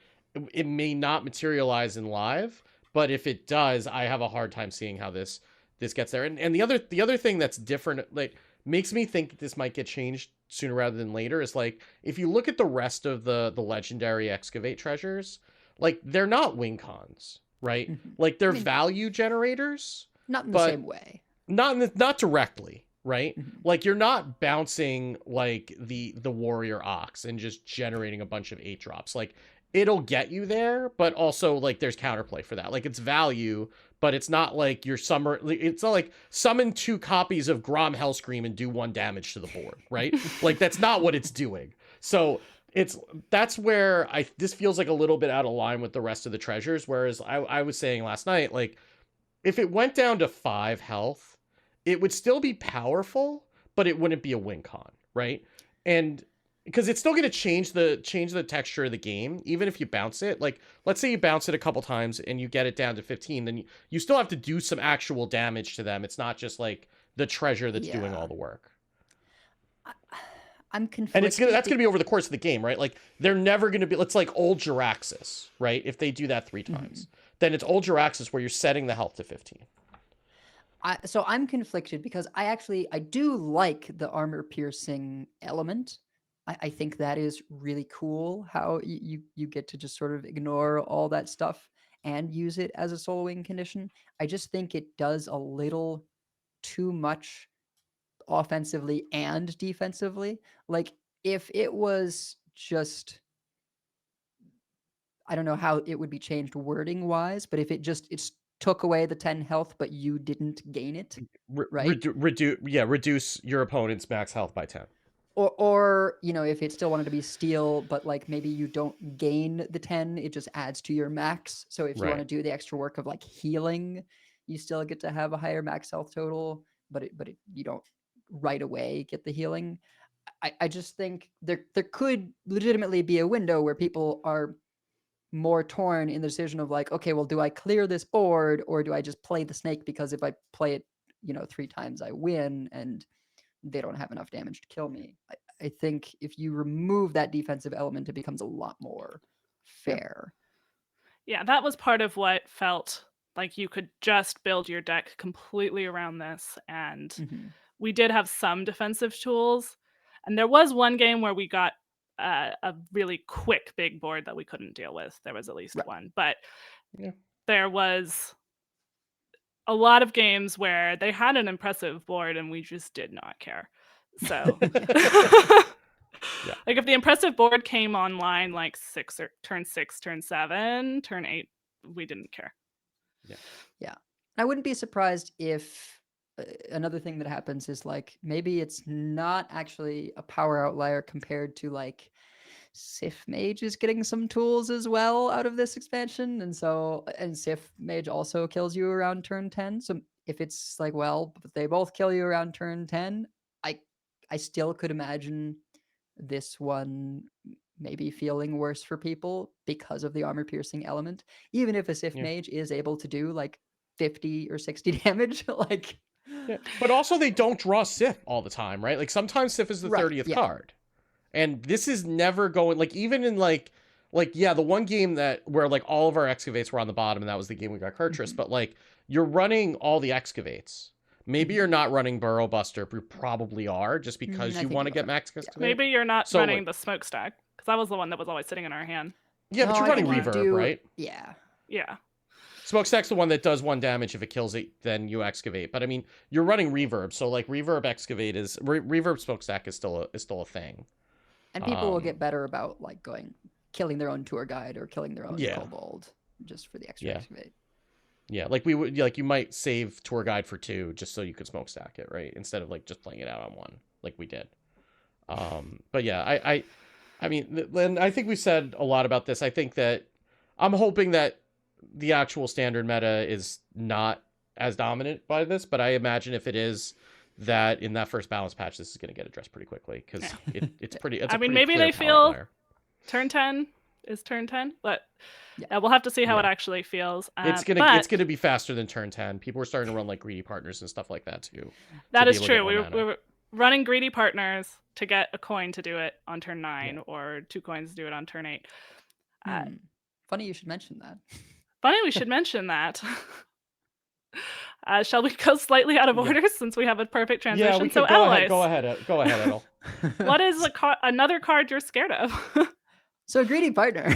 It may not materialize in live, but if it does, I have a hard time seeing how this gets there. And the other thing that's different, like makes me think that this might get changed sooner rather than later, is like if you look at the rest of the legendary excavate treasures, like they're not win cons, right? Like they're value generators, Not in the but same way. not directly, right? Like you're not bouncing like the warrior ox and just generating a bunch of 8 drops. Like it'll get you there, but also like there's counterplay for that. Like it's value, but it's not like it's not like summon 2 copies of Grom Hellscream and do 1 damage to the board, right? Like that's not what it's doing. So that's where this feels like a little bit out of line with the rest of the treasures. Whereas I was saying last night, like if it went down to 5 health, it would still be powerful, but it wouldn't be a win con, right? And because it's still going to change the texture of the game, even if you bounce it. Like, let's say you bounce it a couple times and you get it down to 15, then you still have to do some actual damage to them. It's not just like the treasure that's doing all the work. I'm conflicted. And that's going to be over the course of the game, right? Like, they're never going to be... It's like old Jiraxis, right? If they do that 3 times, then it's old Jiraxis where you're setting the health to 15. So I'm conflicted because I do like the armor piercing element. I think that is really cool how you get to just sort of ignore all that stuff and use it as a soloing condition. I just think it does a little too much offensively and defensively. Like if it was just, I don't know how it would be changed wording wise, but if it's took away the 10 health, but you didn't gain it, right? Reduce your opponent's max health by 10. Or if it still wanted to be steel, but like maybe you don't gain the 10, it just adds to your max. So if you want to do the extra work of like healing, you still get to have a higher max health total, but you don't right away get the healing. I just think there could legitimately be a window where people are more torn in the decision of like, okay, well, do I clear this board or do I just play the snake because if I play it, 3 times I win and they don't have enough damage to kill me. I think if you remove that defensive element, it becomes a lot more fair. Yeah, that was part of what felt like you could just build your deck completely around this. And we did have some defensive tools. And there was one game where we got a really quick big board that we couldn't deal with. There was at least one. But there was a lot of games where they had an impressive board and we just did not care. So like if the impressive board came online like turn 6, turn 7, turn 8, we didn't care. Yeah. I wouldn't be surprised if another thing that happens is like maybe it's not actually a power outlier compared to like Sif Mage is getting some tools as well out of this expansion, and Sif Mage also kills you around turn 10. So if it's like, well, but they both kill you around turn 10, I still could imagine this one maybe feeling worse for people because of the armor piercing element, even if a Sif Mage is able to do like 50 or 60 damage. Like, but also they don't draw Sif all the time, right? Like sometimes Sif is the 30th card. And this is never going, like, even in, the one game where, like, all of our excavates were on the bottom, and that was the game we got Kurtrus, but, like, you're running all the excavates. Maybe you're not running Burrow Buster, but you probably are, just because you want to get max excavate. Maybe you're not running the smokestack, because that was the one that was always sitting in our hand. Yeah, but you're running Reverb, right? Yeah. Yeah. Smokestack's the one that does 1 damage. If it kills it, then you excavate. But, I mean, you're running Reverb, so, like, Reverb excavate Reverb Smokestack is still a thing. And people will get better about killing their own tour guide or killing their own kobold just for the extra excavate. Yeah, like we would, like you might save tour guide for 2 just so you could smokestack it, right? Instead of like just playing it out on 1, like we did. But yeah, I mean, and I think we said a lot about this. I think that I'm hoping that the actual standard meta is not as dominant by this, but I imagine if it is, that in that first balance patch, this is going to get addressed pretty quickly because it's pretty. It's I a mean, pretty maybe clear they power feel player. turn 10 is turn 10, but Yeah. we'll have to see how it Yeah. actually feels. It's gonna be faster than turn 10. People are starting to run like greedy partners and stuff like that too. That be is able to get true. more We mana. were running greedy partners to get a coin to do it on turn 9, or 2 coins to do it on turn 8. Funny you should mention that. Funny we should mention that. Shall we go slightly out of Yeah. order since we have a perfect transition? Yeah, we So could go Eloise, ahead. Go ahead, Edel. what is another card you're scared of? So greedy partner.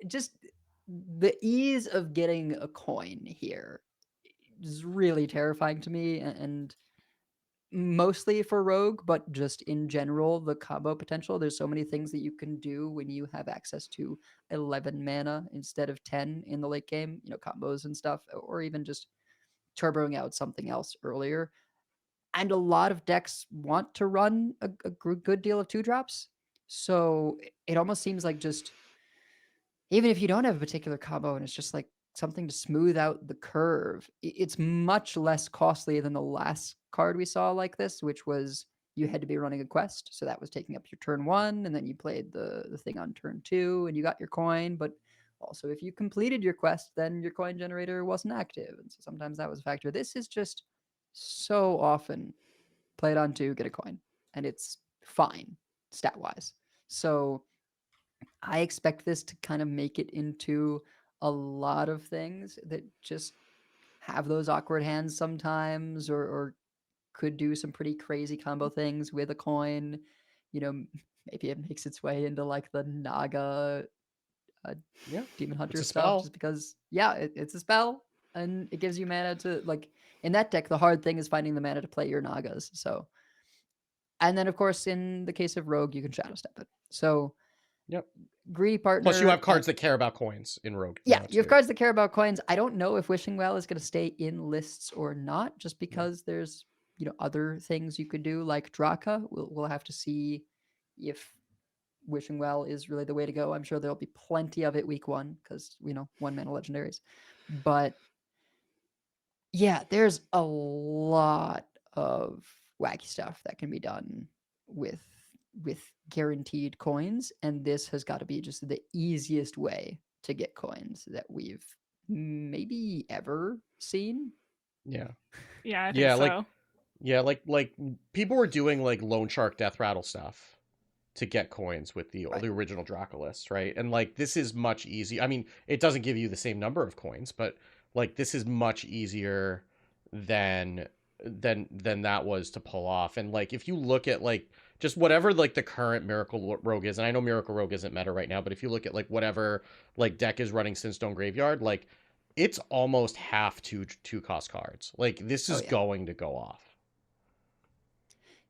Just the ease of getting a coin here is really terrifying to me, and mostly for rogue, but just in general, the combo potential. There's so many things that you can do when you have access to 11 mana instead of 10 in the late game, combos and stuff, or even just turboing out something else earlier. And a lot of decks want to run a good deal of 2-drops. So it almost seems like just, even if you don't have a particular combo and it's just like something to smooth out the curve, it's much less costly than the last card we saw like this, which was you had to be running a quest. So that was taking up your turn 1, and then you played the thing on turn 2 and you got your coin. But also, if you completed your quest, then your coin generator wasn't active. And so sometimes that was a factor. This is just so often play it on 2, get a coin, and it's fine stat wise. So I expect this to kind of make it into a lot of things that just have those awkward hands sometimes, or could do some pretty crazy combo things with a coin. Maybe it makes its way into like the Naga Yeah, Demon Hunter a stuff, spell. just because it's a spell and it gives you mana to, like, in that deck the hard thing is finding the mana to play your Nagas. So, and then of course in the case of rogue you can shadow step it. So Yep. greedy partner. Plus, you have cards that care about coins in rogue. Yeah, now, you have too. cards that care about coins. I don't know if Wishing Well is going to stay in lists or not, just because there's other things you could do like Draka. We'll have to see if Wishing Well is really the way to go. I'm sure there'll be plenty of it week 1 because 1-mana legendaries. But yeah, there's a lot of wacky stuff that can be done with guaranteed coins, and this has got to be just the easiest way to get coins that we've maybe ever seen. Yeah. Yeah, I think Yeah, so. like people were doing like Loan Shark Death Rattle stuff to get coins with the Right. original Dracolis, right? And like this is much easier. I mean, it doesn't give you the same number of coins, but like this is much easier than that was to pull off. And like if you look at like just whatever like the current Miracle Rogue is, and I know Miracle Rogue isn't meta right now, but if you look at like whatever like deck is running Sinstone Graveyard, like it's almost half two cost cards. Like this is yeah. going to go off.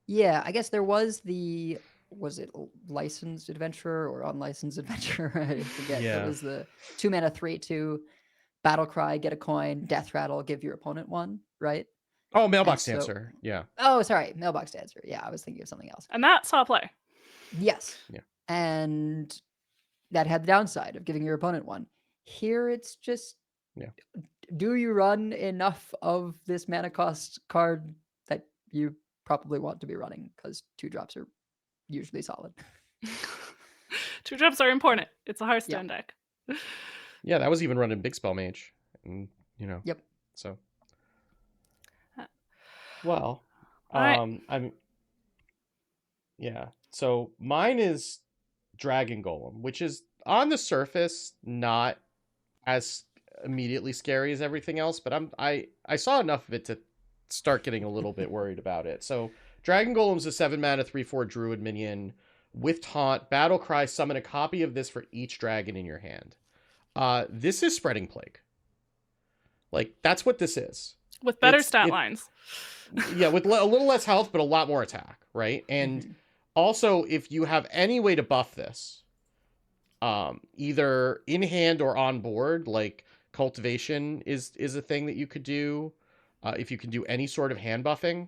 Yeah, I guess there was was it Licensed Adventurer or Unlicensed Adventurer? I forget. Yeah. It was the 2-mana 3/2 Battle Cry, get a coin, Death Rattle, give your opponent 1, right? Oh, Mailbox And so- Dancer. Yeah. Oh, sorry, Mailbox Dancer. Yeah, I was thinking of something else. And that saw play. Yes. Yeah. And that had the downside of giving your opponent 1. Here it's just, Yeah. do you run enough of this mana cost card that you probably want to be running, because 2-drops are usually solid. 2-drops are important. It's a Hearthstone deck. Yeah, that was even running Big Spell Mage. And Yep. So well, All right. I'm yeah. So mine is Dragon Golem, which is on the surface not as immediately scary as everything else, but I saw enough of it to start getting a little bit worried about it. So Dragon Golem's a 7-mana 3/4 Druid minion with taunt, Battle Cry, summon a copy of this for each dragon in your hand. This is Spreading Plague. Like that's what this is. With better stat lines. Yeah, with a little less health, but a lot more attack, right? And also, if you have any way to buff this, either in hand or on board. Like cultivation is a thing that you could do. If you can do any sort of hand buffing,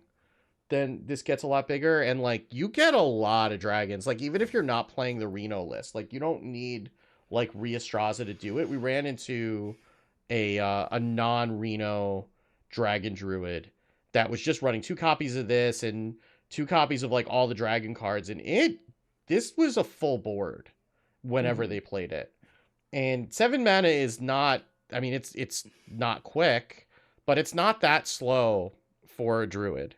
then this gets a lot bigger. And like you get a lot of dragons. Like even if you're not playing the Reno list, like you don't need like Rheastraza to do it. We ran into a non-Reno dragon druid that was just running 2 copies of this and 2 copies of like all the dragon cards, and this was a full board whenever they played it. And 7 mana is not, I mean, it's not quick, but it's not that slow for a druid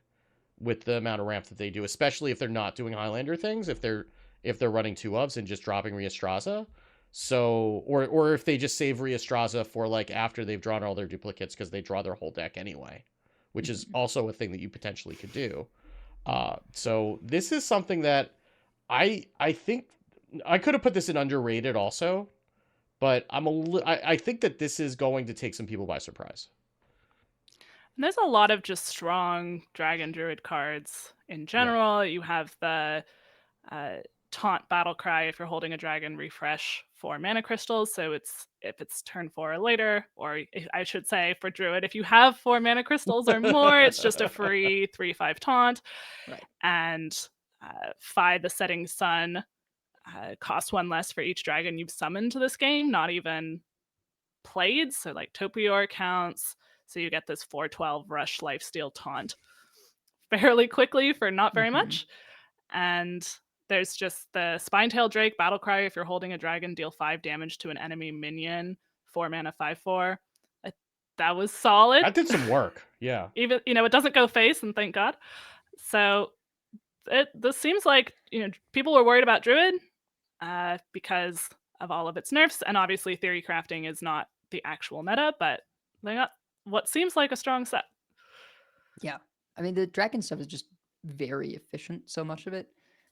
with the amount of ramp that they do, especially if they're not doing Highlander things, if they're running 2 ofs and just dropping Rheastraza. So, or if they just save Rheastraza for like after they've drawn all their duplicates because they draw their whole deck anyway, which is also a thing that you potentially could do. So this is something that I think I could have put this in underrated also, but I think that this is going to take some people by surprise. And there's a lot of just strong Dragon Druid cards in general. You have the Taunt Battle Cry if you're holding a dragon, refresh 4 mana crystals. So if it's turn 4 or later, or I should say for Druid, if you have 4 mana crystals or more, it's just a free 3/5 taunt. Right. And Fi the Setting Sun costs 1 less for each dragon you've summoned to this game, not even played. So like Topior counts. So you get this 4/12 rush lifesteal taunt fairly quickly for not very much. And there's just the Spinetail Drake Battlecry. If you're holding a dragon, deal 5 damage to an enemy minion, 4 mana, 5/4. That was solid. That did some work. Yeah. Even, it doesn't go face, and thank God. So this seems like, people were worried about Druid because of all of its nerfs. And obviously theory crafting is not the actual meta, but they got what seems like a strong set. Yeah. I mean, the dragon stuff is just very efficient, so much of it.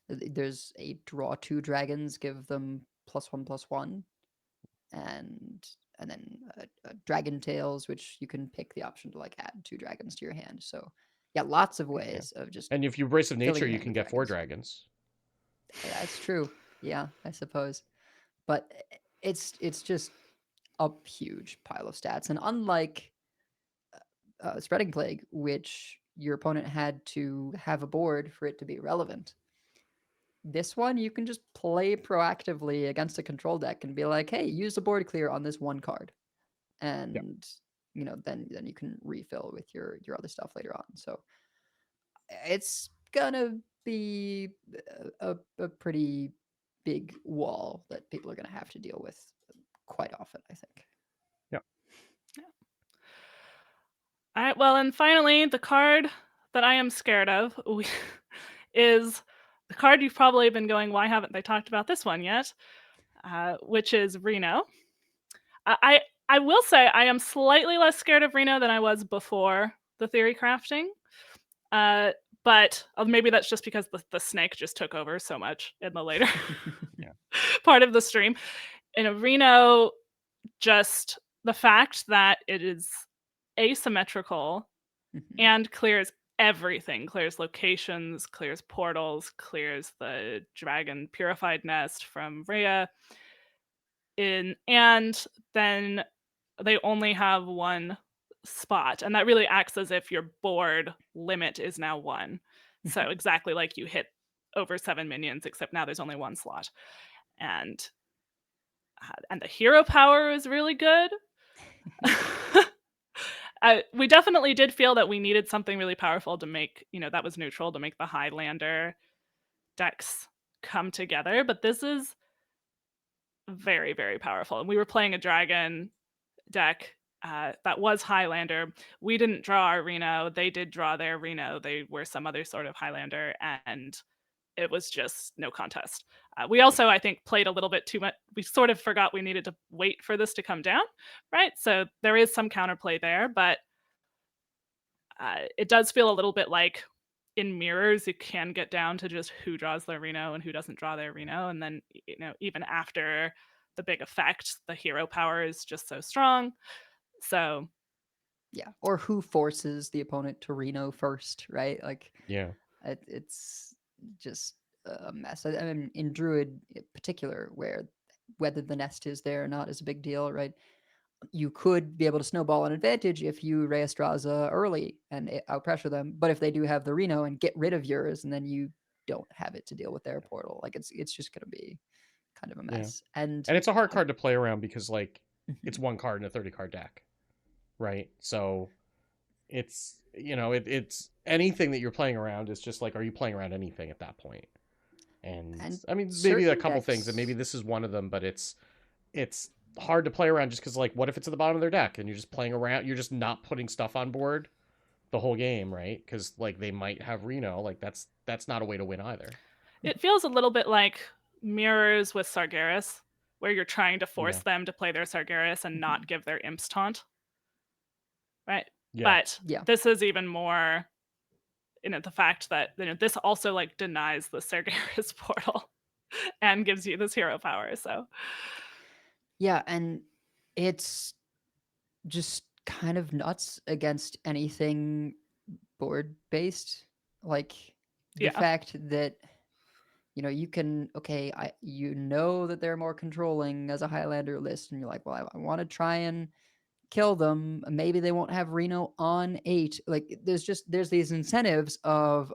There's a draw 2 dragons, give them +1/+1, and then dragon tails, which you can pick the option to like add 2 dragons to your hand. So yeah, lots of ways of just. And if you Brace of filling Nature, your you hand can with get 4 dragons. That's true. Yeah, I suppose. But it's just a huge pile of stats, and unlike Spreading Plague, which your opponent had to have a board for it to be relevant, this one you can just play proactively against a control deck and be like, hey, use the board clear on this 1 card, and then you can refill with your other stuff later on. So it's gonna be a pretty big wall that people are gonna have to deal with quite often, I think. All right, well, and finally, the card that I am scared of is the card you've probably been going, why haven't they talked about this one yet? Which is Reno. I will say I am slightly less scared of Reno than I was before the theory crafting. But maybe that's just because the snake just took over so much in the later part of the stream. In a Reno, just the fact that it is asymmetrical and clears everything, clears locations, clears portals, clears the dragon purified nest from Rhea, and then they only have 1 spot, and that really acts as if your board limit is now 1. So exactly like you hit over 7 minions, except now there's only 1 slot. And the hero power is really good. We definitely did feel that we needed something really powerful to make, that was neutral, to make the Highlander decks come together. But this is very, very powerful. And we were playing a dragon deck that was Highlander. We didn't draw our Reno. They did draw their Reno. They were some other sort of Highlander, and it was just no contest. We also, I think, played a little bit too much. We sort of forgot we needed to wait for this to come down, right? So there is some counterplay there, but it does feel a little bit like in mirrors, it can get down to just who draws their Reno and who doesn't draw their Reno. And then, even after the big effect, the hero power is just so strong. So yeah, or who forces the opponent to Reno first, right? Like, yeah, it's just a mess. I mean, in Druid in particular, where whether the nest is there or not is a big deal, right? You could be able to snowball an advantage if you Reastraza early and outpressure them, but if they do have the Reno and get rid of yours, and then you don't have it to deal with their portal, like it's just going to be kind of a Yeah. mess. And And it's a hard card to play around because like Mhm. it's one card in a 30 card deck, right? So it's it's anything that you're playing around is just like, are you playing around anything at that point? And And I mean, maybe certain a couple things, and maybe decks- this is one of them, but it's hard to play around just because like, what if it's at the bottom of their deck and you're just playing around, you're just not putting stuff on board the whole game, right? Because like they might have Reno, like that's not a way to win either. It feels a little bit like Mirrors with Sargeras, where you're trying to force Yeah. them to play their Sargeras and not give their Imps taunt. Right? Yeah. But Yeah. this is even more, the fact that this also like denies the Sargeras portal and gives you this hero power. So Yeah, and it's just kind of nuts against anything board based. Like the Yeah. fact that you can that they're more controlling as a Highlander list, and you're like, well, I want to try and kill them. Maybe they won't have Reno on 8. Like there's these incentives of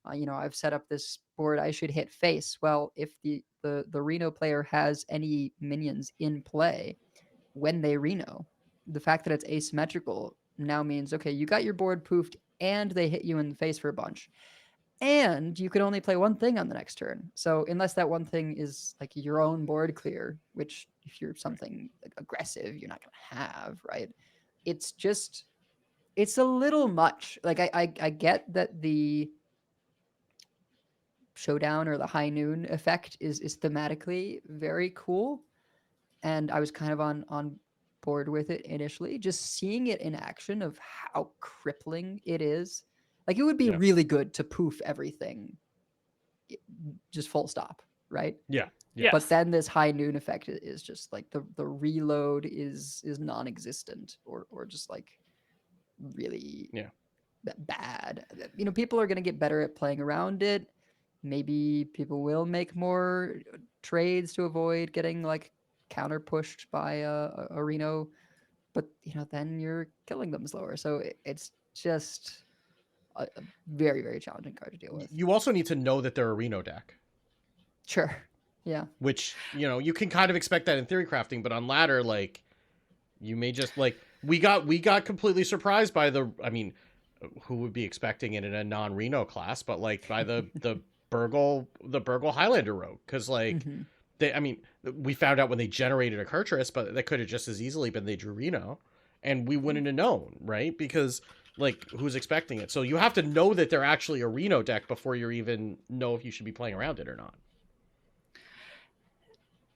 I've set up this board, I should hit face. Well, if the Reno player has any minions in play when they Reno, the fact that it's asymmetrical now means, okay, you got your board poofed and they hit you in the face for a bunch. And you can only play one thing on the next turn. So unless that one thing is like your own board clear, which if you're something like aggressive, you're not going to have, right? It's a little much. Like I get that the showdown or the high noon effect is thematically very cool, and I was kind of on board with it initially. Just seeing it in action of how crippling it is, like it would be Yeah. really good to poof everything, just full stop, right? Yeah. yes. But then this high noon effect is just like the reload is non-existent or just like really bad. People are going to get better at playing around it. Maybe people will make more trades to avoid getting like counter pushed by a Reno, but then you're killing them slower. So it's just a very, very challenging card to deal with. You also need to know that they're a Reno deck. Sure. Yeah. Which, you can kind of expect that in theory crafting, but on ladder, like, you may just like we got completely surprised by who would be expecting it in a non-Reno class, but like by the Burgle Highlander rogue, because like we found out when they generated a Kurtrus, but that could have just as easily been they drew Reno, and we wouldn't have known, right? Because like who's expecting it? So you have to know that they're actually a Reno deck before you even know if you should be playing around it or not.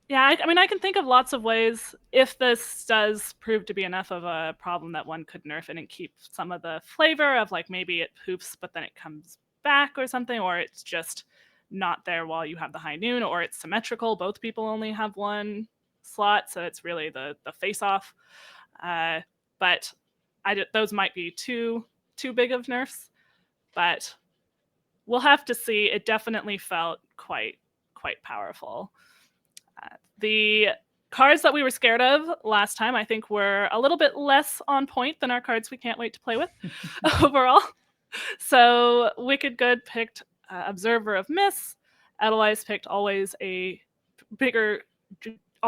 Yeah, I can think of lots of ways if this does prove to be enough of a problem that one could nerf it and keep some of the flavor of like maybe it poofs but then it comes back or something, or it's just not there while you have the high noon, or it's symmetrical, both people only have one slot, so it's really the face off. But those might be too big of nerfs, but we'll have to see. It definitely felt quite powerful. The cards that we were scared of last time, I think, were a little bit less on point than our cards we can't wait to play with overall. So Wicked Good picked Observer of Mists. Edelweiss picked always a bigger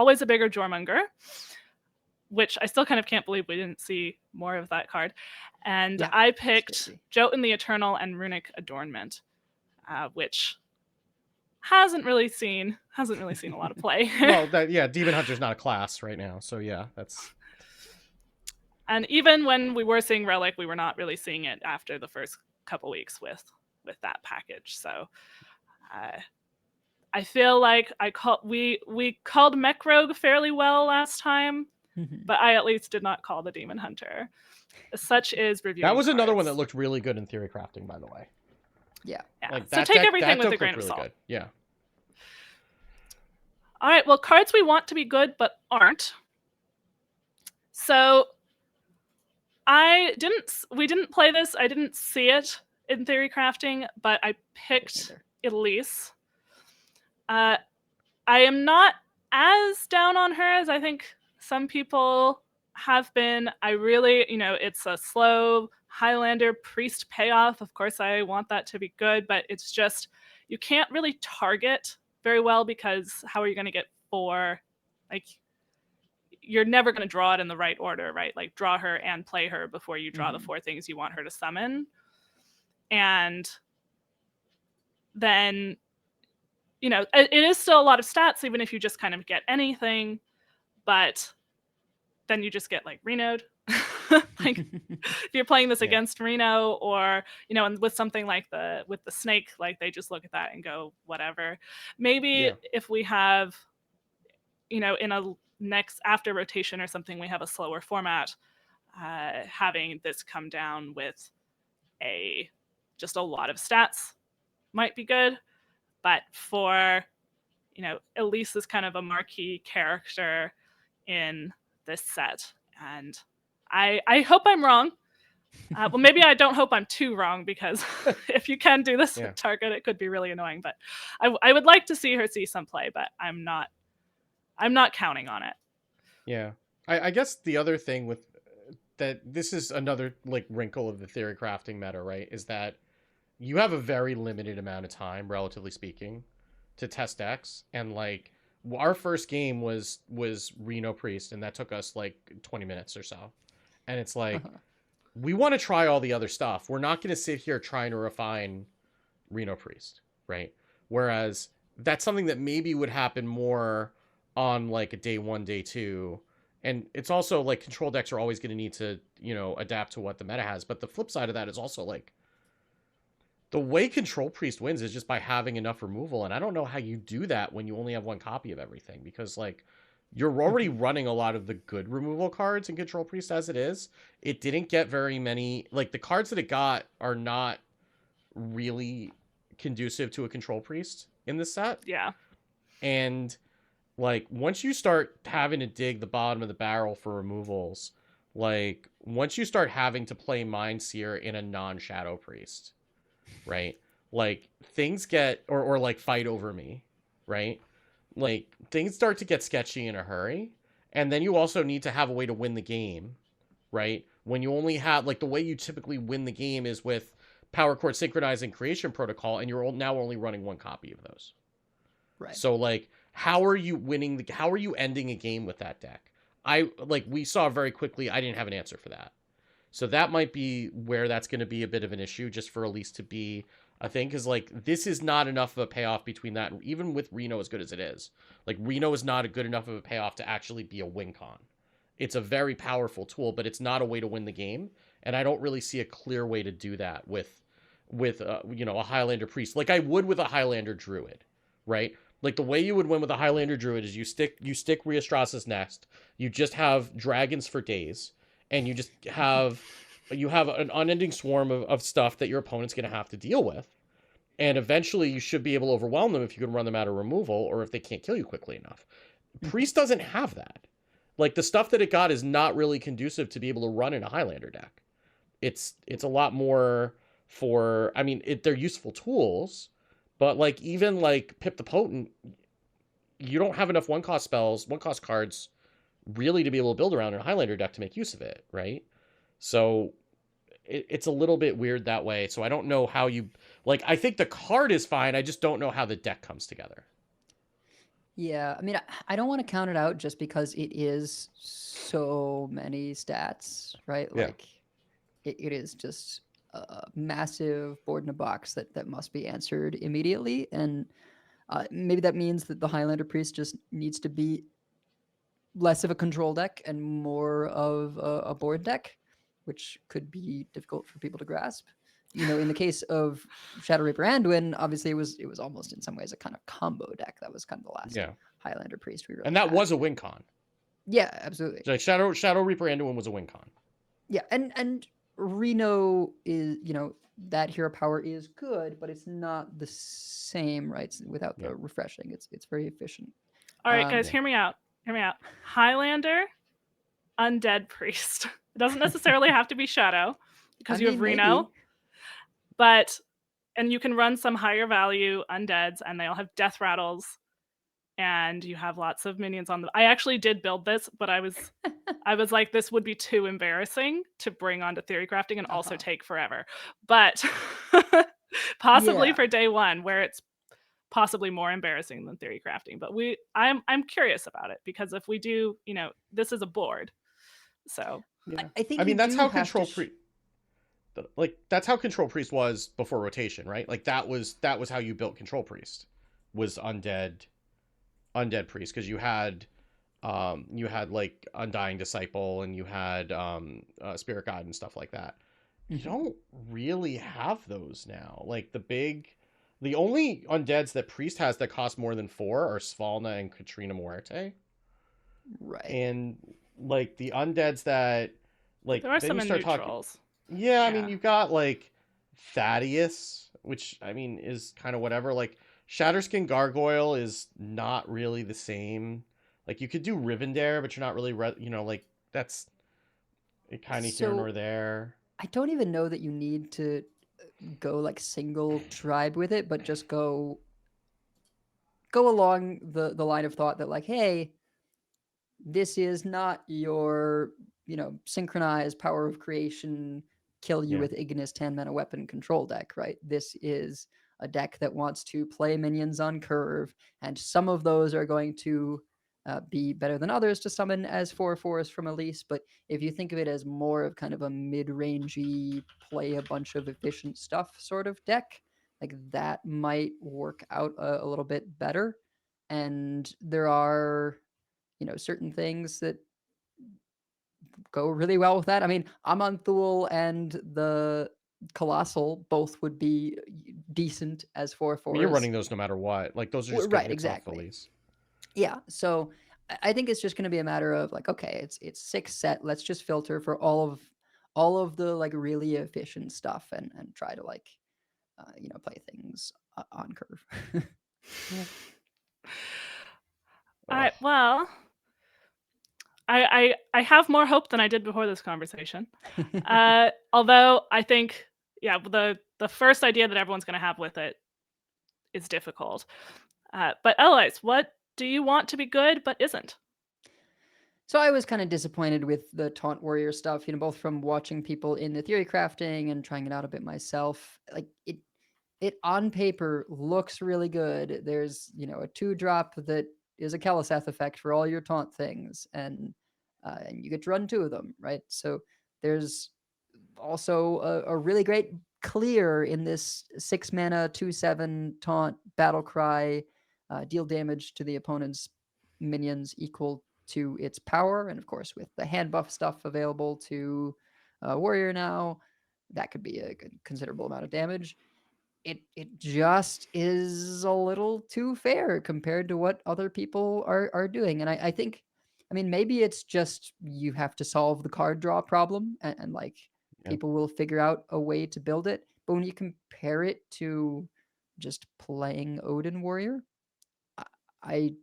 Jormungandr, which I still kind of can't believe we didn't see more of that card. And Yeah, I picked it's crazy. Jotun the Eternal and Runic Adornment, which hasn't really seen a lot of play. Well, Demon Hunter's not a class right now, so yeah, that's. And even when we were seeing Relic, we were not really seeing it after the first couple weeks with that package. So I feel like we called Mech Rogue fairly well last time, but I at least did not call the Demon Hunter. Such is review. That was another one that looked really good in theory crafting, by the way. Yeah. Yeah. Like So that take deck- everything that with a deck grain of looked really salt. good. Yeah. All right, well, cards we want to be good but aren't. So we didn't play this. I didn't see it in theory crafting, but I picked neither. Elise. I am not as down on her as I think some people have been. I really, it's a slow Highlander priest payoff. Of course, I want that to be good, but it's just you can't really target very well because how are you going to get 4? Like, you're never going to draw it in the right order, right? Like, draw her and play her before you draw the 4 things you want her to summon. And then, it is still a lot of stats, even if you just kind of get anything, but then you just get like Reno'd. Like, if you're playing this against Reno, or and with something like with the snake, like they just look at that and go whatever. Maybe if we have in a next after rotation or something, we have a slower format, having this come down with just a lot of stats might be good. But for Elise is kind of a marquee character in this set, and I hope I'm wrong. Well, maybe I don't hope I'm too wrong, because if you can do this with Target, it could be really annoying. But I would like to see her see some play, but I'm not counting on it. Yeah, I guess the other thing with that, this is another like wrinkle of the theory crafting meta, right? Is that you have a very limited amount of time, relatively speaking, to test decks, and like our first game was Reno Priest, and that took us like 20 minutes or so, and it's like we want to try all the other stuff. We're not going to sit here trying to refine Reno Priest, right? Whereas that's something that maybe would happen more on like a day 1, day 2. And it's also like control decks are always going to need to, adapt to what the meta has. But the flip side of that is also like the way Control Priest wins is just by having enough removal. And I don't know how you do that when you only have 1 copy of everything, because like you're already running a lot of the good removal cards in Control Priest as it is. It didn't get very many, like the cards that it got are not really conducive to a Control Priest in this set. Yeah. And like once you start having to dig the bottom of the barrel for removals, like once you start having to play Mindseer in a non-Shadow Priest, right? Like things get, or like Fight Over Me, right? Like things start to get sketchy in a hurry. And then you also need to have a way to win the game, right? When you only have, like the way you typically win the game is with Power Chord Synchronizing Creation Protocol, and you're now only running 1 copy of those. Right. So like, how are you winning how are you ending a game with that deck? We saw very quickly, I didn't have an answer for that. So that might be where that's going to be a bit of an issue, just for Elise to be a thing. Because like, this is not enough of a payoff between that. And even with Reno, as good as it is, like Reno is not a good enough of a payoff to actually be a win con. It's a very powerful tool, but it's not a way to win the game. And I don't really see a clear way to do that with a Highlander Priest, like I would with a Highlander Druid, right? Like the way you would win with a Highlander Druid is you stick Rheostrasis Nest, you just have dragons for days, and you have an unending swarm of stuff that your opponent's going to have to deal with. And eventually you should be able to overwhelm them if you can run them out of removal, or if they can't kill you quickly enough. Priest doesn't have that. Like the stuff that it got is not really conducive to be able to run in a Highlander deck. It's a lot more for, I mean, they're useful tools, but like even like Pip the Potent, you don't have enough 1-cost spells, 1-cost cards really to be able to build around in a Highlander deck to make use of it, right? So it's a little bit weird that way. So I don't know how you, like, I think the card is fine. I just don't know how the deck comes together. Yeah, I mean, I don't want to count it out just because it is so many stats, right? Yeah. Like, it is just a massive board in a box that must be answered immediately. And maybe that means that the Highlander Priest just needs to be less of a control deck and more of a board deck, which could be difficult for people to grasp. In the case of Shadow Reaper Anduin, obviously it was almost in some ways a kind of combo deck. That was kind of the last Highlander Priest we really and that had. was a win con. Yeah, absolutely. Like Shadow Reaper Anduin was a win con. Yeah, and Reno is, that hero power is good, but it's not the same, right? Without the refreshing, it's very efficient. All right, guys, hear me out. Highlander, Undead Priest. It doesn't necessarily have to be Shadow, because you have Reno. Maybe. And you can run some higher value undeads, and they all have death rattles. and you have lots of minions on the. I actually did build this, but I was like, this would be too embarrassing to bring onto theory crafting and also Uh-huh. take forever. But possibly Yeah. for day one, where it's possibly more embarrassing than theory crafting. But I'm curious about it, because if we do, this is a board, so Yeah. I think I mean, you that's do how have to control that's how control priest was before rotation, right? Like that was how you built control priest, was undead priest, because you had like undying disciple, and you had spirit god and stuff like that. You Mhm. don't really have those now. Like the only undeads that priest has that cost more than 4 are Svalna and Katrina Muerte. Right. And like the undeads that like there are then some you in start talking. neutrals. Yeah, I mean, Yeah. you've got like Thaddeus, which I mean is kind of whatever. Like Shatterskin Gargoyle is not really the same. Like you could do Rivendare, but you're not really, like that's kind of here nor So there. I don't even know that you need to go like single tribe with it, but just go along the line of thought that like, hey, this is not your, synchronized power of creation, kill you Yeah. with Ignis 10 mana weapon control deck, right? This is a deck that wants to play minions on curve, and some of those are going to be better than others to summon as 4/4s from Elise. But if you think of it as more of kind of a mid-rangey, play a bunch of efficient stuff sort of deck, like that might work out a little bit better. And there are certain things that go really well with that. I mean, Amanthul and the Colossal both would be decent as I mean, 4/4s. you're running those no matter what. Like those are just good Right, hits off the exactly. lease. Yeah, so I think it's just going to be a matter of like, okay, it's 6 set. Let's just filter for all of the like really efficient stuff, and try to like play things on curve. All right. Well, I have more hope than I did before this conversation. Although I think, yeah, the first idea that everyone's going to have with it is difficult. But Elise, what do you want to be good but isn't? So I was kind of disappointed with the Taunt Warrior stuff, both from watching people in the theory crafting and trying it out a bit myself. Like it on paper looks really good. There's, a 2-drop that is a Keleseth effect for all your taunt things, and you get to run 2 of them, right? So there's also a really great clear in this 6 mana 2/7 taunt battle cry, deal damage to the opponent's minions equal to its power, and of course with the hand buff stuff available to warrior now, that could be a considerable amount of damage. It just is a little too fair compared to what other people are doing. And I think, I mean, maybe it's just you have to solve the card draw problem, and like Yeah. people will figure out a way to build it. But when you compare it to just playing Odin Warrior, I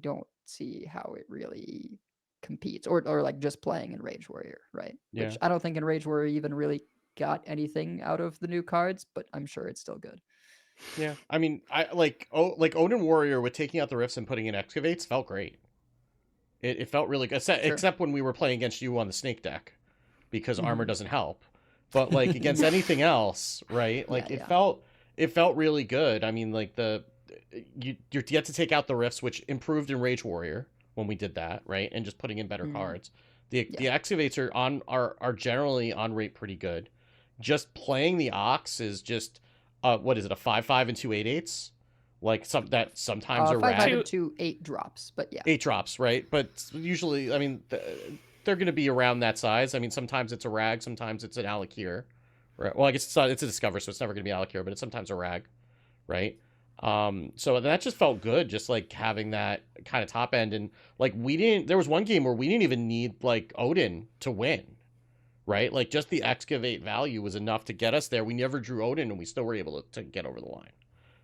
don't see how it really competes, or like just playing Enraged Warrior, right? Yeah. Which I don't think Enraged Warrior even really got anything out of the new cards, but I'm sure it's still good. Yeah. I mean, I like Odin Warrior with taking out the rifts and putting in excavates felt great. It felt really good, except when we were playing against you on the snake deck, because armor Mhm. doesn't help. But like against anything else, right? Like Yeah. it felt really good. I mean, like you get to take out the rifts, which improved in Rage Warrior when we did that, right? And just putting in better Mhm. cards. The Yeah. excavates are generally on rate pretty good. Just playing the ox is just what is it, a 5/5 and 2 8/8s? Like sometimes are 5/5 rad. and 2 8 drops, but yeah. 8 drops, right? But usually, I mean, they're going to be around that size. I mean, sometimes it's a rag, sometimes it's an Alakir, right? Well, I guess it's a Discover, so it's never going to be Alakir, but it's sometimes a rag, right? So that just felt good, just like having that kind of top end. And like there was one game where we didn't even need like Odin to win, right? Like just the excavate value was enough to get us there. We never drew Odin, and we still were able to get over the line.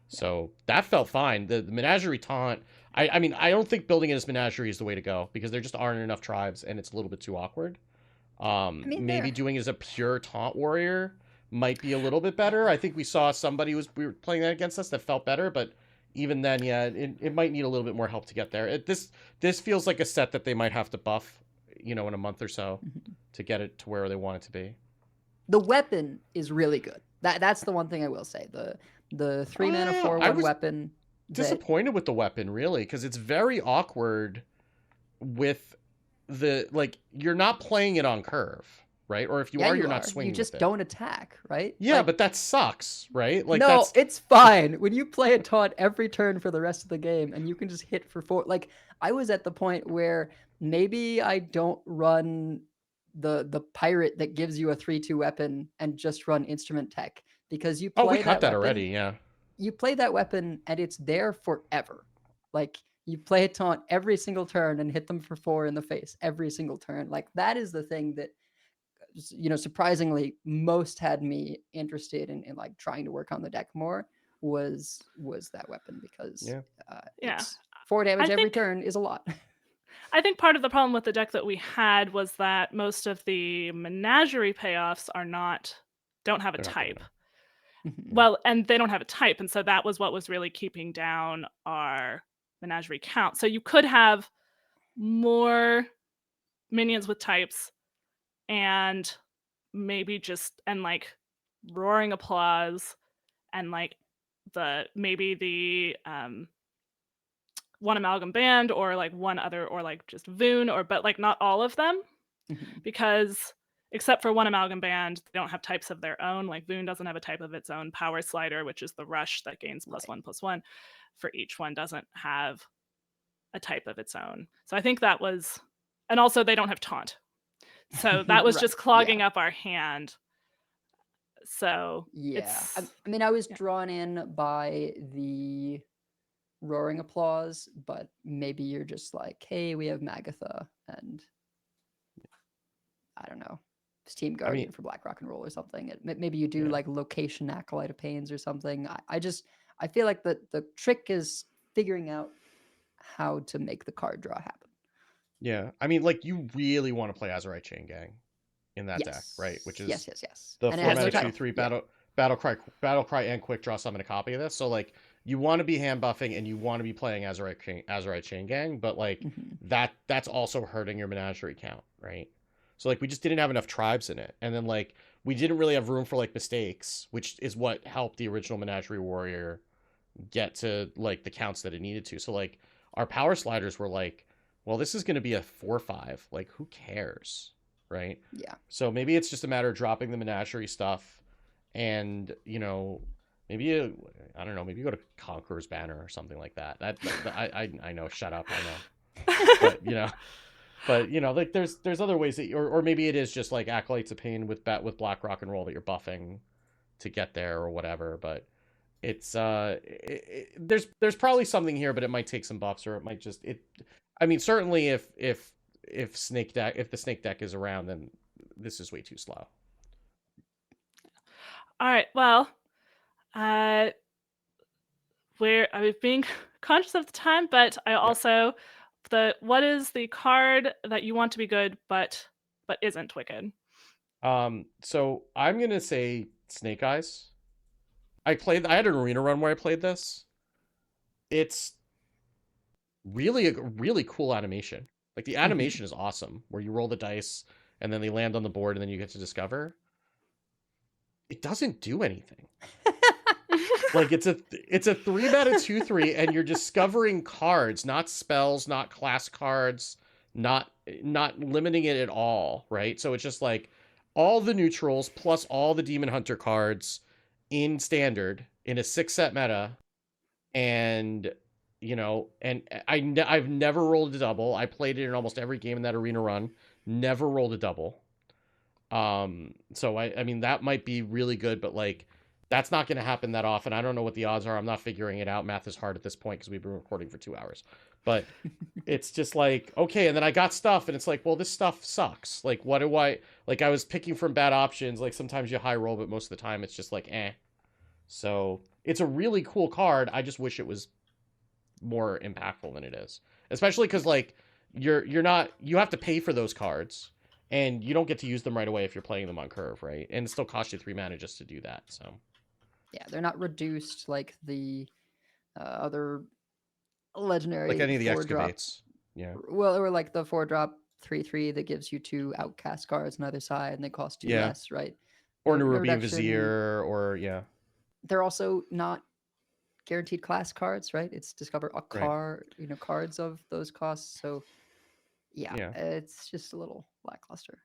So that felt fine. The Menagerie Taunt, I mean, I don't think building it as Menagerie is the way to go, because there just aren't enough tribes and it's a little bit too awkward. mean, Maybe there- doing it as a pure Taunt Warrior might be a little bit better. I think we saw we were playing that against us that felt better, but even then, yeah, it might need a little bit more help to get there. This feels like a set that they might have to buff, in a month or so to get it to where they want it to be. The weapon is really good. That's the one thing I will say. The 3 mana 4/1 was weapon. Disappointed with the weapon, really, because it's very awkward with you're not playing it on curve, right? Or if you are, you're not swinging. You just with it. don't attack, right? Yeah, but that sucks, right? Like, no, it's fine. When you play a taunt every turn for the rest of the game and you can just hit for 4, like I was at the point where maybe I don't run the pirate that gives you a 3/2 weapon and just run instrument tech, because you play we cut that weapon, already, yeah. You play that weapon and it's there forever. Like you play a taunt every single turn and hit them for 4 in the face every single turn. Like that is the thing that surprisingly most had me interested in like trying to work on the deck more was that weapon, because it's 4 damage every turn is a lot. I think part of the problem with the deck that we had was that most of the menagerie payoffs don't have a type. Well, and they don't have a type, and so that was what was really keeping down our menagerie count. So you could have more minions with types and maybe like roaring applause and like the one amalgam band, or like one other, or like just Voon, but like not all of them, because except for one amalgam band, they don't have types of their own. Like Voon doesn't have a type of its own. Power Slider, which is the rush that gains +1/+1 for each one, doesn't have a type of its own. So I think that was, and also they don't have taunt. So that was just clogging up our hand. So I mean, I was drawn in by the roaring applause, but maybe you're just like, hey, we have Magatha and I don't know, Steam Guardian for Black Rock and Roll or something. Maybe you do like Location Acolyte of Pains or something. I feel like the trick is figuring out how to make the card draw happen. Yeah, I mean, like you really want to play Azerite Chain Gang in that deck, right? Which is yes. The And 4 mana 2/3 battle cry and quick draw summon a copy of this. So like you want to be hand buffing and you want to be playing Azerite Chain Gang, but like that's also hurting your menagerie count, right? So like we just didn't have enough tribes in it, and then like we didn't really have room for like mistakes, which is what helped the original Menagerie Warrior get to like the counts that it needed to. So like our power sliders were like, well, this is going to be a 4/5. Like who cares, right? Yeah. So maybe it's just a matter of dropping the menagerie stuff, and maybe I don't know, maybe you go to Conqueror's Banner or something like that. I know, shut up, I know. But like there's other ways that, or maybe it is just like Acolytes of Pain with Black Rock and Roll that you're buffing to get there or whatever. But it's there's probably something here, but it might take some buffs, or it might just I mean, certainly if the snake deck is around, then this is way too slow. All right, well, we're being conscious of the time, but I also what is the card that you want to be good but isn't wicked? So I'm gonna say Snake Eyes. I had an arena run where I played this. It's really a really cool animation. Like the animation is awesome, where you roll the dice and then they land on the board and then you get to discover. It doesn't do anything. Like it's a 3 mana 2/3, and you're discovering cards, not spells, not class cards, not limiting it at all, right? So it's just like all the neutrals plus all the Demon Hunter cards in standard in a 6-set meta, and I've never rolled a double. I played it in almost every game in that arena run. Never rolled a double. So I mean that might be really good, but like that's not going to happen that often. I don't know what the odds are. I'm not figuring it out. Math is hard at this point because we've been recording for 2 hours. But it's just like, okay, and then I got stuff, and it's like, well, this stuff sucks. Like, what do I... Like, I was picking from bad options. Like, sometimes you high roll, but most of the time it's just like, eh. So, it's a really cool card. I just wish it was more impactful than it is. Especially because, like, you're not... You have to pay for those cards, and you don't get to use them right away if you're playing them on curve, right? And it still costs you 3 mana just to do that, so... Yeah, they're not reduced like the other legendary Like any of the 4-drop. excavates. Yeah. Well, or like the 4-drop 3/3 that gives you 2 outcast cards on either side, and they cost 2 Yeah. less, right? Or No Nerubian reduction. Vizier, or yeah. They're also not guaranteed class cards, right? It's discover a card, cards of those costs. So yeah, Yeah. it's just a little lackluster.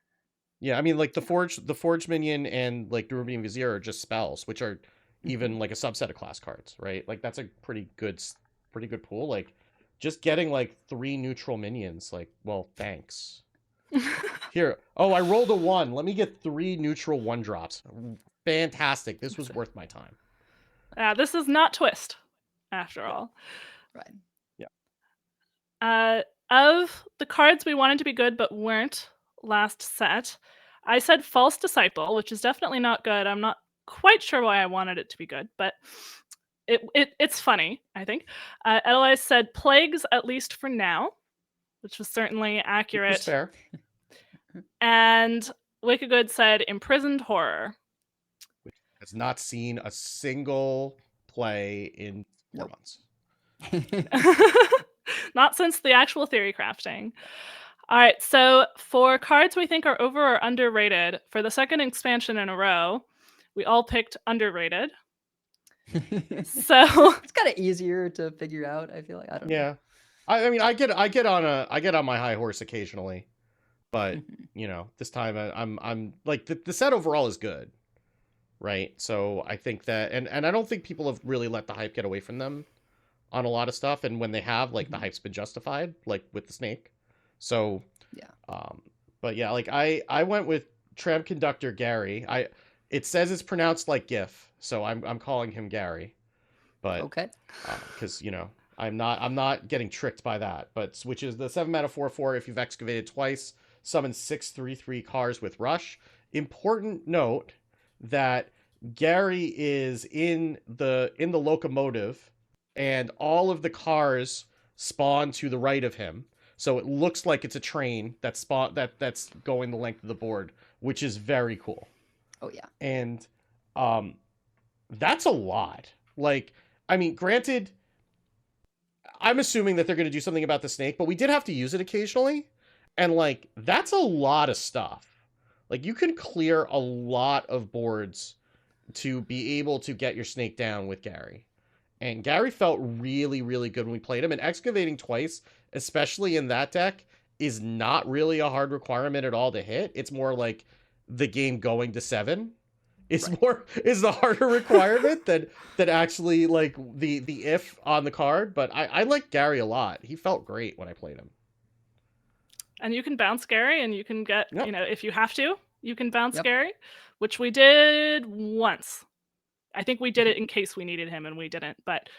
Yeah, I mean, like the forge minion and like Nerubian Vizier are just spells, which are even like a subset of class cards, right? Like that's a pretty good pool. Like just getting like 3 neutral minions, like, well, thanks. Here, oh, I rolled a 1. Let me get 3 neutral 1-drops. Fantastic. This was worth my time. This is not Twist, after all. Right. Of the cards we wanted to be good but weren't last set, I said False Disciple, which is definitely not good. I'm not quite sure why I wanted it to be good, but it's funny, I think. Edelweiss said Plagues, at least for now, which was certainly accurate. It's fair. And Wicked Good said Imprisoned Horror. Has not seen a single play in 4 months. Not since the actual theory crafting. All right, so for cards we think are over or underrated, for the second expansion in a row, we all picked underrated. So it's kind of easier to figure out, I feel like. I don't know. Yeah. I mean, I get on my high horse occasionally, but this time I'm like the set overall is good, right? So I think that, and I don't think people have really let the hype get away from them on a lot of stuff, and when they have, like, the hype's been justified, like with the snake. So yeah. But yeah, like I went with Tram Conductor Gary. It says it's pronounced like GIF, so I'm calling him Gary. But okay, because I'm not getting tricked by that. But which is the 7-mana 4/4. If you've excavated twice, summon 6 3/3 cars with Rush. Important note that Gary is in the locomotive, and all of the cars spawn to the right of him. So it looks like it's a train that's going the length of the board, which is very cool. Oh yeah. And that's a lot. Like, I mean, granted, I'm assuming that they're going to do something about the snake, but we did have to use it occasionally. And like, that's a lot of stuff. Like, you can clear a lot of boards to be able to get your snake down with Gary. And Gary felt really, really good when we played him. And excavating twice, especially in that deck, is not really a hard requirement at all to hit. It's more like the game going to 7 is the harder requirement than actually like the if on the card. But I like Gary a lot. He felt great when I played him. And you can bounce Gary, and you can get, if you have to, you can bounce Yep. Gary, which we did once. I think we did it in case we needed him, and we didn't. But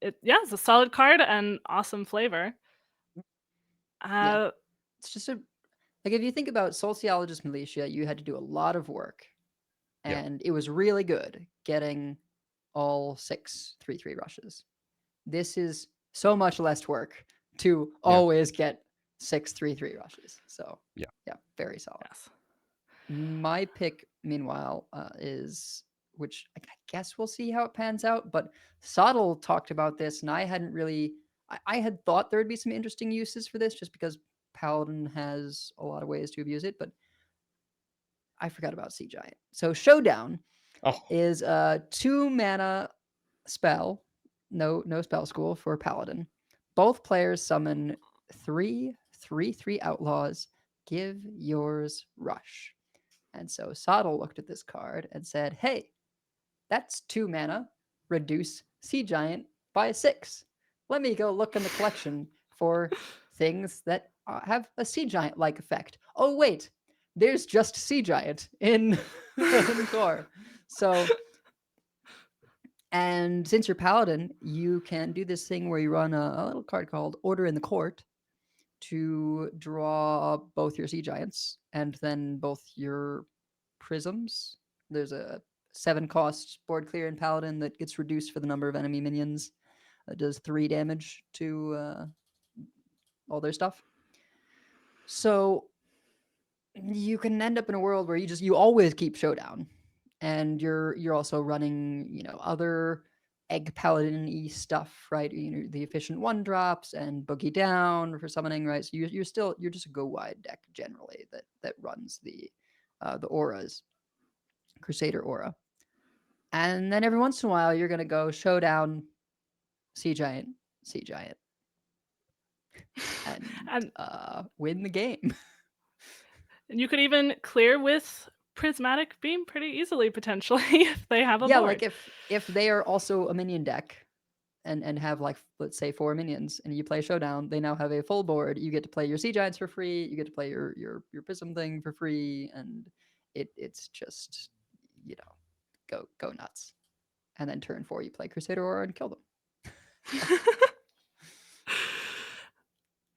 it's a solid card and awesome flavor. It's just if you think about Sociologist Militia, you had to do a lot of work, and it was really good getting all 6 3/3 rushes. This is so much less work to always get 6 3/3 rushes. So yeah, very solid. Yes. My pick, meanwhile, is, which I guess we'll see how it pans out, but Sottle talked about this, and I hadn't really, I had thought there would be some interesting uses for this, just because Paladin has a lot of ways to abuse it, but I forgot about Sea Giant. So Showdown is a 2-mana spell, no spell school for Paladin. Both players summon 3 3/3 outlaws, give yours Rush. And so Sottle looked at this card and said, hey, that's 2 mana, reduce Sea Giant by 6. Let me go look in the collection for things that have a Sea Giant-like effect. Oh, wait, there's just Sea Giant in core. So, and since you're Paladin, you can do this thing where you run a little card called Order in the Court to draw both your Sea Giants and then both your prisms. There's a 7-cost board clear in Paladin that gets reduced for the number of enemy minions. It does 3 damage to all their stuff. So you can end up in a world where you always keep Showdown, and you're also running other egg paladin-y stuff, right? The efficient 1-drops and boogie down for summoning, right? So you're just a go wide deck generally that runs the auras, Crusader aura. And then every once in a while you're gonna go showdown, Sea Giant, and And win the game. and you could even clear with Prismatic Beam pretty easily potentially if they have a Yeah, board. like if they are also a minion deck and have like let's say 4 minions and you play showdown, they now have a full board. You get to play your Sea Giants for free, you get to play your Prism thing for free, and it's just, you know, go nuts. And then turn 4 you play Crusader Aura and kill them.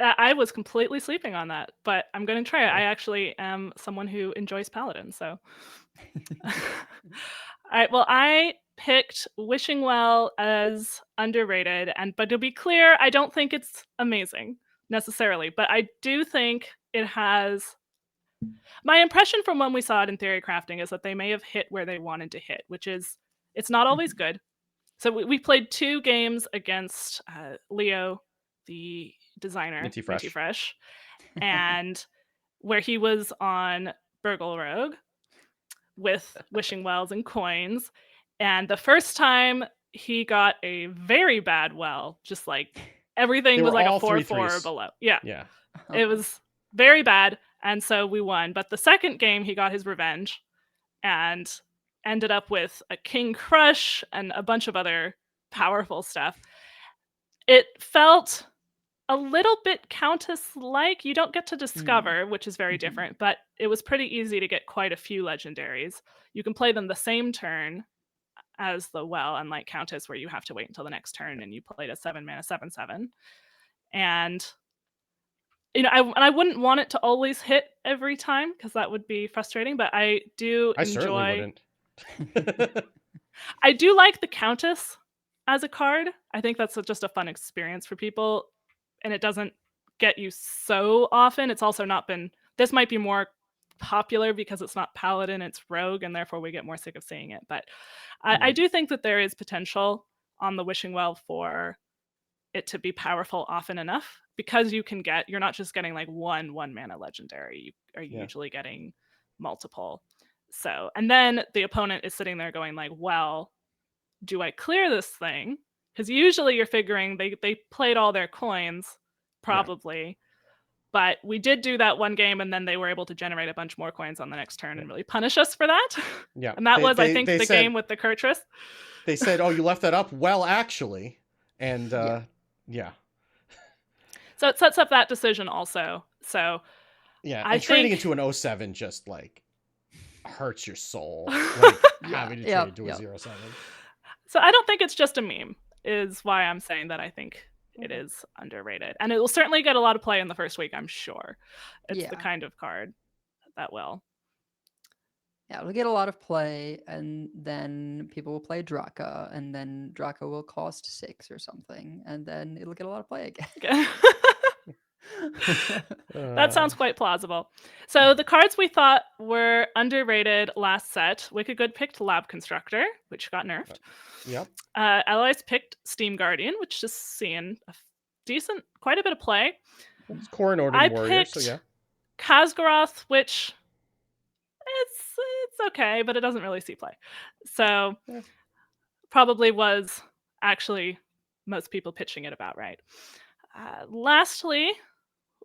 I was completely sleeping on that, but I'm going to try it. I actually am someone who enjoys Paladin, so. All right, well, I picked Wishing Well as underrated, but to be clear, I don't think it's amazing necessarily, but I do think it has. My impression from when we saw it in Theory Crafting is that they may have hit where they wanted to hit, which is it's not always good. So we played 2 games against Leo, the designer, Minty Fresh. and where he was on Burgle Rogue with Wishing Wells and coins. And the first time he got a very bad well, just like everything They was were like a all 4/4 or 3/3s. below. Yeah, Yeah. it was very bad. And so we won. But the second game, he got his revenge and ended up with a King Crush and a bunch of other powerful stuff. It felt a little bit Countess-like. You don't get to discover, which is very different, but it was pretty easy to get quite a few legendaries. You can play them the same turn as the well, unlike Countess, where you have to wait until the next turn and you played a 7-mana 7/7. And you know, I wouldn't want it to always hit every time because that would be frustrating, but I do I certainly wouldn't. I do like the Countess as a card. I think that's just a fun experience for people, and it doesn't get you so often. It's also not been. This might be more popular because it's not Paladin, it's Rogue, and therefore we get more sick of seeing it. But I do think that there is potential on the Wishing Well for it to be powerful often enough because you're not just getting like one 1-mana legendary. You are usually getting multiple. So, and then the opponent is sitting there going like, well, do I clear this thing? Because usually you're figuring they played all their coins, probably. But we did do that one game, and then they were able to generate a bunch more coins on the next turn and really punish us for that. Yeah. And that was, I think, they the said- game with the Kurtrus. They said, "Oh, you left that up." Well, actually, and yeah. So it sets up that decision also. So Yeah, I and trading think- into an 07 just like hurts your soul. Like having to Yeah, trade to a 07. So I don't think it's just a meme, is why I'm saying that I think it is underrated. And it will certainly get a lot of play in the first week, I'm sure. It's the Yeah. kind of card that will. Yeah, it'll get a lot of play, and then people will play Draka, and then Draka will cost 6 or something, and then it'll get a lot of play again. That sounds quite plausible. So the cards we thought were underrated last set, Wicked Good picked Lab Constructor, which got nerfed. Yep. Allies picked Steam Guardian, which is seeing quite a bit of play. It's Corin Ordered I Warrior, so picked- yeah. Khazgaroth, which it's okay, but it doesn't really see play. So Yeah. probably was actually most people pitching it about right. Lastly,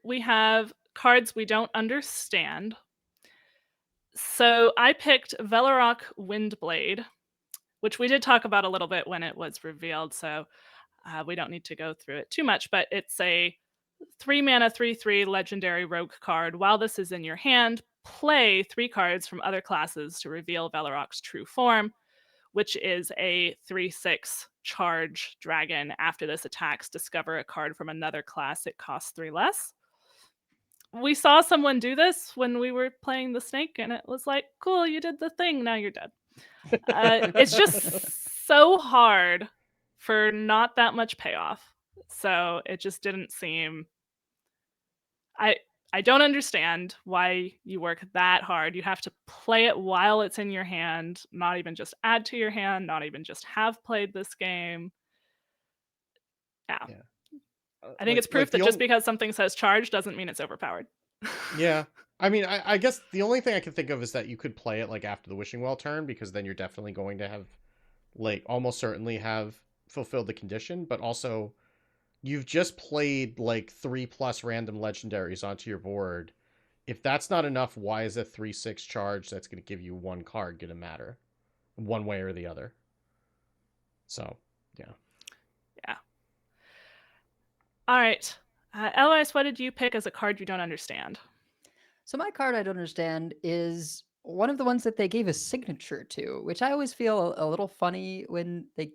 we have cards we don't understand. So I picked Velarok Windblade, which we did talk about a little bit when it was revealed, so we don't need to go through it too much, but it's a 3-mana 3/3 legendary rogue card. While this is in your hand, play 3 cards from other classes to reveal Velarok's true form, which is a 3/6 charge dragon. After this attacks, discover a card from another class. It costs 3 less. We saw someone do this when we were playing the snake, and it was like, cool, you did the thing, now you're dead. It's just so hard for not that much payoff. So it just didn't seem. I don't understand why you work that hard. You have to play it while it's in your hand, not even just add to your hand, not even just have played this game. Yeah. I think it's proof that just because something says charge doesn't mean it's overpowered. Yeah. I mean, I guess the only thing I can think of is that you could play it like after the Wishing Well turn, because then you're definitely going to have, like, almost certainly have fulfilled the condition, but also you've just played like 3+ random legendaries onto your board. If that's not enough, why is a 3/6 charge that's going to give you 1 card going to matter one way or the other? So, yeah. Yeah. All right. Eloise, what did you pick as a card you don't understand? So my card I don't understand is one of the ones that they gave a signature to, which I always feel a little funny when they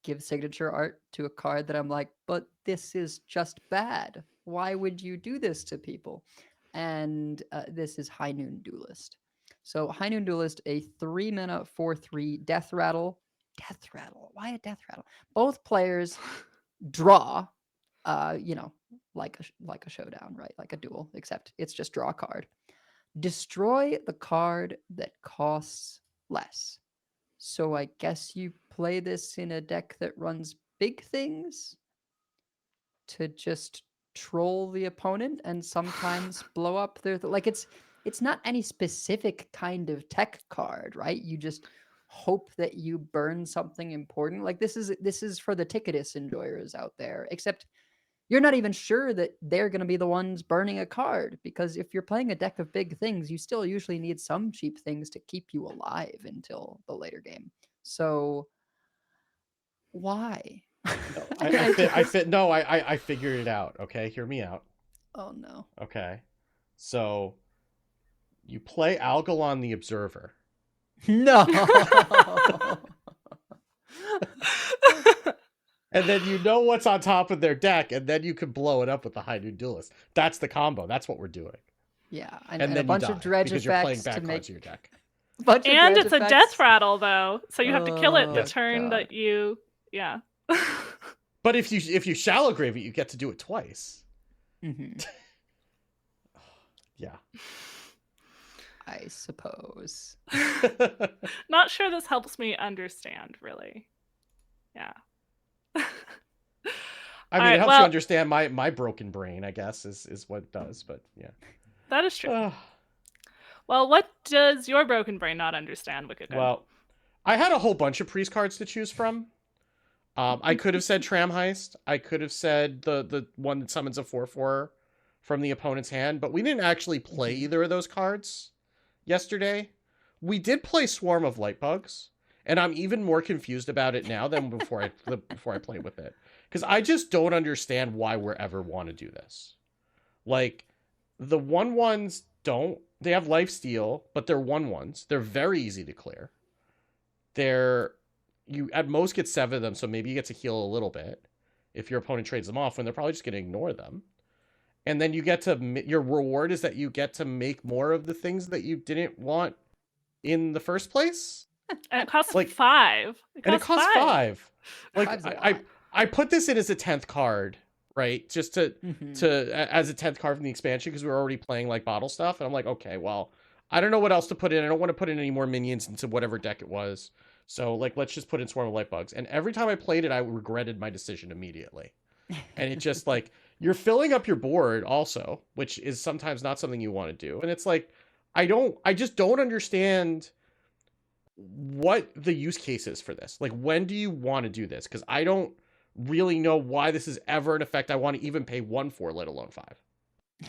give signature art to a card that I'm like, but this is just bad. Why would you do this to people? And this is High Noon Duelist. So High Noon Duelist, a 3-mana 4/3 Death Rattle. Death Rattle. Why a Death Rattle? Both players draw, like a showdown, right? Like a duel, except it's just draw a card. Destroy the card that costs less. So I guess you play this in a deck that runs big things to just troll the opponent and sometimes blow up their like it's not any specific kind of tech card, right? You just hope that you burn something important. Like this is for the Ticketus enjoyers out there, except you're not even sure that they're going to be the ones burning a card, because if you're playing a deck of big things, you still usually need some cheap things to keep you alive until the later game. So why? I figured it out. Okay, hear me out. Oh no. Okay, so you play Algalon the Observer. No. And then you know what's on top of their deck, and then you can blow it up with the High Noon Duelist. That's the combo. That's what we're doing. Yeah, And a then bunch you die of dredge because you're playing effects back to cards make in your deck. And it's a death rattle, though, so you have to kill it the Oh, turn God. that you. Yeah. But if you shallow grave it, you get to do it twice. Mhm, Yeah. I suppose. Not sure this helps me understand, really. Yeah. I mean, Alright, it helps well- you understand my broken brain, I guess, is what it does. But yeah. That is true. Uh, Well, what does your broken brain not understand, Wicked? well, I had a whole bunch of priest cards to choose from. I could have said Tram Heist. I could have said the one that summons a 4/4 from the opponent's hand, but we didn't actually play either of those cards yesterday. We did play Swarm of Lightbugs, and I'm even more confused about it now than before I played with it, because I just don't understand why we ever want to do this. Like, the 1/1s they have lifesteal, but they're 1/1s. They're very easy to clear. You at most get 7 of them, so maybe you get to heal a little bit if your opponent trades them off, when they're probably just going to ignore them. And then you get to, your reward is that you get to make more of the things that you didn't want in the first place. And it costs like- 5. And it costs 5. Like, Five's a I lot. I put this in as a 10th card, right? Just to Mhm. as a 10th card from the expansion, because we were already playing like bottle stuff. And I'm like, okay, well, I don't know what else to put in. I don't want to put in any more minions into whatever deck it was. So, like, let's just put in Swarm of Lightbugs. And every time I played it, I regretted my decision immediately. And it just, like, you're filling up your board also, which is sometimes not something you want to do. And it's like, I just don't understand what the use case is for this. Like, when do you want to do this? Because I don't really know why this is ever an effect I want to even pay 1 for, let alone 5.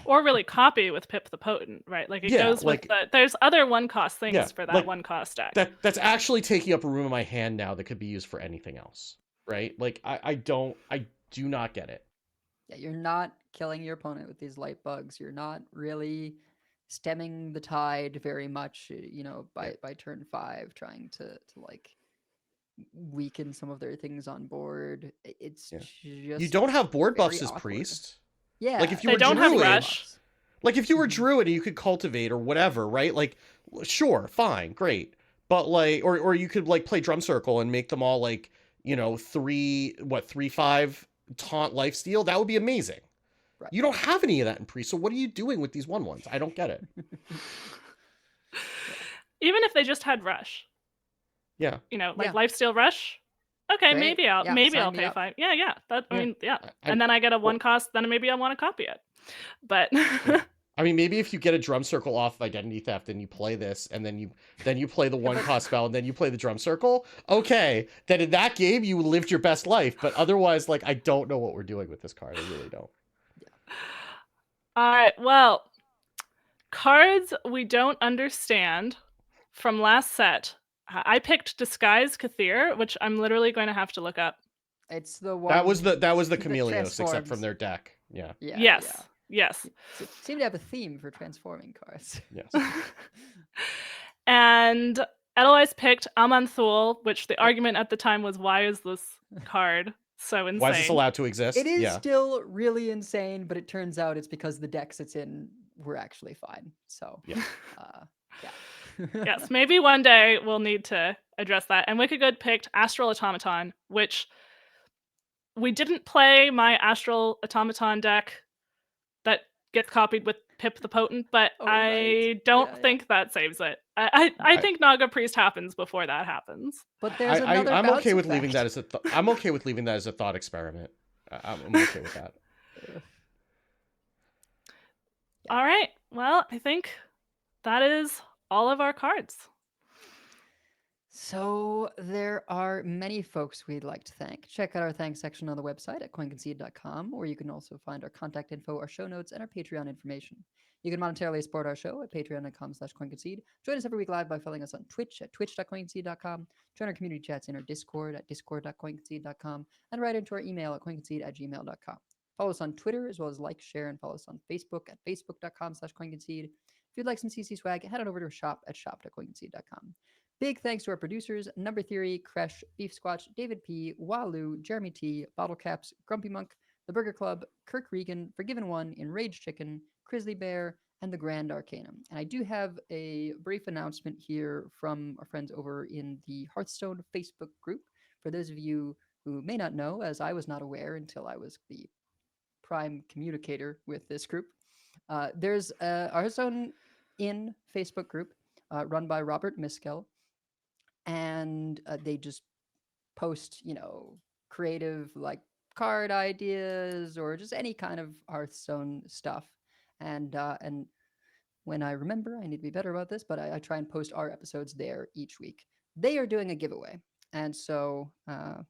Or really copy with Pip the Potent, right? Like, it Yeah, goes like- with the... There's other 1-cost things Yeah, for that like, 1-cost deck. That's actually taking up a room in my hand now that could be used for anything else, right? Like, I do not get it. Yeah, you're not killing your opponent with these light bugs. You're not really stemming the tide very much, by turn 5, trying to like weaken some of their things on board. It's Yeah. just You don't have board buffs very as awkward. priest. Yeah, Like, if you They were don't have druid, rush. like if you were Mhm. druid and you could cultivate or whatever, right? Like, sure, fine, great. But like, or you could like play drum circle and make them all like, 3/5 taunt lifesteal. That would be amazing. Right. You don't have any of that in pre, so what are you doing with these 1/1s? I don't get it. Even if they just had Rush, Yeah. you know, like Yeah. Lifesteal Rush. Okay, Great. maybe I'll Yeah, sign me pay up. 5. Yeah. That I Yeah. mean, yeah. I- And then I get a well- 1 cost, then maybe I want to copy it. But I mean, maybe if you get a drum circle off of Identity Theft and you play this, and then you play the 1 cost spell, and then you play the drum circle. Okay, then in that game you lived your best life. But otherwise, like, I don't know what we're doing with this card. I really don't. all right, well, cards we don't understand from last set. I picked Disguise Kathir, which I'm literally going to have to look up. It's the one That was the that Chameleos, except transforms. from their deck. Yeah. Yeah. Yes. Yeah. Seem to have a theme for transforming cards. Yes. And Edelweiss picked Amanthul, which the argument at the time was, why is this card so insane? Why is this allowed to exist? It is Yeah. still really insane, but it turns out it's because the decks it's in were actually fine. So, Yeah. yeah. Yes, maybe one day we'll need to address that. And Wicked Good picked Astral Automaton, which we didn't play my Astral Automaton deck that gets copied with Pip the Potent, but Oh, I right. don't Yeah, yeah. think that saves it. I think Naga Priest happens before that happens. But there's another I'm bounce okay with leaving that effect. as I'm okay with leaving that as a thought experiment. I'm okay with that. All right. Well, I think that is all of our cards. So there are many folks we'd like to thank. Check out our thanks section on the website at coinconcede.com, where you can also find our contact info, our show notes, and our Patreon information. You can monetarily support our show at patreon.com/coinconcede. Join us every week live by following us on Twitch at twitch.coinconcede.com. Join our community chats in our Discord at discord.coinconcede.com, and write into our email at coinconcede@gmail.com. Follow us on Twitter, as well as like, share, and follow us on Facebook at facebook.com/coinconcede. If you'd like some CC swag, head on over to our shop at shop.coinconcede.com. Big thanks to our producers, Number Theory, Kresh, Beef Squatch, David P., Walu, Jeremy T., Bottle Caps, Grumpy Monk, The Burger Club, Kirk Regan, Forgiven One, Enraged Chicken, Crisley Bear, and The Grand Arcanum. And I do have a brief announcement here from our friends over in the Hearthstone Facebook group. For those of you who may not know, as I was not aware until I was the prime communicator with this group, there's a Hearthstone in Facebook group run by Robert Miskell. And they just post, creative like card ideas or just any kind of Hearthstone stuff. And when I remember, I need to be better about this, but I try and post our episodes there each week. They are doing a giveaway, and so I've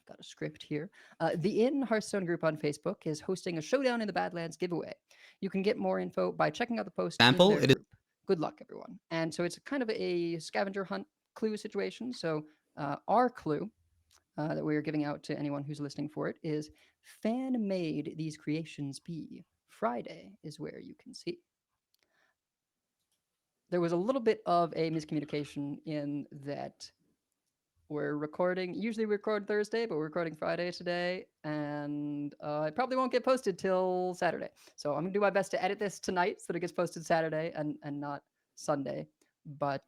got a script here. The In Hearthstone group on Facebook is hosting a Showdown in the Badlands giveaway. You can get more info by checking out the post. Sample, in their it is- group. Good luck, everyone. And so it's kind of a scavenger hunt clue situation. So our clue that we are giving out to anyone who's listening for it is fan made these creations be. Friday is where you can see. There was a little bit of a miscommunication in that we're recording, usually we record Thursday, but we're recording Friday today, and it probably won't get posted till Saturday. So I'm gonna do my best to edit this tonight so that it gets posted Saturday and not Sunday. But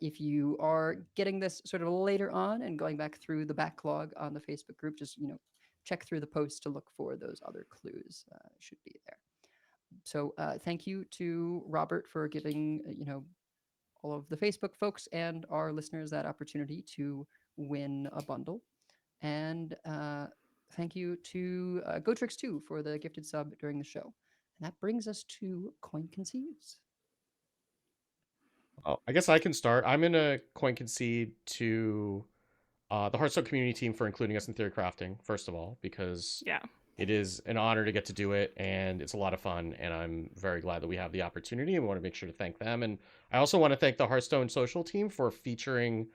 if you are getting this sort of later on and going back through the backlog on the Facebook group, just check through the posts to look for those other clues. It should be there. So thank you to Robert for giving all of the Facebook folks and our listeners that opportunity to win a bundle. And thank you to GoTricks2 for the gifted sub during the show. And that brings us to Coin Concedes. Oh, I guess I can start. I'm in a coin concede to the Hearthstone community team for including us in Theory Crafting, first of all, because Yeah. it is an honor to get to do it, and it's a lot of fun, and I'm very glad that we have the opportunity, and we want to make sure to thank them. And I also want to thank the Hearthstone social team for featuring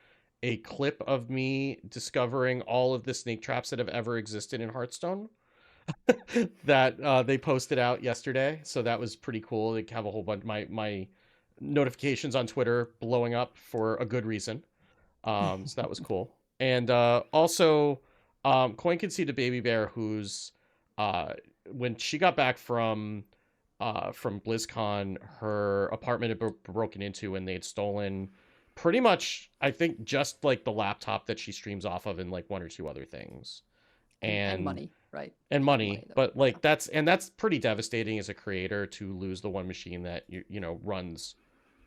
a clip of me discovering all of the snake traps that have ever existed in Hearthstone that they posted out yesterday. So that was pretty cool. They have a whole bunch my notifications on Twitter blowing up for a good reason. So that was cool. And also Coin Concede to Baby Bear, who's when she got back from BlizzCon, her apartment had been broken into, and they had stolen pretty much, I think, just like the laptop that she streams off of and like one or two other things. And money. right? and money, Money, though. but like that's pretty devastating as a creator to lose the one machine that runs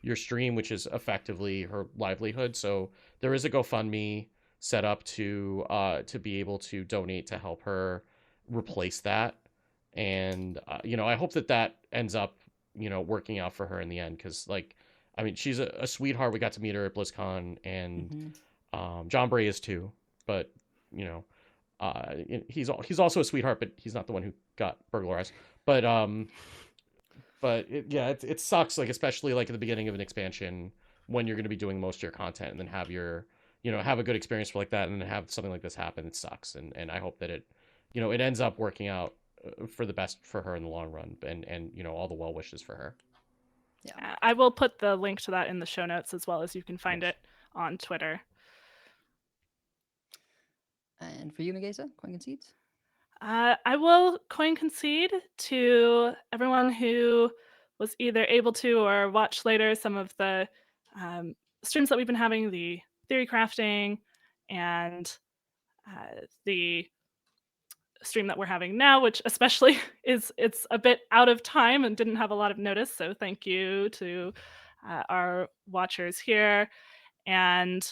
your stream, which is effectively her livelihood. So there is a GoFundMe set up to be able to donate to help her replace that. And I hope that ends up working out for her in the end, because like, I mean, she's a sweetheart. We got to meet her at BlizzCon, and John Bray is too, but he's also a sweetheart, but he's not the one who got burglarized. But it sucks, like, especially like at the beginning of an expansion when you're going to be doing most of your content, and then have have a good experience for like that, and then have something like this happen. It sucks, and I hope that it ends up working out for the best for her in the long run, and all the well wishes for her. I will put the link to that in the show notes, as well as you can find it on Twitter. And for you, Megasa, Coin Concedes? I will coin concede to everyone who was either able to or watch later some of the streams that we've been having, the theory crafting and the stream that we're having now, which especially it's a bit out of time and didn't have a lot of notice. So thank you to our watchers here, and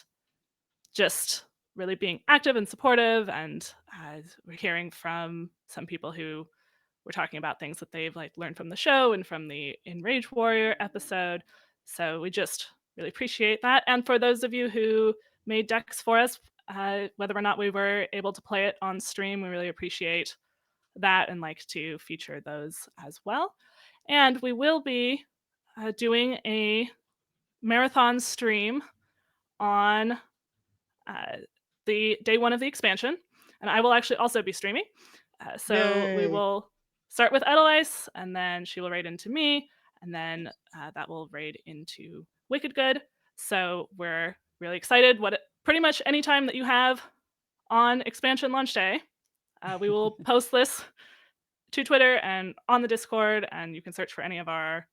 just really being active and supportive. And we're hearing from some people who were talking about things that they've like learned from the show and from the Enrage Warrior episode. So we just really appreciate that. And for those of you who made decks for us, whether or not we were able to play it on stream, we really appreciate that and like to feature those as well. And we will be doing a marathon stream on the day one of the expansion, and I will actually also be streaming. So Yay. we will start with Edelweiss, and then she will raid into me, and then that will raid into Wicked Good. So we're really excited. Pretty much any time that you have on expansion launch day, we will post this to Twitter and on the Discord, and you can search for any of our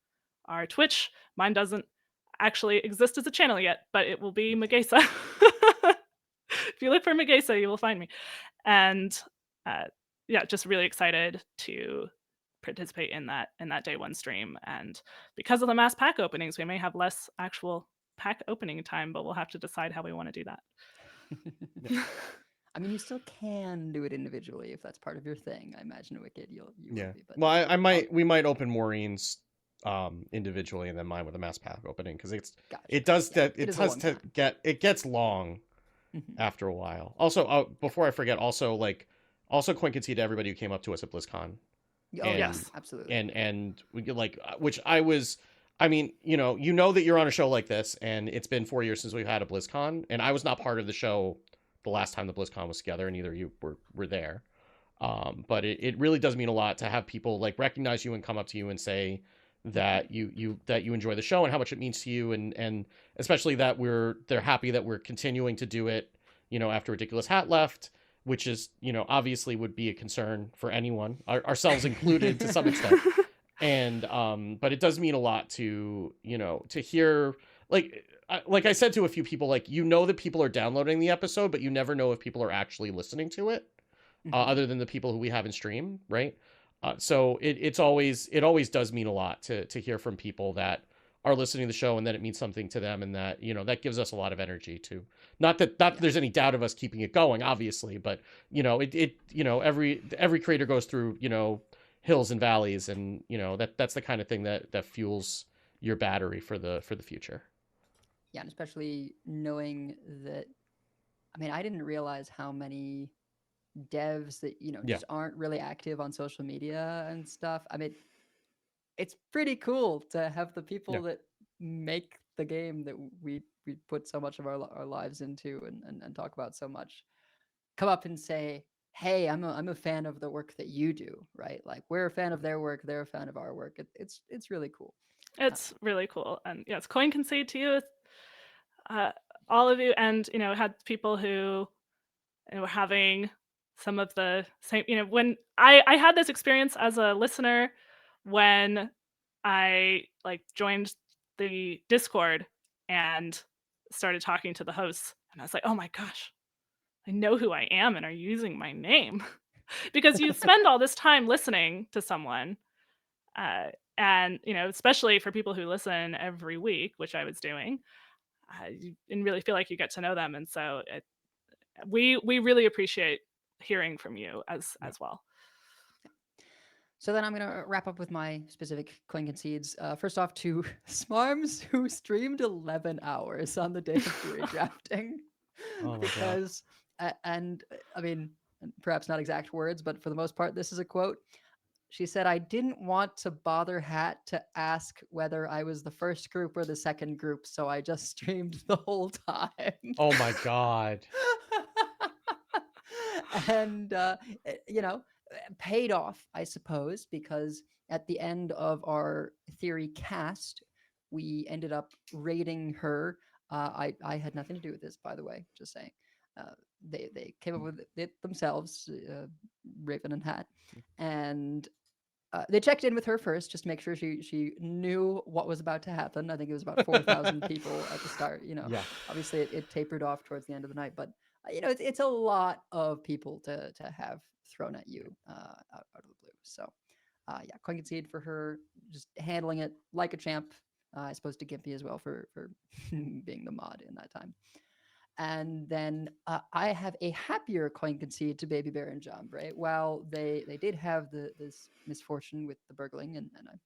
Twitch. Mine doesn't actually exist as a channel yet, but it will be Megasa. If you look for Megasa, you will find me. And just really excited to participate in that day one stream. And because of the mass pack openings, we may have less actual pack opening time, but we'll have to decide how we want to do that. I mean, you still can do it individually if that's part of your thing. I imagine Wicked, you will be. But Well, we might open Maureen's individually, and then mine with a mass pack opening, because it gets long after a while. Also, before I forget, also Coin Concede to everybody who came up to us at BlizzCon. Yes, absolutely. And we like, which I was. I mean, that you're on a show like this, and it's been 4 years since we've had a BlizzCon, and I was not part of the show the last time the BlizzCon was together, and neither of you were there. But it really does mean a lot to have people like recognize you and come up to you and say that you enjoy the show and how much it means to you, and especially that they're happy that we're continuing to do it, after Ridiculous Hat left, which is, obviously would be a concern for anyone, ourselves included to some extent. And but it does mean a lot to to hear, like I said to a few people, like, that people are downloading the episode, but you never know if people are actually listening to it, other than the people who we have in stream, right? So it always does mean a lot to hear from people that are listening to the show, and that it means something to them, and that that gives us a lot of energy too. Not that there's any doubt of us keeping it going, obviously, but every creator goes through hills and valleys, and that's the kind of thing that fuels your battery for the future. Yeah, and especially knowing that, I mean, I didn't realize how many devs that just aren't really active on social media and stuff. I mean, it's pretty cool to have the people that make the game that we put so much of our lives into and talk about so much come up and say, hey, I'm a fan of the work that you do, right? Like, we're a fan of their work, they're a fan of our work. It's really cool. It's really cool. And yes, Coin Concede to you, all of you, and had people who were having some of the same, when I had this experience as a listener when I joined the Discord and started talking to the hosts, and I was like, oh my gosh, I know who I am and are using my name. because you spend all this time listening to someone, and especially for people who listen every week, which I was doing, and really feel like you get to know them, and so we really appreciate hearing from you as well. So then I'm going to wrap up with my specific coin concedes. First off, to Smarms, who streamed 11 hours on the day of theory drafting. Oh my God. Because, and I mean, perhaps not exact words, but for the most part, this is a quote. She said, "I didn't want to bother Hat to ask whether I was the first group or the second group, so I just streamed the whole time." Oh my God. And, paid off, I suppose, because at the end of our theory cast, we ended up rating her. I had nothing to do with this, by the way, just saying. They came up with it themselves, Raven and Hat, and they checked in with her first just to make sure she knew what was about to happen. I think it was about 4,000 people at the start. Yeah. Obviously it tapered off towards the end of the night, but it's a lot of people to have thrown at you out of the blue. So yeah, coin concede for her, just handling it like a champ. I suppose to Gimpy as well for being the mod in that time. And then I have a happier coin concede to Baby Bear and John Bray. While they did have this misfortune with the burgling, and I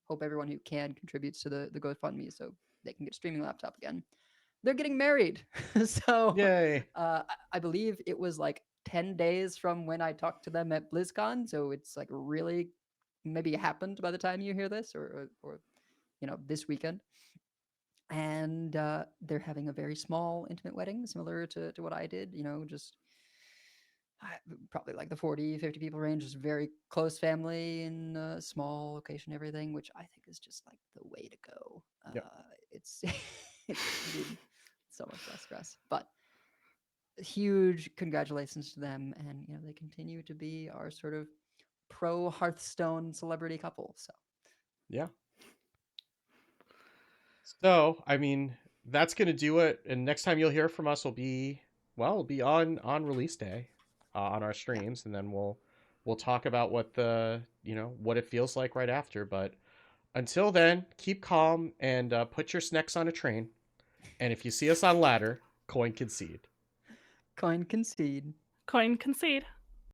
hope everyone who can contributes to the GoFundMe so they can get a streaming laptop again. They're getting married. So Yay. I believe it was like 10 days from when I talked to them at BlizzCon. So it's like really maybe happened by the time you hear this or this weekend. And they're having a very small, intimate wedding, similar to what I did, just probably like the 40, 50 people range, just very close family in a small location, everything, which I think is just like the way to go. Yep. It's so much less stress, but huge congratulations to them. And, they continue to be our sort of pro Hearthstone celebrity couple. So, Yeah. So, I mean, that's going to do it. And next time you'll hear from us will be on release day on our streams. And then we'll talk about what what it feels like right after. But until then, keep calm and put your snacks on a train. And if you see us on ladder, coin concede. Coin concede. Coin concede.